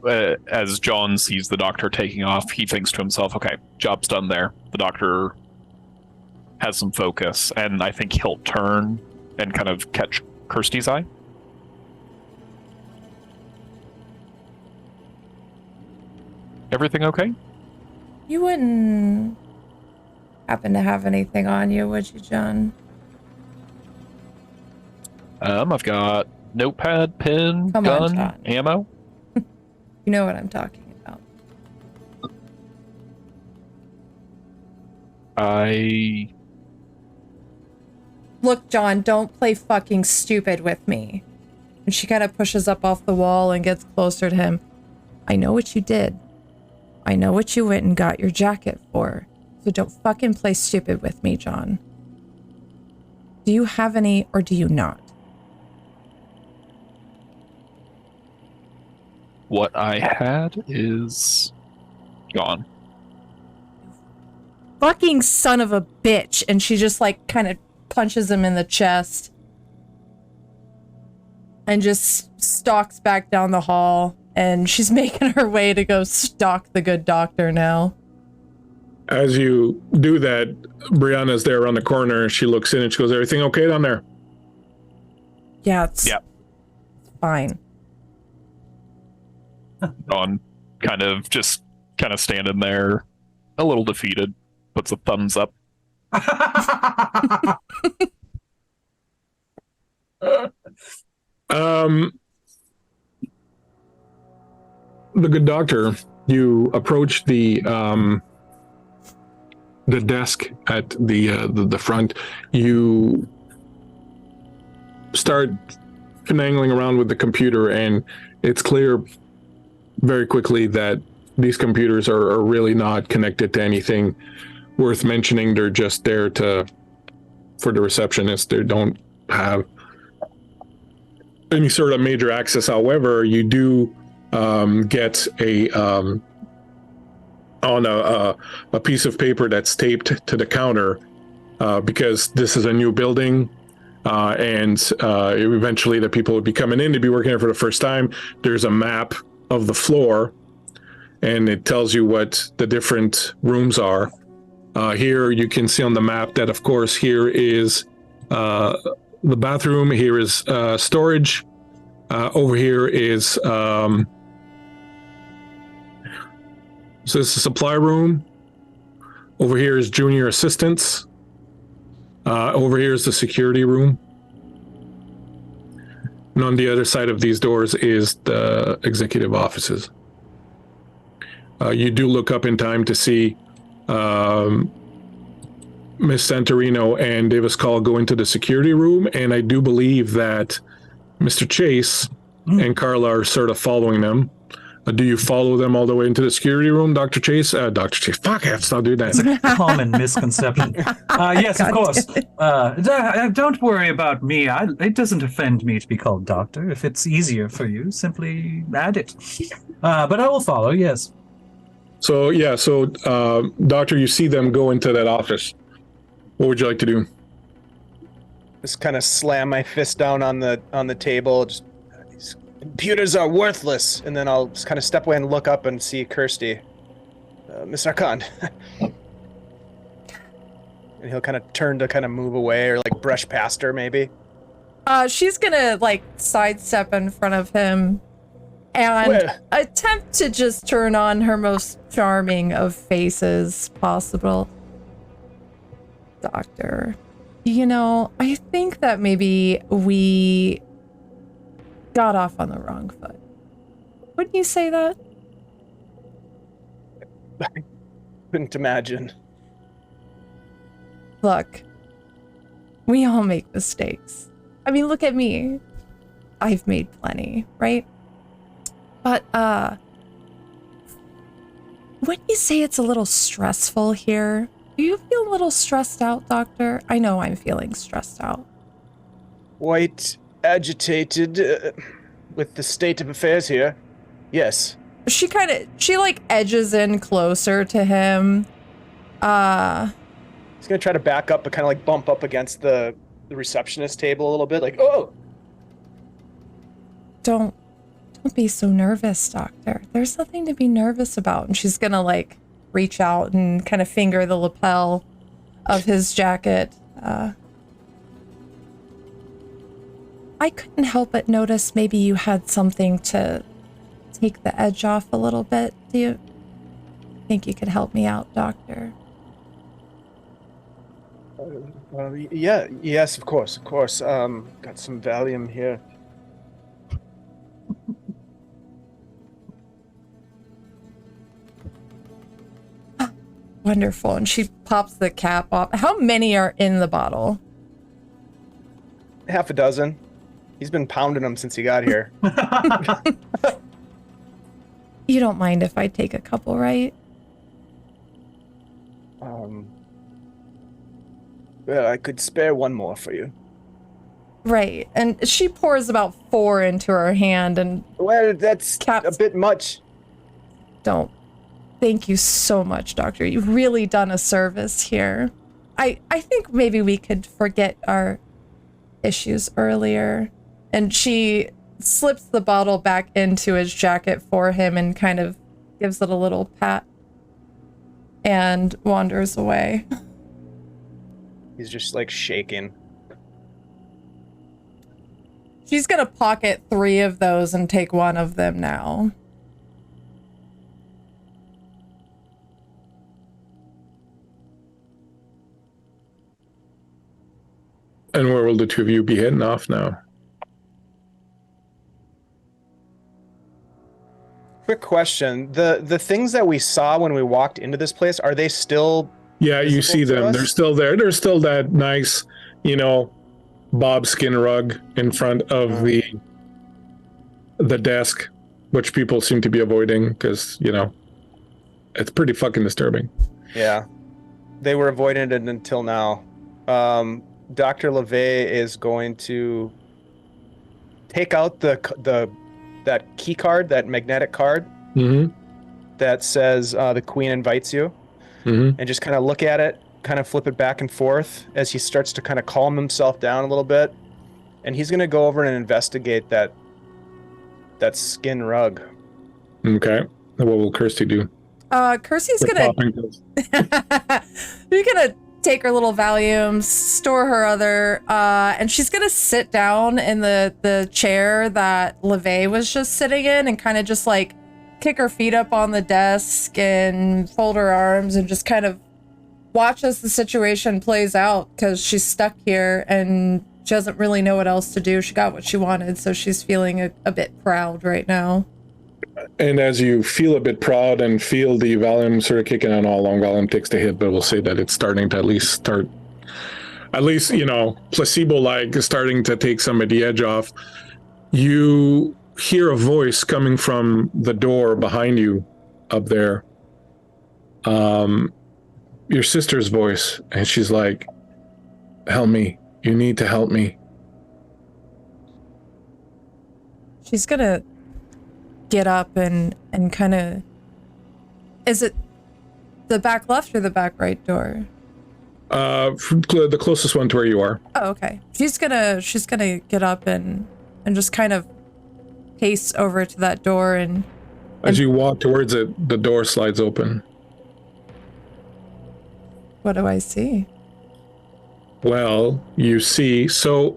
as John sees the doctor taking off, he thinks to himself, okay, job's done there. The doctor has some focus, and I think he'll turn and kind of catch Kirsty's eye. Everything okay? You wouldn't happen to have anything on you, would you, John? I've got notepad, pen, Come on, gun, John. ammo. You know what I'm talking about. Look, John, don't play fucking stupid with me. And she kind of pushes up off the wall and gets closer to him. I know what you did. I know what you went and got your jacket for. So don't fucking play stupid with me, John. Do you have any or do you not? What I had is gone. Fucking son of a bitch. And she just like kind of punches him in the chest. And just stalks back down the hall. And she's making her way to go stalk the good doctor now. As you do that, Brianna's there around the corner. She looks in and she goes, everything okay down there? Yeah, it's fine. Dawn kind of standing there, a little defeated, puts a thumbs up. The good doctor, you approach the desk at the front. You start finagling around with the computer, and it's clear very quickly that these computers are really not connected to anything worth mentioning. They're just there for the receptionist. They don't have any sort of major access. However, you do get on a piece of paper that's taped to the counter because this is a new building. And eventually the people would be coming in to be working here for the first time. There's a map of the floor, and it tells you what the different rooms are. Here you can see on the map that, of course, here is the bathroom. Here is storage. Over here is so this is a supply room. Over here is junior assistants. Over here is the security room. And on the other side of these doors is the executive offices. You do look up in time to see Miss Santorino and Davis Call go into the security room, and I do believe that Mr. Chase and Carla are sort of following them. Do you follow them all the way into the security room, Dr. Chase? Dr. Chase, fuck, I have to stop doing that. It's a common misconception. Yes, of course. Don't worry about me. It doesn't offend me to be called doctor. If it's easier for you, simply add it. But I will follow, yes. So, Doctor, you see them go into that office. What would you like to do? Just kind of slam my fist down on the table. Just, these computers are worthless. And then I'll just kind of step away and look up and see Kirsty. Miss Arcand. And he'll kind of turn to kind of move away or like brush past her maybe. She's gonna like sidestep in front of him and attempt to just turn on her most charming of faces possible. Doctor, you know, I think that maybe we got off on the wrong foot. Wouldn't you say that? I couldn't imagine. Look, we all make mistakes. I mean, look at me. I've made plenty, right? But, wouldn't you say it's a little stressful here? Do you feel a little stressed out, Doctor? I know I'm feeling stressed out. Quite agitated with the state of affairs here. Yes. She like edges in closer to him. He's gonna try to back up, but kind of like bump up against the receptionist table a little bit, like, oh! Don't be so nervous, Doctor. There's nothing to be nervous about. And she's gonna like reach out and kind of finger the lapel of his jacket. I couldn't help but notice maybe you had something to take the edge off a little bit. Do you think you could help me out, Doctor? Yes, of course. Got some Valium here. Wonderful. And she pops the cap off. How many are in the bottle? Half a dozen. He's been pounding them since he got here. You don't mind if I take a couple, right? Well, I could spare one more for you. Right. And she pours about 4 into her hand and Well, that's a bit much. don't. Thank you so much, Doctor. You've really done a service here. I think maybe we could forget our issues earlier. And she slips the bottle back into his jacket for him and kind of gives it a little pat and wanders away. He's just like shaking. She's gonna pocket 3 of those and take one of them now. And where will the two of you be heading off now? Quick question. The things that we saw when we walked into this place, are they still Yeah, you see visible to them. us? They're still there. There's still that nice, Bob skin rug in front of the desk, which people seem to be avoiding because, it's pretty fucking disturbing. Yeah. They were avoiding it until now. Dr. LeVay is going to take out that key card, that magnetic card Mm-hmm. that says the Queen invites you, Mm-hmm. and just kind of look at it, kind of flip it back and forth as he starts to kind of calm himself down a little bit. And he's going to go over and investigate that skin rug. Okay. What will Kirsty do? Kirsty's With gonna popping pills. She's gonna take her little Valium, store her other, and she's gonna sit down in the chair that LeVay was just sitting in and kind of just like kick her feet up on the desk and fold her arms and just kind of watch as the situation plays out because she's stuck here and she doesn't really know what else to do. She got what she wanted, so she's feeling a bit proud right now. And as you feel a bit proud and feel the Valium sort of kicking on, how long Valium takes to hit, but we'll say that it's starting to at least, placebo-like, starting to take some of the edge off. You hear a voice coming from the door behind you up there. Your sister's voice, and she's like, "Help me. You need to help me." She's gonna get up and kind of... Is it the back left or the back right door? The closest one to where you are. Oh, okay. She's gonna get up and just kind of pace over to that door and As you walk towards it, the door slides open. what do I see? Well, you see, so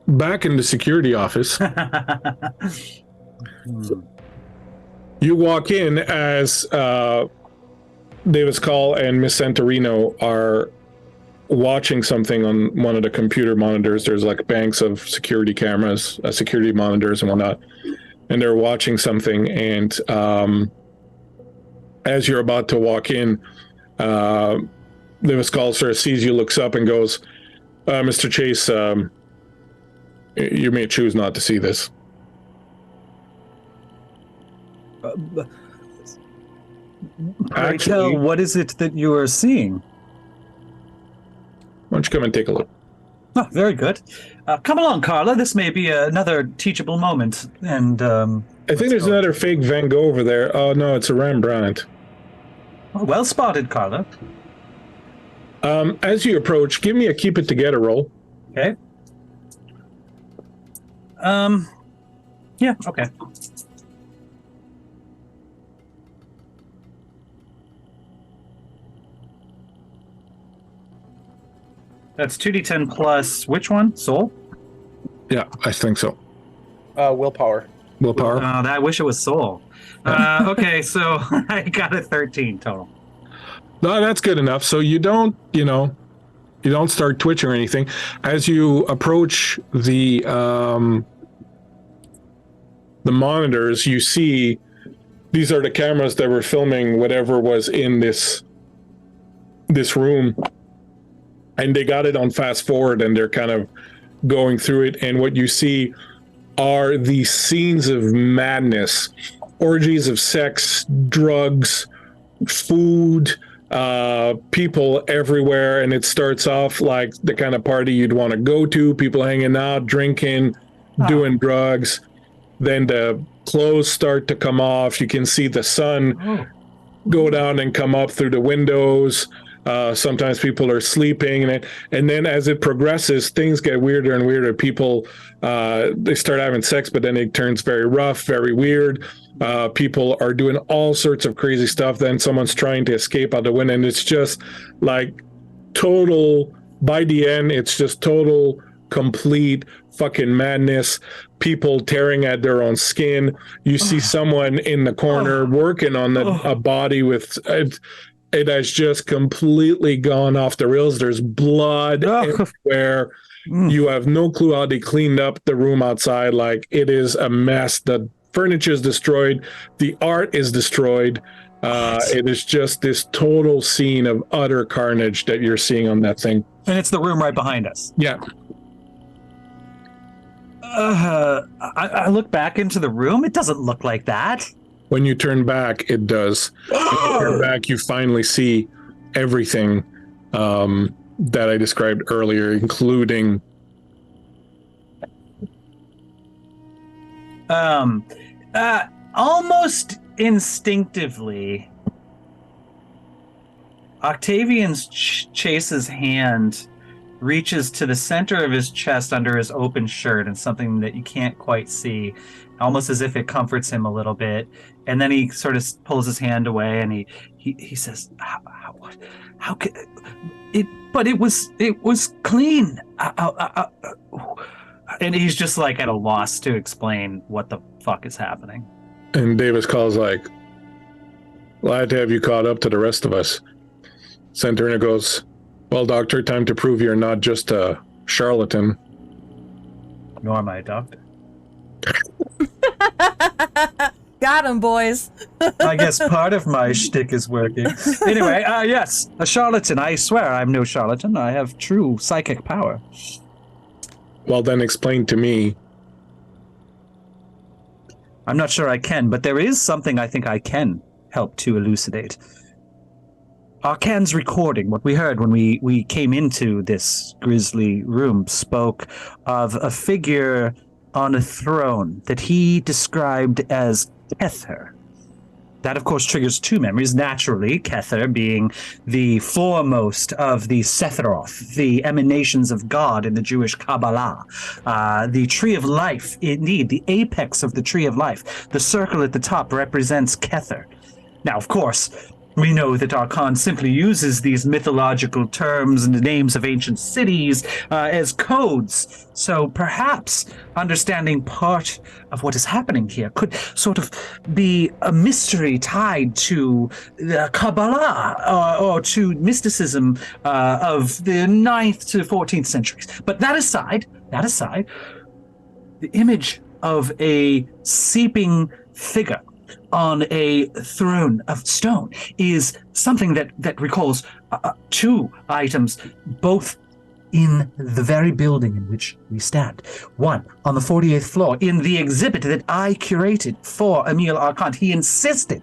back in the security office, you walk in as Davis Call and Miss Santorino are watching something on one of the computer monitors. There's like banks of security cameras, security monitors and whatnot, and they're watching something. And as you're about to walk in, Davis Call sort of sees you, looks up and goes, Mr. Chase, you may choose not to see this. Rachel, what is it that you are seeing? Why don't you come and take a look? Oh, very good. Come along, Carla. This may be another teachable moment. And I think there's another fake Van Gogh over there. Oh, no, it's a Rembrandt. Well spotted, Carla. As you approach, give me a keep it together roll. Okay. Yeah, okay. That's 2d10 plus which one? Soul? Yeah, I think so. Willpower. Willpower. I wish it was soul. Okay, so I got a 13 total. No, that's good enough. So you don't, you don't start twitching or anything. As you approach the monitors, you see these are the cameras that were filming whatever was in this room, and they got it on fast forward, and they're kind of going through it. And what you see are these scenes of madness, orgies of sex, drugs, food, people everywhere. And it starts off like the kind of party you'd want to go to, people hanging out, drinking, doing drugs. Then the clothes start to come off. You can see the sun go down and come up through the windows. Sometimes people are sleeping, and then as it progresses, things get weirder and weirder. People, they start having sex, but then it turns very rough, very weird. People are doing all sorts of crazy stuff. Then someone's trying to escape out the window, and it's just like total, by the end, it's just total, complete fucking madness. People tearing at their own skin. You see someone in the corner working on a body with... It has just completely gone off the rails. There's blood everywhere. You have no clue how they cleaned up the room outside. Like, it is a mess. The furniture is destroyed. The art is destroyed. It is just this total scene of utter carnage that you're seeing on that thing. And it's the room right behind us. Yeah. I look back into the room. It doesn't look like that. When you turn back, it does. When you turn back, you finally see everything that I described earlier, including... almost instinctively, Octavian's Chase's hand reaches to the center of his chest under his open shirt, and something that you can't quite see, almost as if it comforts him a little bit. And then he sort of pulls his hand away, and he says, "How could it? But it was clean." And he's just like at a loss to explain what the fuck is happening. And Davis calls like, "Glad to have you caught up to the rest of us." Centurina goes, "Well, Doctor, time to prove you're not just a charlatan." Nor am I a doctor. Got him, boys. I guess part of my shtick is working. Anyway, yes, a charlatan. I swear I'm no charlatan. I have true psychic power. Well, then explain to me. I'm not sure I can, but there is something I think I can help to elucidate. Arcan's recording, what we heard when we came into this grisly room, spoke of a figure on a throne that he described as Kether. That, of course, triggers two memories, naturally, Kether being the foremost of the Sephiroth, the emanations of God in the Jewish Kabbalah. The Tree of Life, indeed, the apex of the Tree of Life. The circle at the top represents Kether. Now, of course, we know that Archon simply uses these mythological terms and the names of ancient cities as codes. So perhaps understanding part of what is happening here could sort of be a mystery tied to the Kabbalah or to mysticism of the 9th to 14th centuries. But that aside, the image of a seeping figure on a throne of stone is something that recalls two items, both in the very building in which we stand. One, on the 48th floor, in the exhibit that I curated for Emile Arcand. He insisted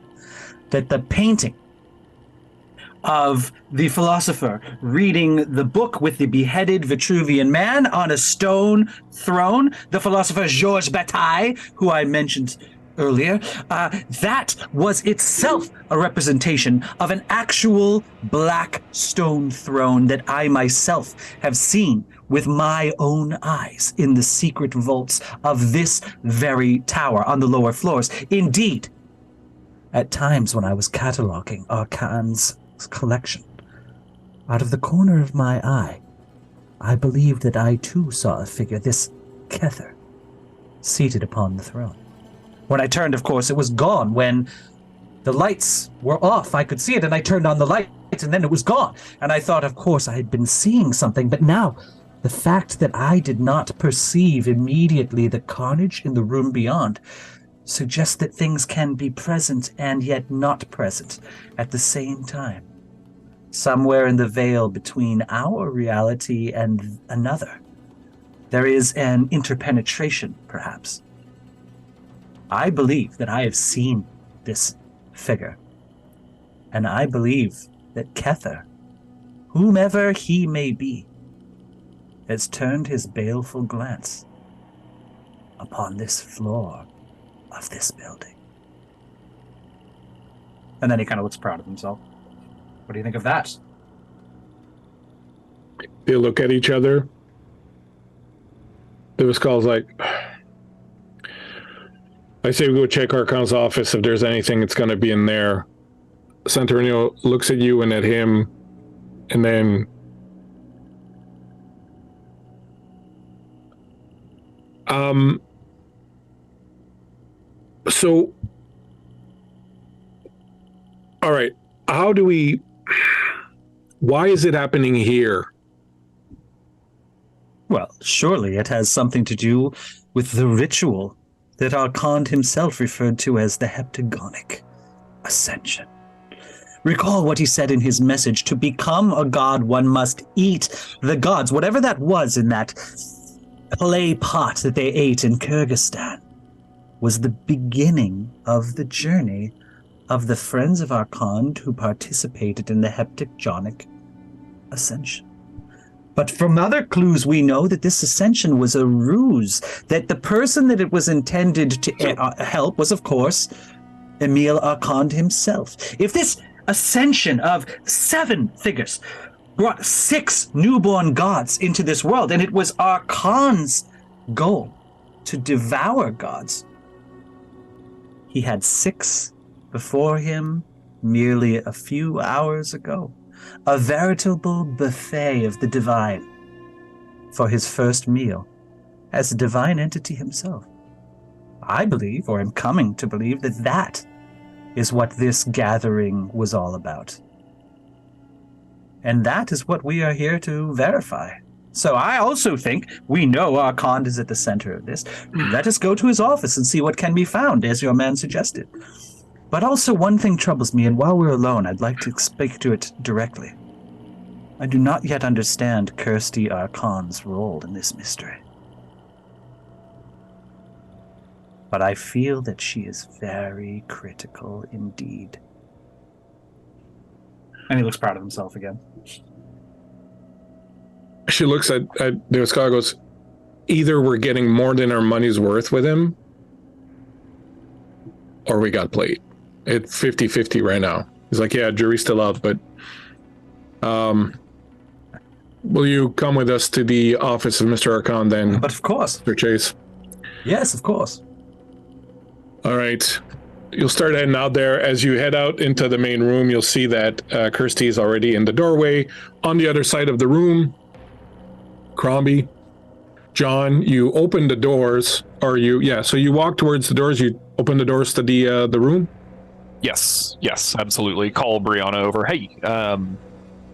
that the painting of the philosopher reading the book with the beheaded Vitruvian man on a stone throne, the philosopher Georges Bataille, who I mentioned earlier, that was itself a representation of an actual black stone throne that I myself have seen with my own eyes in the secret vaults of this very tower on the lower floors. Indeed, at times when I was cataloging Arcan's collection, out of the corner of my eye, I believed that I too saw a figure, this Kether, seated upon the throne. When I turned, of course, it was gone. When the lights were off, I could see it, and I turned on the lights, and then it was gone. And I thought, of course, I had been seeing something, but now the fact that I did not perceive immediately the carnage in the room beyond suggests that things can be present and yet not present at the same time. Somewhere in the veil between our reality and another, there is an interpenetration, perhaps. I believe that I have seen this figure, and I believe that Kether, whomever he may be, has turned his baleful glance upon this floor of this building. And then he kind of looks proud of himself. What do you think of that? They look at each other. Duvaskal's like, I say we go check Archon's office. If there's anything, it's going to be in there. Santorini looks at you and at him, and then so all right, why is it happening here? Well, surely it has something to do with the ritual that Archon himself referred to as the heptagonic ascension. Recall what he said in his message: to become a god, one must eat the gods. Whatever that was in that clay pot that they ate in Kyrgyzstan was the beginning of the journey of the friends of Archon who participated in the heptagonic ascension. But from other clues, we know that this ascension was a ruse, that the person that it was intended to help was, of course, Emil Archon himself. If this ascension of 7 figures brought 6 newborn gods into this world, and it was Archon's goal to devour gods, he had 6 before him merely a few hours ago. A veritable buffet of the divine for his first meal as a divine entity himself. I believe, or am coming to believe, that that is what this gathering was all about. And that is what we are here to verify. So I also think we know Archon is at the center of this. Let us go to his office and see what can be found, as your man suggested. But also one thing troubles me, and while we're alone, I'd like to speak to it directly. I do not yet understand Kirsty Archon's role in this mystery. But I feel that she is very critical indeed. And he looks proud of himself again. She looks at Duvascal, goes, either we're getting more than our money's worth with him, or we got played. It's 50-50 right now. He's like, yeah, jury's still out, but will you come with us to the office of Mr. Archon then? But of course. Mr. Chase. Yes, of course. All right. You'll start heading out there. As you head out into the main room, you'll see that Kirsty is already in the doorway. On the other side of the room, Crombie, John, you open the doors, so you walk towards the doors, you open the doors to the room? Yes, absolutely. Call Brianna over. Hey,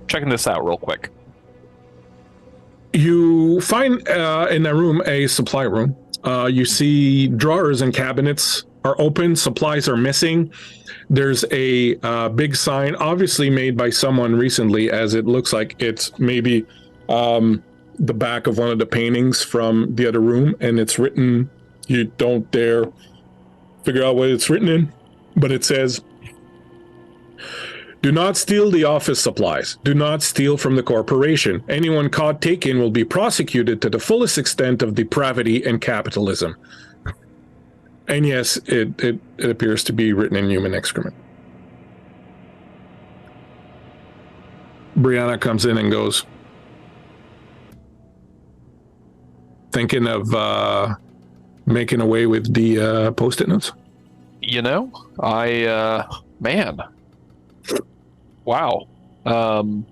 checking this out real quick. You find in that room a supply room. You see drawers and cabinets are open, supplies are missing. There's a big sign, obviously made by someone recently, as it looks like it's maybe the back of one of the paintings from the other room, and it's written, you don't dare figure out what it's written in, but it says, do not steal the office supplies. Do not steal from the corporation. Anyone caught taking will be prosecuted to the fullest extent of depravity and capitalism. And yes, it appears to be written in human excrement. Brianna comes in and goes, thinking of making away with the Post-it notes? You know, man. Wow. I mean,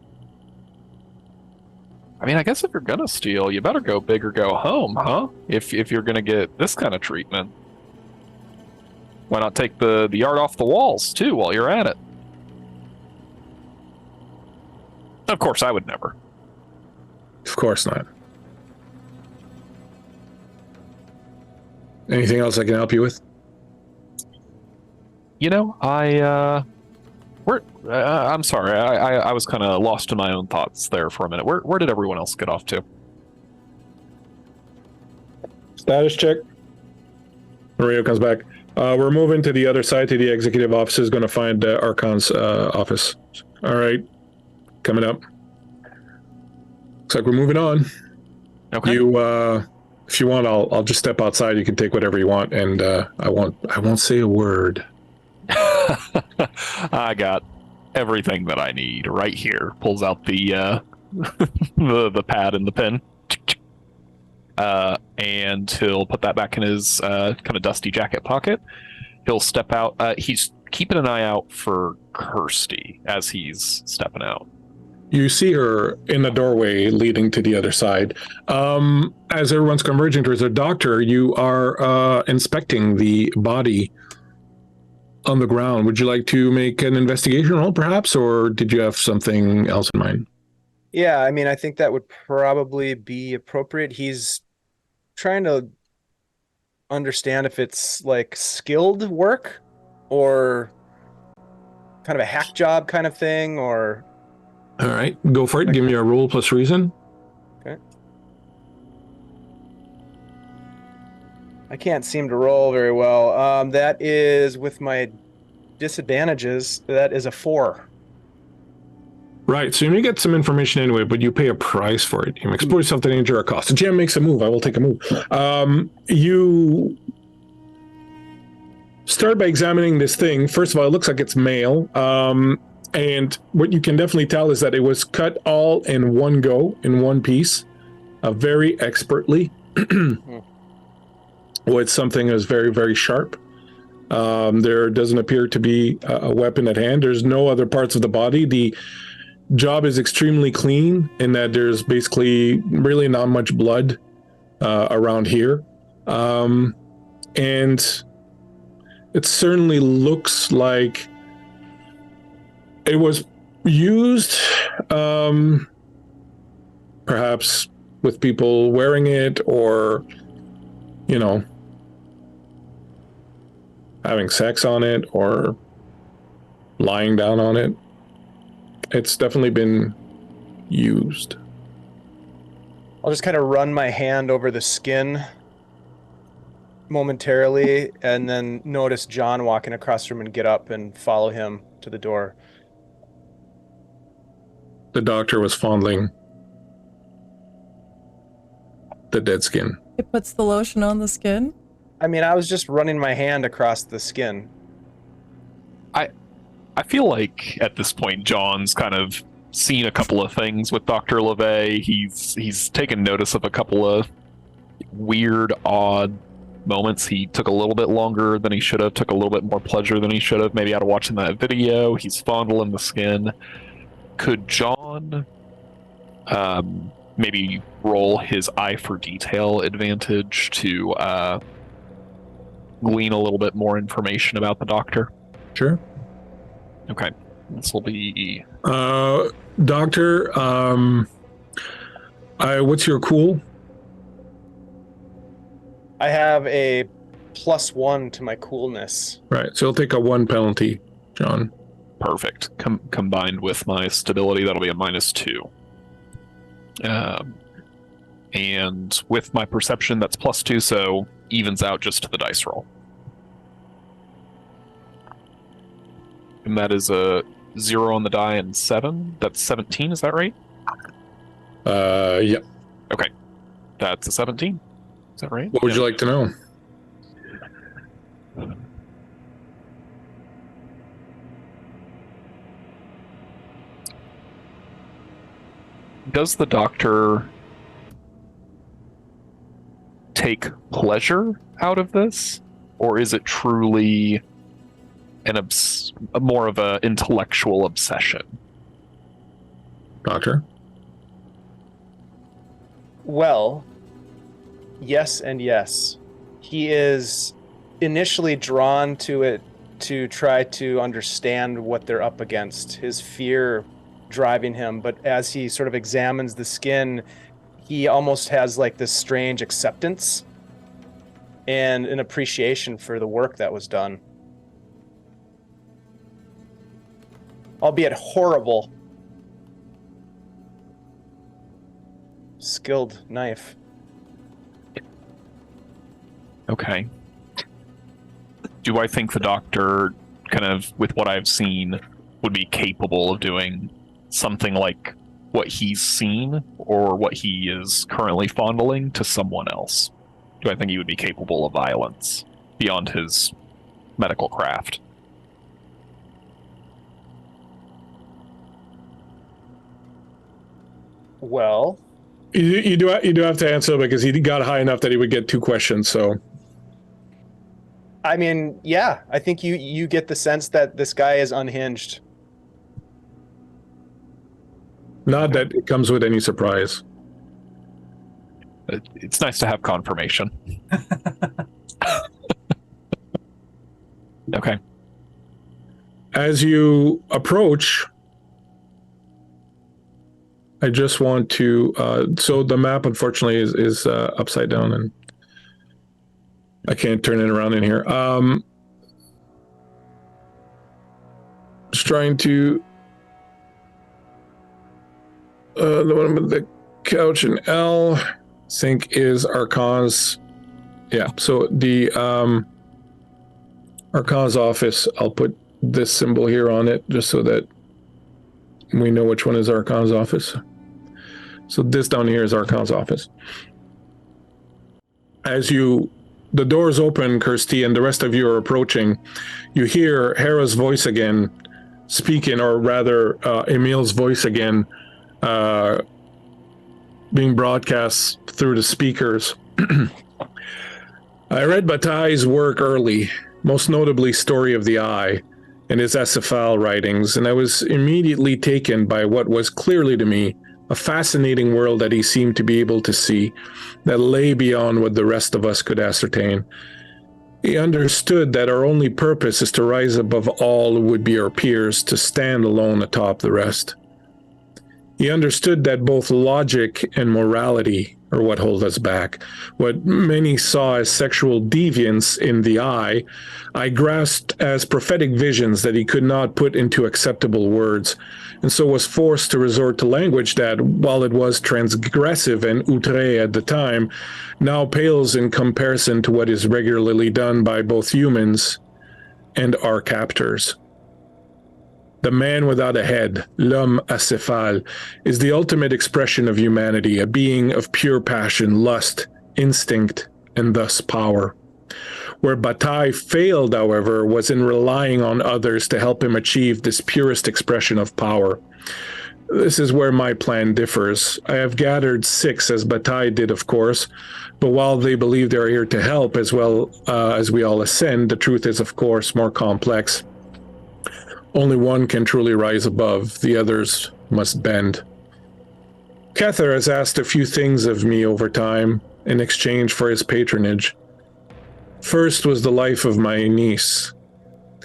I guess if you're gonna steal, you better go big or go home, huh? If you're gonna get this kind of treatment. Why not take the art off the walls, too, while you're at it? Of course, I would never. Of course not. Anything else I can help you with? You know, I'm sorry. I was kind of lost in my own thoughts there for a minute. Where did everyone else get off to? Status check. Mario comes back. We're moving to the other side, to the executive office. Is going to find Archon's office. All right. Coming up. Looks like we're moving on. Okay. If you want, I'll just step outside. You can take whatever you want, and I won't say a word. I got everything that I need right here. Pulls out the the pad and the pen, and he'll put that back in his kind of dusty jacket pocket. He'll step out. He's keeping an eye out for Kirsty as he's stepping out. You see her in the doorway leading to the other side. As everyone's converging towards the doctor, you are inspecting the body on the ground. Would you like to make an investigation roll, perhaps, or did you have something else in mind? Yeah, I mean, I think that would probably be appropriate. He's trying to understand if it's like skilled work or kind of a hack job kind of thing, or... All right, go for it. Give me a roll plus reason. Okay. I can't seem to roll very well. That is with my disadvantages. That is a 4. Right, so you may get some information anyway, but you pay a price for it. You exploit something danger or cost. The GM makes a move. I will take a move. You start by examining this thing. First of all, it looks like it's male. And what you can definitely tell is that it was cut all in one go, in one piece, very expertly, with something that's very, very sharp. There doesn't appear to be a weapon at hand. There's no other parts of the body. The job is extremely clean in that there's basically really not much blood around here. And it certainly looks like it was used, perhaps with people wearing it, or, you know, having sex on it, or lying down on it. It's definitely been used. I'll just kind of run my hand over the skin momentarily, and then notice John walking across the room and get up and follow him to the door. The doctor was fondling the dead skin. It puts the lotion on the skin? I mean, I was just running my hand across the skin. I feel like at this point, John's kind of seen a couple of things with Dr. LeVay. He's taken notice of a couple of weird, odd moments. He took a little bit longer than he should have, took a little bit more pleasure than he should have, maybe out of watching that video. He's fondling the skin. Could John maybe roll his eye for detail advantage to glean a little bit more information about the doctor? Sure. Okay. This will be... Doctor, what's your cool? I have a +1 to my coolness. Right, so you'll take a 1 penalty, John. Perfect. Combined with my stability, that'll be a -2. And with my perception, that's +2, so evens out just to the dice roll. And that is a 0 on the die and 7. That's 17, is that right? Yeah. Okay. That's a 17. Is that right? What would you like to know? Does the doctor take pleasure out of this? Or is it truly more of an intellectual obsession? Doctor? Well, yes and yes. He is initially drawn to it to try to understand what they're up against. His fear driving him. But as he sort of examines the skin, he almost has like this strange acceptance and an appreciation for the work that was done. Albeit horrible. Skilled knife. Okay. Do I think the doctor, kind of with what I've seen, would be capable of doing something like what he's seen or what he is currently fondling to someone else? Do I think he would be capable of violence beyond his medical craft? Well, You do have to answer because he got high enough that he would get 2 questions. So, I mean, yeah, I think you get the sense that this guy is unhinged. not that it comes with any surprise. It's nice to have confirmation. Okay. As you approach, I just want to. So the map, unfortunately, is upside down, and I can't turn it around in here. Just trying to. The one with the couch and L, think is Archon's. Yeah, so the Archon's office. I'll put this symbol here on it just so that we know which one is Archon's office. So this down here is Archon's office. As the doors open, Kirsty, and the rest of you are approaching, you hear Hera's voice again speaking, or rather Emil's voice again, being broadcast through the speakers. I read Bataille's work early, most notably Story of the Eye and his Acephal writings, and I was immediately taken by what was clearly to me a fascinating world that he seemed to be able to see, that lay beyond what the rest of us could ascertain. He understood that our only purpose is to rise above all who would be our peers, to stand alone atop the rest. He understood that both logic and morality are what hold us back. What many saw as sexual deviance in the eye, I grasped as prophetic visions that he could not put into acceptable words, and so was forced to resort to language that, while it was transgressive and outré at the time, now pales in comparison to what is regularly done by both humans and our captors. The man without a head, l'homme acéphale, is the ultimate expression of humanity, a being of pure passion, lust, instinct, and thus power. Where Bataille failed, however, was in relying on others to help him achieve this purest expression of power. This is where my plan differs. I have gathered 6, as Bataille did, of course, but while they believe they are here to help as well as we all ascend, the truth is, of course, more complex. Only one can truly rise above, the others must bend. Kether has asked a few things of me over time in exchange for his patronage. First was the life of my niece.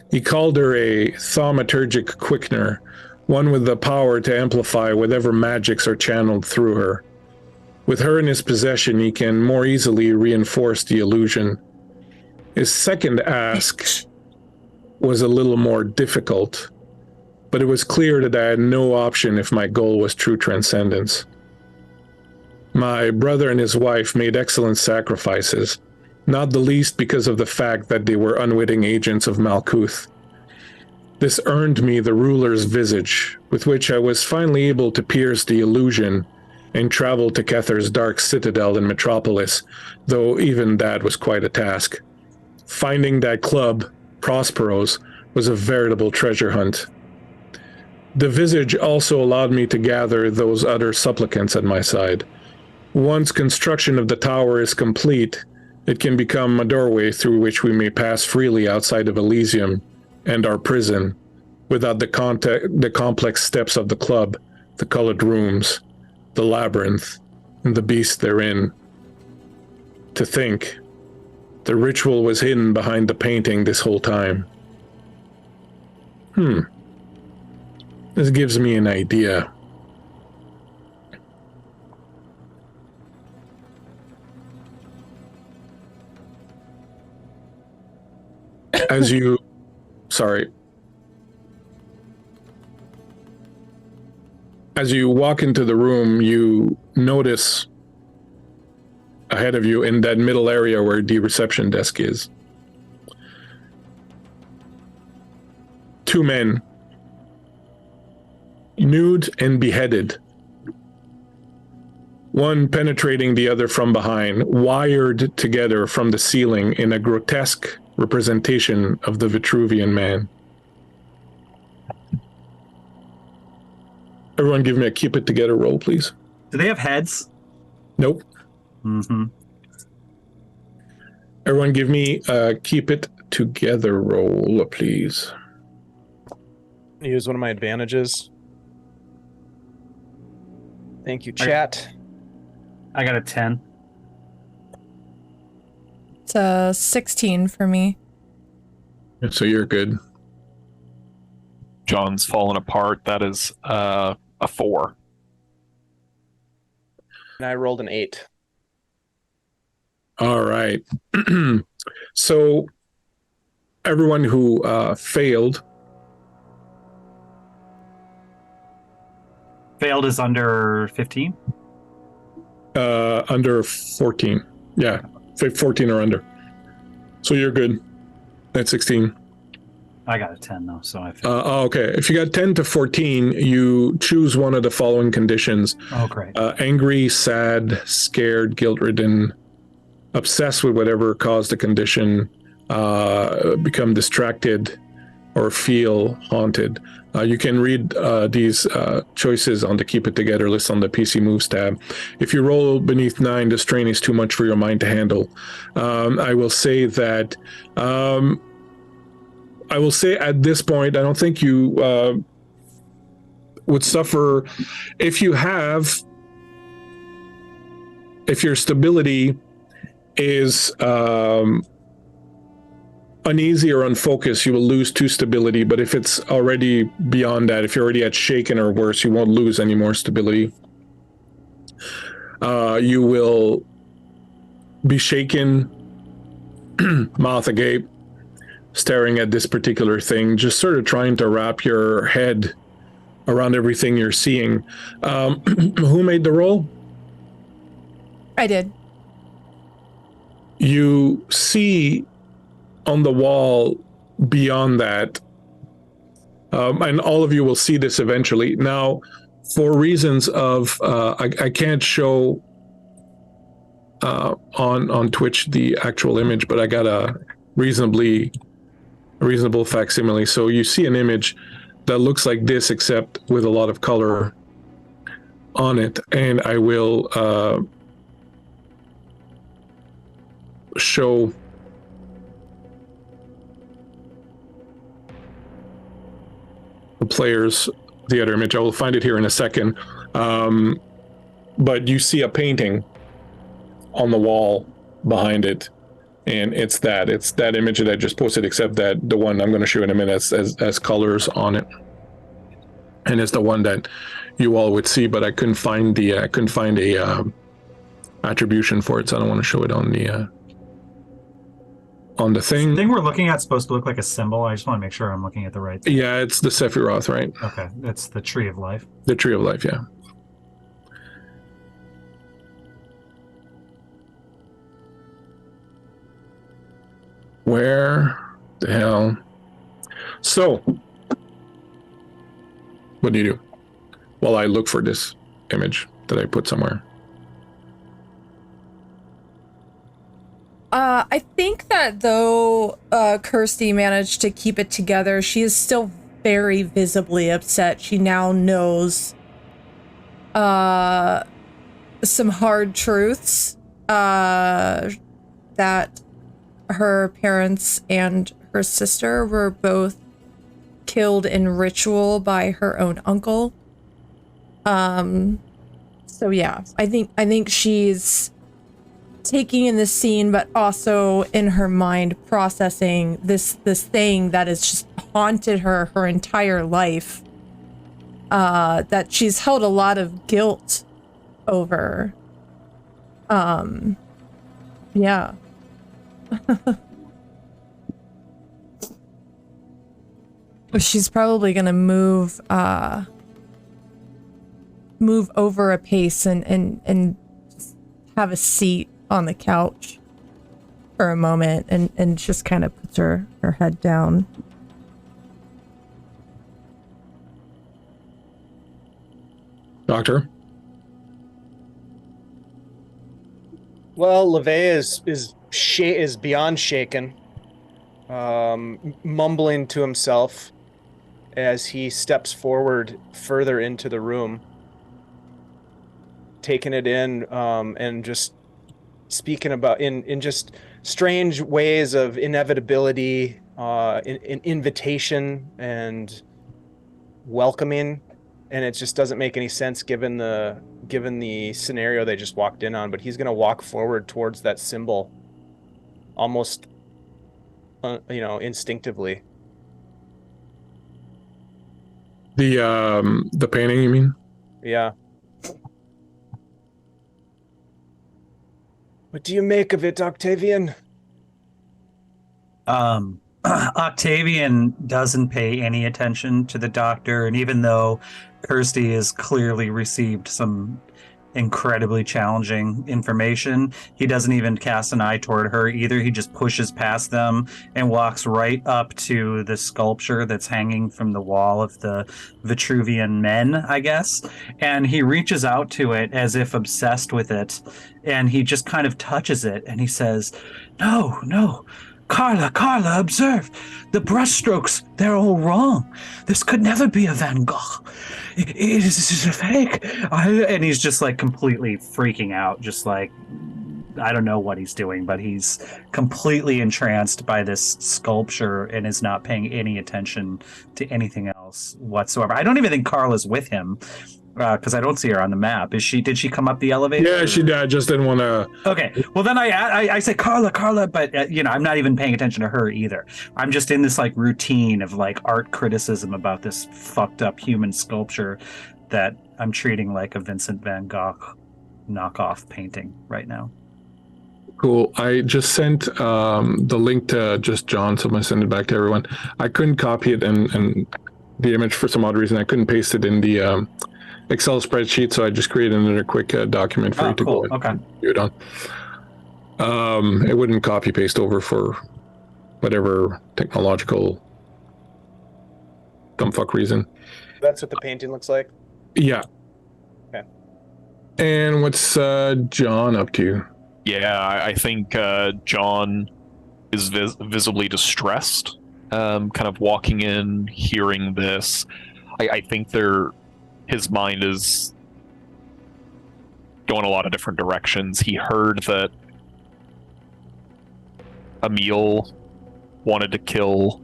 He called her a thaumaturgic quickener, one with the power to amplify whatever magics are channeled through her. With her in his possession, he can more easily reinforce the illusion. His second ask was a little more difficult, but it was clear that I had no option if my goal was true transcendence. My brother and his wife made excellent sacrifices, not the least because of the fact that they were unwitting agents of Malkuth. This earned me the ruler's visage, with which I was finally able to pierce the illusion and travel to Kether's dark citadel in Metropolis, though even that was quite a task. Finding that club, Prospero's, was a veritable treasure hunt. The visage also allowed me to gather those other supplicants at my side. Once construction of the tower is complete, it can become a doorway through which we may pass freely outside of Elysium and our prison, without the complex steps of the club, the colored rooms, the labyrinth, and the beast therein. To think, the ritual was hidden behind the painting this whole time. This gives me an idea. As you walk into the room, you notice ahead of you in that middle area where the reception desk is, two men, nude and beheaded, one penetrating the other from behind, wired together from the ceiling in a grotesque representation of the Vitruvian Man. Everyone give me a keep it together roll, please. Do they have heads? Nope. Mm-hmm. Everyone give me a keep it together roll, please. Use one of my advantages. Thank you, chat. I got a 10. It's a 16 for me. So you're good. John's fallen apart. That is a 4. And I rolled an 8. All right. So everyone who failed. Failed is under 15? Under 14. Yeah, 14 or under. So you're good. At 16. I got a 10 though, so I failed. Okay. If you got 10 to 14, you choose one of the following conditions. Oh, great. Angry, sad, scared, guilt-ridden, obsessed with whatever caused the condition, become distracted, or feel haunted. You can read these choices on the Keep It Together list on the PC Moves tab. If you roll beneath 9, the strain is too much for your mind to handle. I will say that at this point, I don't think you would suffer if your stability is uneasy or unfocused, you will lose 2 stability. But if it's already beyond that, if you're already at shaken or worse, you won't lose any more stability. You will be shaken, mouth agape, staring at this particular thing, just sort of trying to wrap your head around everything you're seeing. Who made the roll? I did. You see on the wall beyond that, and all of you will see this eventually. Now, for reasons of, I can't show on Twitch the actual image, but I got a reasonable facsimile. So you see an image that looks like this, except with a lot of color on it, and I will show the players the other image. I will find it here in a second. But you see a painting on the wall behind it, and it's that image that I just posted, except that the one I'm going to show in a minute has colors on it, and it's the one that you all would see. But I couldn't find a attribution for it, so I don't want to show it on the thing. The thing we're looking at is supposed to look like a symbol. I just want to make sure I'm looking at the right thing. Yeah, it's the Sephiroth, right? Okay, it's the Tree of Life. The Tree of Life, yeah. Where the hell? So, what do you do? Well, I look for this image that I put somewhere. I think that though Kirsty managed to keep it together, she is still very visibly upset. She now knows some hard truths that her parents and her sister were both killed in ritual by her own uncle. So yeah, I think she's taking in the scene, but also in her mind processing this thing that has just haunted her entire life. that she's held a lot of guilt over. Yeah. She's probably gonna move over a pace and just have a seat on the couch for a moment and just kind of puts her head down. Doctor? Well, LeVay is beyond shaken, mumbling to himself as he steps forward further into the room, taking it in, and just speaking about in just strange ways of inevitability, in invitation and welcoming, and it just doesn't make any sense given the scenario they just walked in on. But he's going to walk forward towards that symbol almost instinctively. The painting, you mean? Yeah. What do you make of it, Octavian? Octavian doesn't pay any attention to the doctor, and even though Kirsty has clearly received some incredibly challenging information, he doesn't even cast an eye toward her either. He just pushes past them and walks right up to the sculpture that's hanging from the wall of the Vitruvian men, I guess, and he reaches out to it as if obsessed with it, and he just kind of touches it, and he says, no, Carla, observe. The brushstrokes, they're all wrong. This could never be a Van Gogh. It is a fake. And he's just like completely freaking out, just like, I don't know what he's doing, but he's completely entranced by this sculpture and is not paying any attention to anything else whatsoever. I don't even think Carla's with him. Because I don't see her on the map. Did she come up the elevator? Yeah, she did. I just didn't want to. Okay. Well, then I say Carla, but I'm not even paying attention to her either. I'm just in this like routine of like art criticism about this fucked up human sculpture that I'm treating like a Vincent van Gogh knockoff painting right now. Cool. I just sent the link to just John, so I'm gonna send it back to everyone. I couldn't copy it and the image for some odd reason. I couldn't paste it in the Excel spreadsheet, so I just created another quick document for you to go and do it on. It wouldn't copy paste over for whatever technological dumbfuck reason. That's what the painting looks like? Yeah. Okay. And what's John up to? Yeah, I think John is visibly distressed, kind of walking in, hearing this. I think his mind is going a lot of different directions. He heard that Emil wanted to kill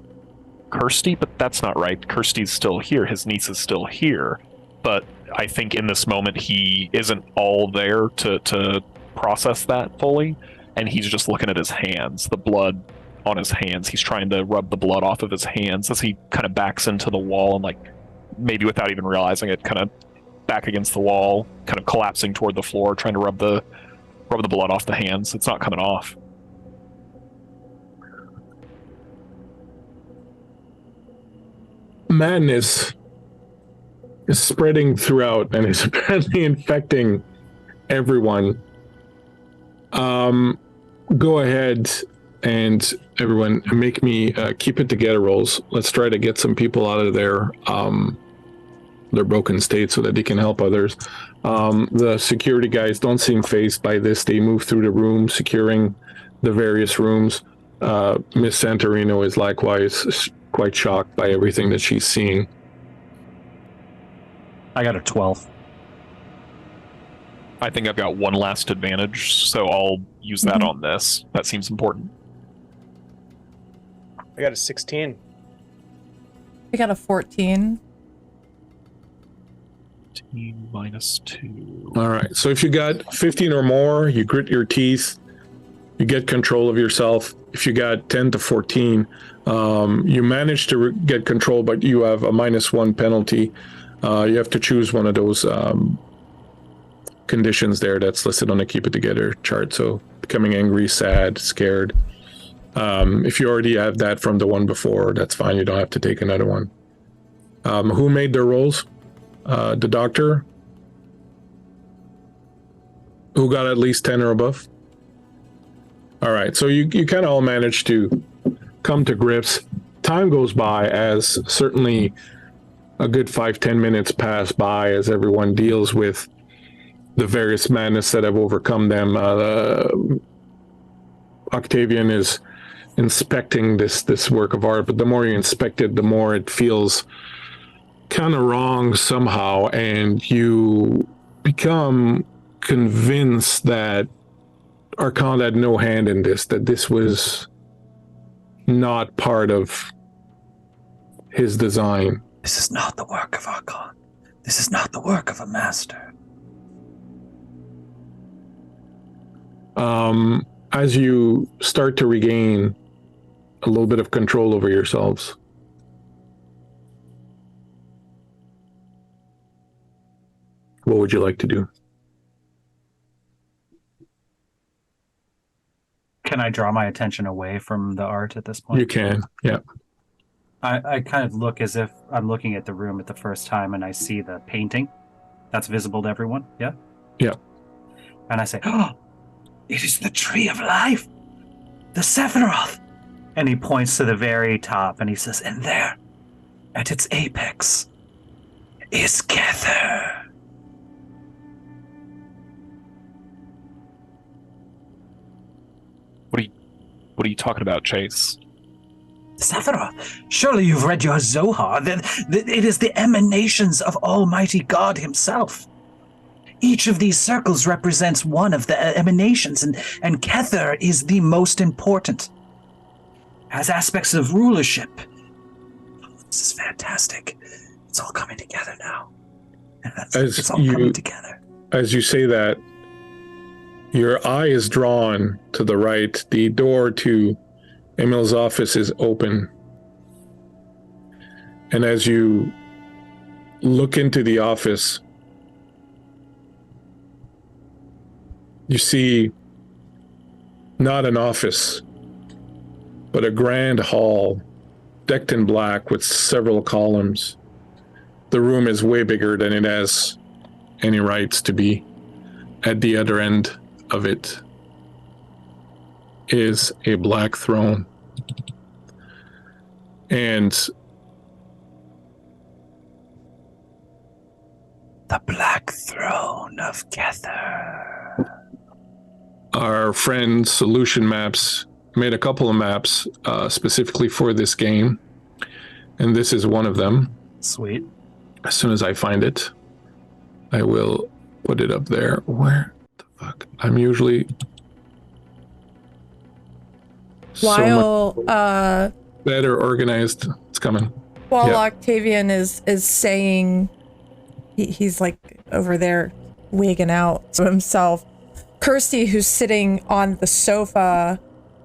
Kirsty, but that's not right. Kirsty's still here. His niece is still here. But I think in this moment he isn't all there to process that fully, and he's just looking at his hands, the blood on his hands. He's trying to rub the blood off of his hands as he kind of backs into the wall and like maybe without even realizing it, kind of back against the wall, kind of collapsing toward the floor, trying to rub the blood off the hands. It's not coming off. Madness is spreading throughout and is apparently infecting everyone. Go ahead and everyone make me keep it together rolls. Let's try to get some people out of their broken state so that they can help others. The security guys don't seem fazed by this. They move through the room, securing the various rooms. Miss Santorino is likewise quite shocked by everything that she's seeing. I got a 12. I think I've got one last advantage, so I'll use that on this. That seems important. I got a 16. I got a 14. 15 minus 2. All right. So if you got 15 or more, you grit your teeth, you get control of yourself. If you got 10 to 14, you manage to get control, but you have a -1 penalty. You have to choose one of those conditions there that's listed on the Keep It Together chart. So becoming angry, sad, scared. If you already have that from the one before, that's fine. You don't have to take another one. Who made their rolls? The doctor? Who got at least 10 or above? All right, so you kind of all managed to come to grips. Time goes by as certainly a good 5-10 minutes pass by as everyone deals with the various madness that have overcome them. Octavian is inspecting this work of art, but the more you inspect it, the more it feels kind of wrong somehow, and you become convinced that Archon had no hand in this, that this was not part of his design. This is not the work of Archon. This is not the work of a master. As you start to regain a little bit of control over yourselves, what would you like to do? Can I draw my attention away from the art at this point? You can, yeah. I kind of look as if I'm looking at the room at the first time and I see the painting that's visible to everyone, yeah? Yeah. And I say, oh, it is the Tree of Life, the Sephiroth. And he points to the very top and he says, and there, at its apex, is Kether. What are you talking about, Chase? Sephiroth, surely you've read your Zohar. It is the emanations of Almighty God himself. Each of these circles represents one of the emanations, and Kether is the most important. Has aspects of rulership. This is fantastic. It's all coming together now. It's all coming together. As you say that, your eye is drawn to the right. The door to Emil's office is open. And as you look into the office, you see not an office, but a grand hall decked in black with several columns. The room is way bigger than it has any rights to be. At the other end of it is a black throne. And the Black Throne of Kether. Our friend Solution Maps made a couple of maps specifically for this game, and this is one of them. Sweet. As soon as I find it, I will put it up there. Where the fuck? I'm usually While better organized. It's coming. While Yep. Octavian is saying, he's like over there wigging out to himself. Kirsty, who's sitting on the sofa,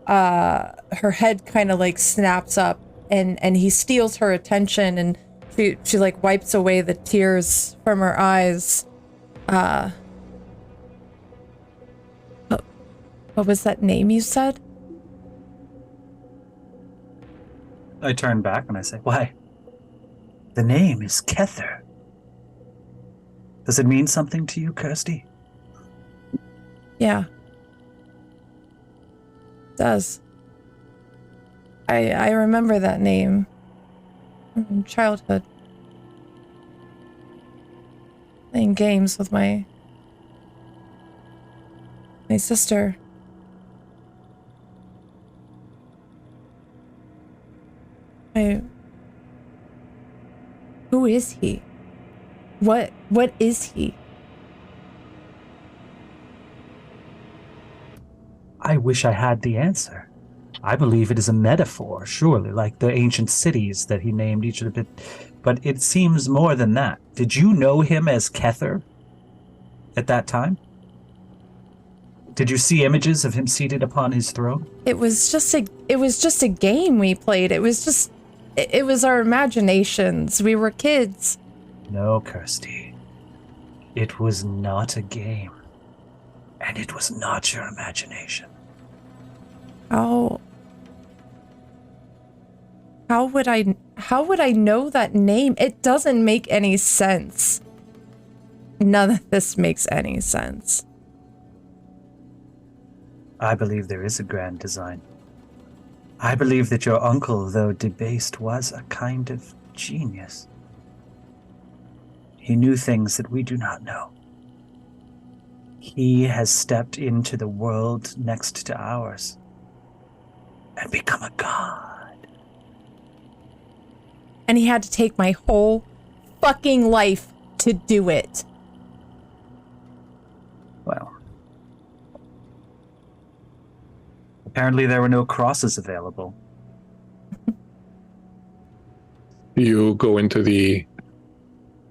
her head kind of like snaps up, and he steals her attention, and she like wipes away the tears from her eyes. What was that name you said? I turn back and I say, why? The name is Kether. Does it mean something to you, Kirsty? Yeah. It does. I remember that name from childhood. Playing games with my sister. Who is he? What is he? I wish I had the answer. I believe it is a metaphor, surely, like the ancient cities that he named each of the bit. But it seems more than that. Did you know him as Kether at that time? Did you see images of him seated upon his throne? It was just a game we played. It was our imaginations. We were kids. No, Kirsty. It was not a game. And it was not your imagination. How would I know that name? It doesn't make any sense. None of this makes any sense. I believe there is a grand design. I believe that your uncle, though debased, was a kind of genius. He knew things that we do not know. He has stepped into the world next to ours and become a god. And he had to take my whole fucking life to do it. Well, apparently there were no crosses available. You go into the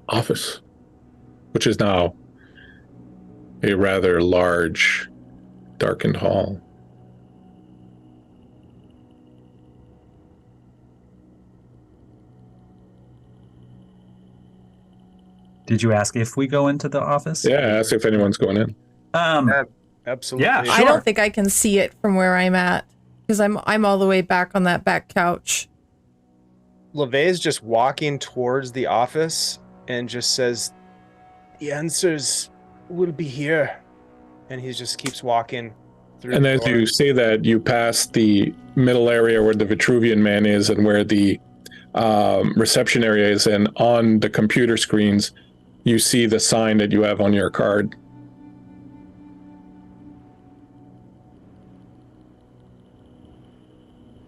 office, which is now a rather large, darkened hall. Did you ask if we go into the office? Yeah, ask if anyone's going in. Absolutely. Yeah, I don't think I can see it from where I'm at because I'm all the way back on that back couch. LeVay's just walking towards the office and just says, "The answers will be here." And he just keeps walking through. And the as door. you say that, you pass the middle area where the Vitruvian Man is and where the reception area is, and on the computer screens, you see the sign that you have on your card.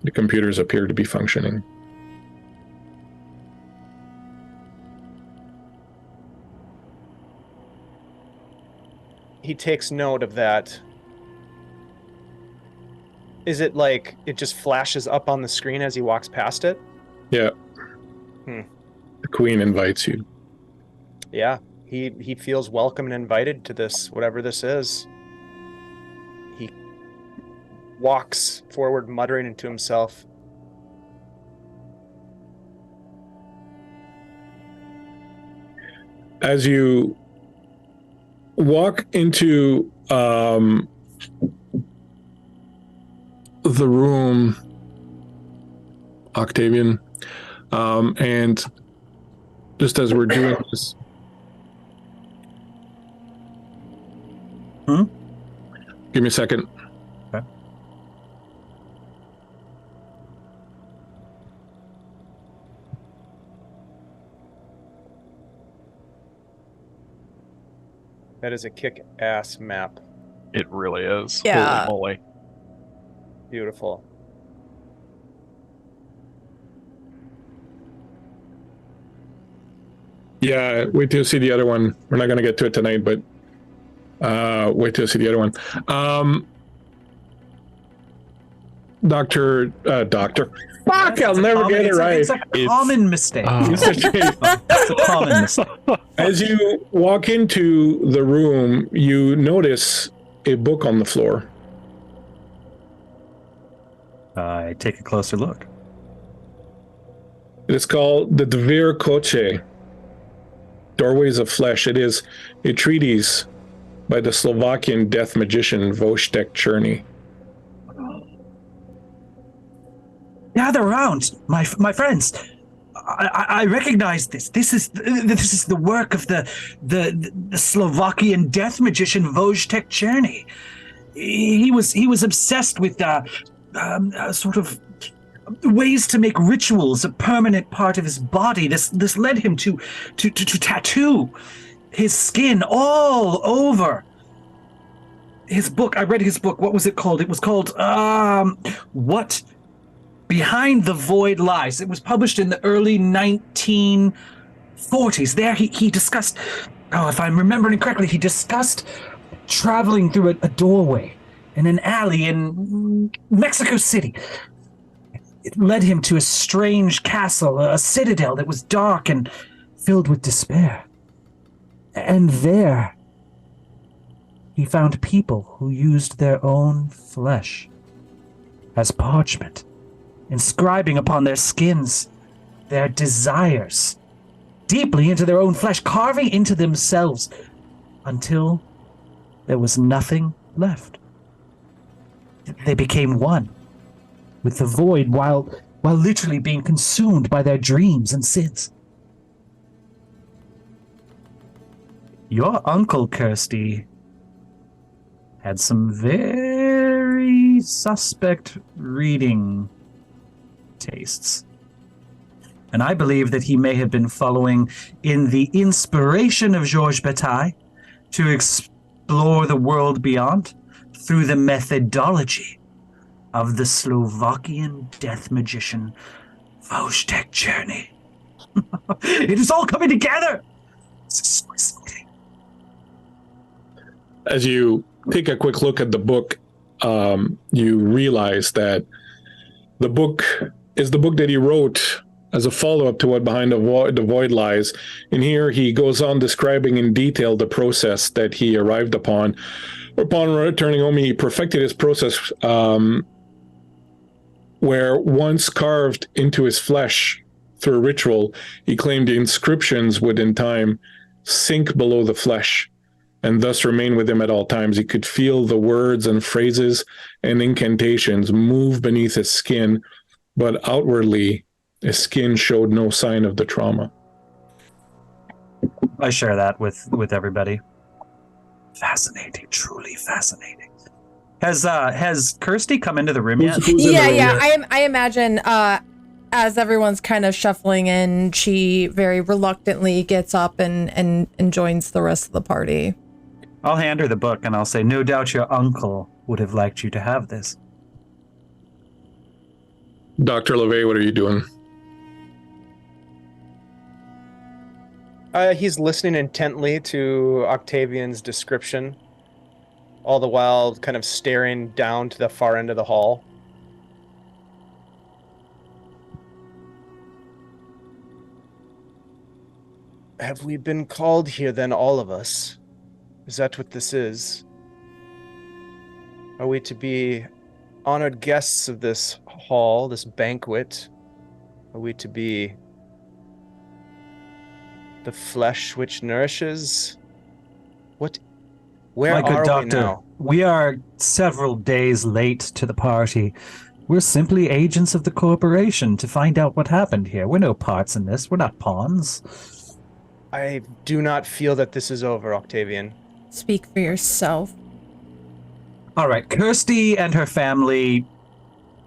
The computers appear to be functioning. He takes note of that. Is it like it just flashes up on the screen as he walks past it? Yeah. Hmm. The Queen invites you. Yeah, he feels welcome and invited to this, whatever this is. He walks forward, muttering into himself. As you walk into the room, Octavian, and just as we're doing this, give me a second. Okay. That is a kick-ass map. It really is. Yeah. Holy moly. Beautiful. Yeah, wait till you see the other one. We're not going to get to it tonight, but wait till you see the other one. Doctor. Fuck, I'll never get it right. It's a common mistake. It's It's a common mistake. As you walk into the room, you notice a book on the floor. I take a closer look. It is called the Dvir Koche, Doorways of Flesh. It is a treatise by the Slovakian death magician Wojtek Czerny. Gather round, my friends. I recognize this. This is the work of the Slovakian death magician Wojtek Czerny. He was obsessed with sort of ways to make rituals a permanent part of his body. This led him to tattoo his skin all over his book. I read his book. What was it called? It was called What Behind the Void Lies. It was published in the early 1940s. There he discussed, if I'm remembering correctly, he discussed traveling through a doorway in an alley in Mexico City. It led him to a strange castle, a citadel that was dark and filled with despair. And there, he found people who used their own flesh as parchment, inscribing upon their skins their desires deeply into their own flesh, carving into themselves until there was nothing left. They became one with the void while literally being consumed by their dreams and sins. Your uncle, Kirsty, had some very suspect reading tastes. And I believe that he may have been following in the inspiration of Georges Bataille to explore the world beyond through the methodology of the Slovakian death magician Wojtek Czerny. It is all coming together! It's exciting. As you take a quick look at the book, you realize that the book is the book that he wrote as a follow-up to what Behind the Void Lies. And here he goes on describing in detail the process that he arrived upon. Upon returning home, he perfected his process where once carved into his flesh through a ritual, he claimed the inscriptions would in time sink below the flesh and thus remain with him at all times. He could feel the words and phrases and incantations move beneath his skin, but outwardly, his skin showed no sign of the trauma. I share that with everybody. Fascinating, truly fascinating. Has Kirsty come into the room yet? Who's in the room yet? I imagine as everyone's kind of shuffling in, she very reluctantly gets up and joins the rest of the party. I'll hand her the book and I'll say, no doubt your uncle would have liked you to have this. Dr. LeVay, what are you doing? He's listening intently to Octavian's description, all the while kind of staring down to the far end of the hall. Have we been called here then, all of us? Is that what this is? Are we to be honored guests of this hall, this banquet? Are we to be the flesh which nourishes? What? Where My good are doctor, we now? we are several days late to the party. We're simply agents of the corporation to find out what happened here. We're no parts in this. We're not pawns. I do not feel that this is over, Octavian. Speak for yourself. All right, Kirsty and her family,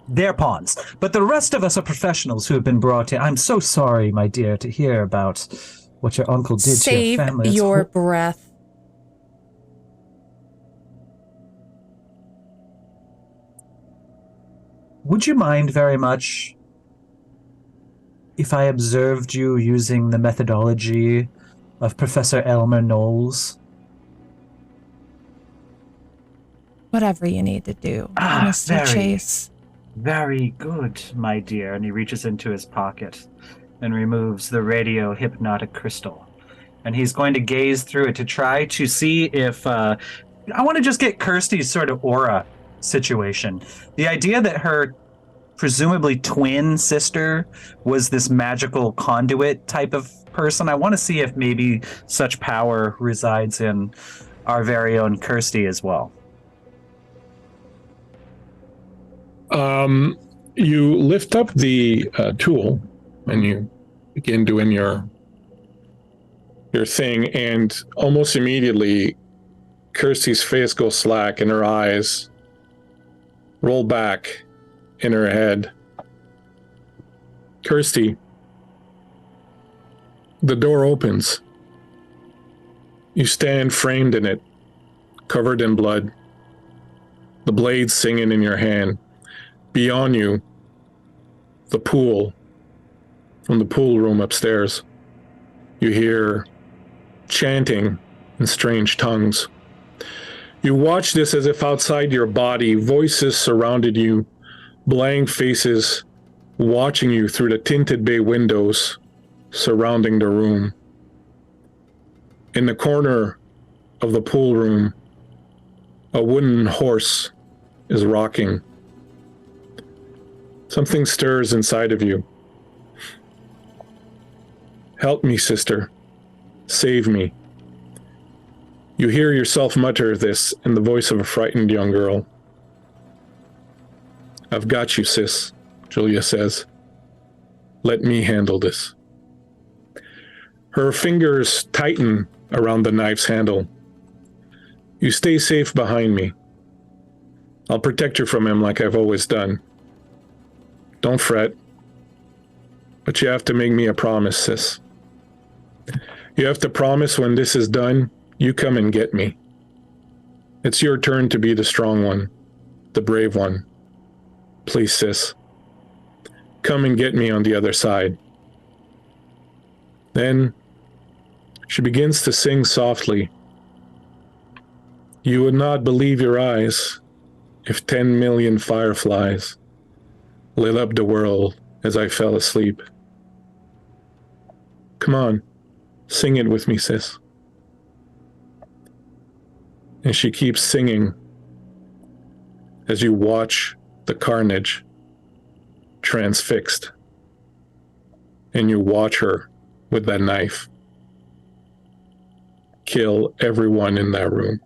they're pawns. But the rest of us are professionals who have been brought in. I'm so sorry, my dear, to hear about what your uncle did to your family. Save your breath. Would you mind very much if I observed you using the methodology of Professor Elmer Knowles? Whatever you need to do, Mr. Very, Chase. very good, my dear. And he reaches into his pocket and removes the radio hypnotic crystal. And he's going to gaze through it to try to see if... I want to just get Kirsty's sort of aura situation. The idea that her presumably twin sister was this magical conduit type of person, I want to see if maybe such power resides in our very own Kirsty as well. You lift up the tool and you begin doing your thing, and almost immediately Kirsty's face goes slack and her eyes roll back in her head. Kirsty, the door opens. You stand framed in it, covered in blood, the blade singing in your hand. Beyond you, the pool, from the pool room upstairs, you hear chanting in strange tongues. You watch this as if outside your body, voices surrounded you, blank faces watching you through the tinted bay windows surrounding the room. In the corner of the pool room, a wooden horse is rocking. Something stirs inside of you. Help me, sister. Save me. You hear yourself mutter this in the voice of a frightened young girl. I've got you, sis, Julia says. Let me handle this. Her fingers tighten around the knife's handle. You stay safe behind me. I'll protect you from him like I've always done. Don't fret. But you have to make me a promise, sis. You have to promise when this is done, you come and get me. It's your turn to be the strong one, the brave one. Please, sis. Come and get me on the other side. Then she begins to sing softly. You would not believe your eyes if 10 million fireflies lit up the world as I fell asleep. Come on, sing it with me, sis. And she keeps singing as you watch the carnage transfixed, and you watch her with that knife kill everyone in that room.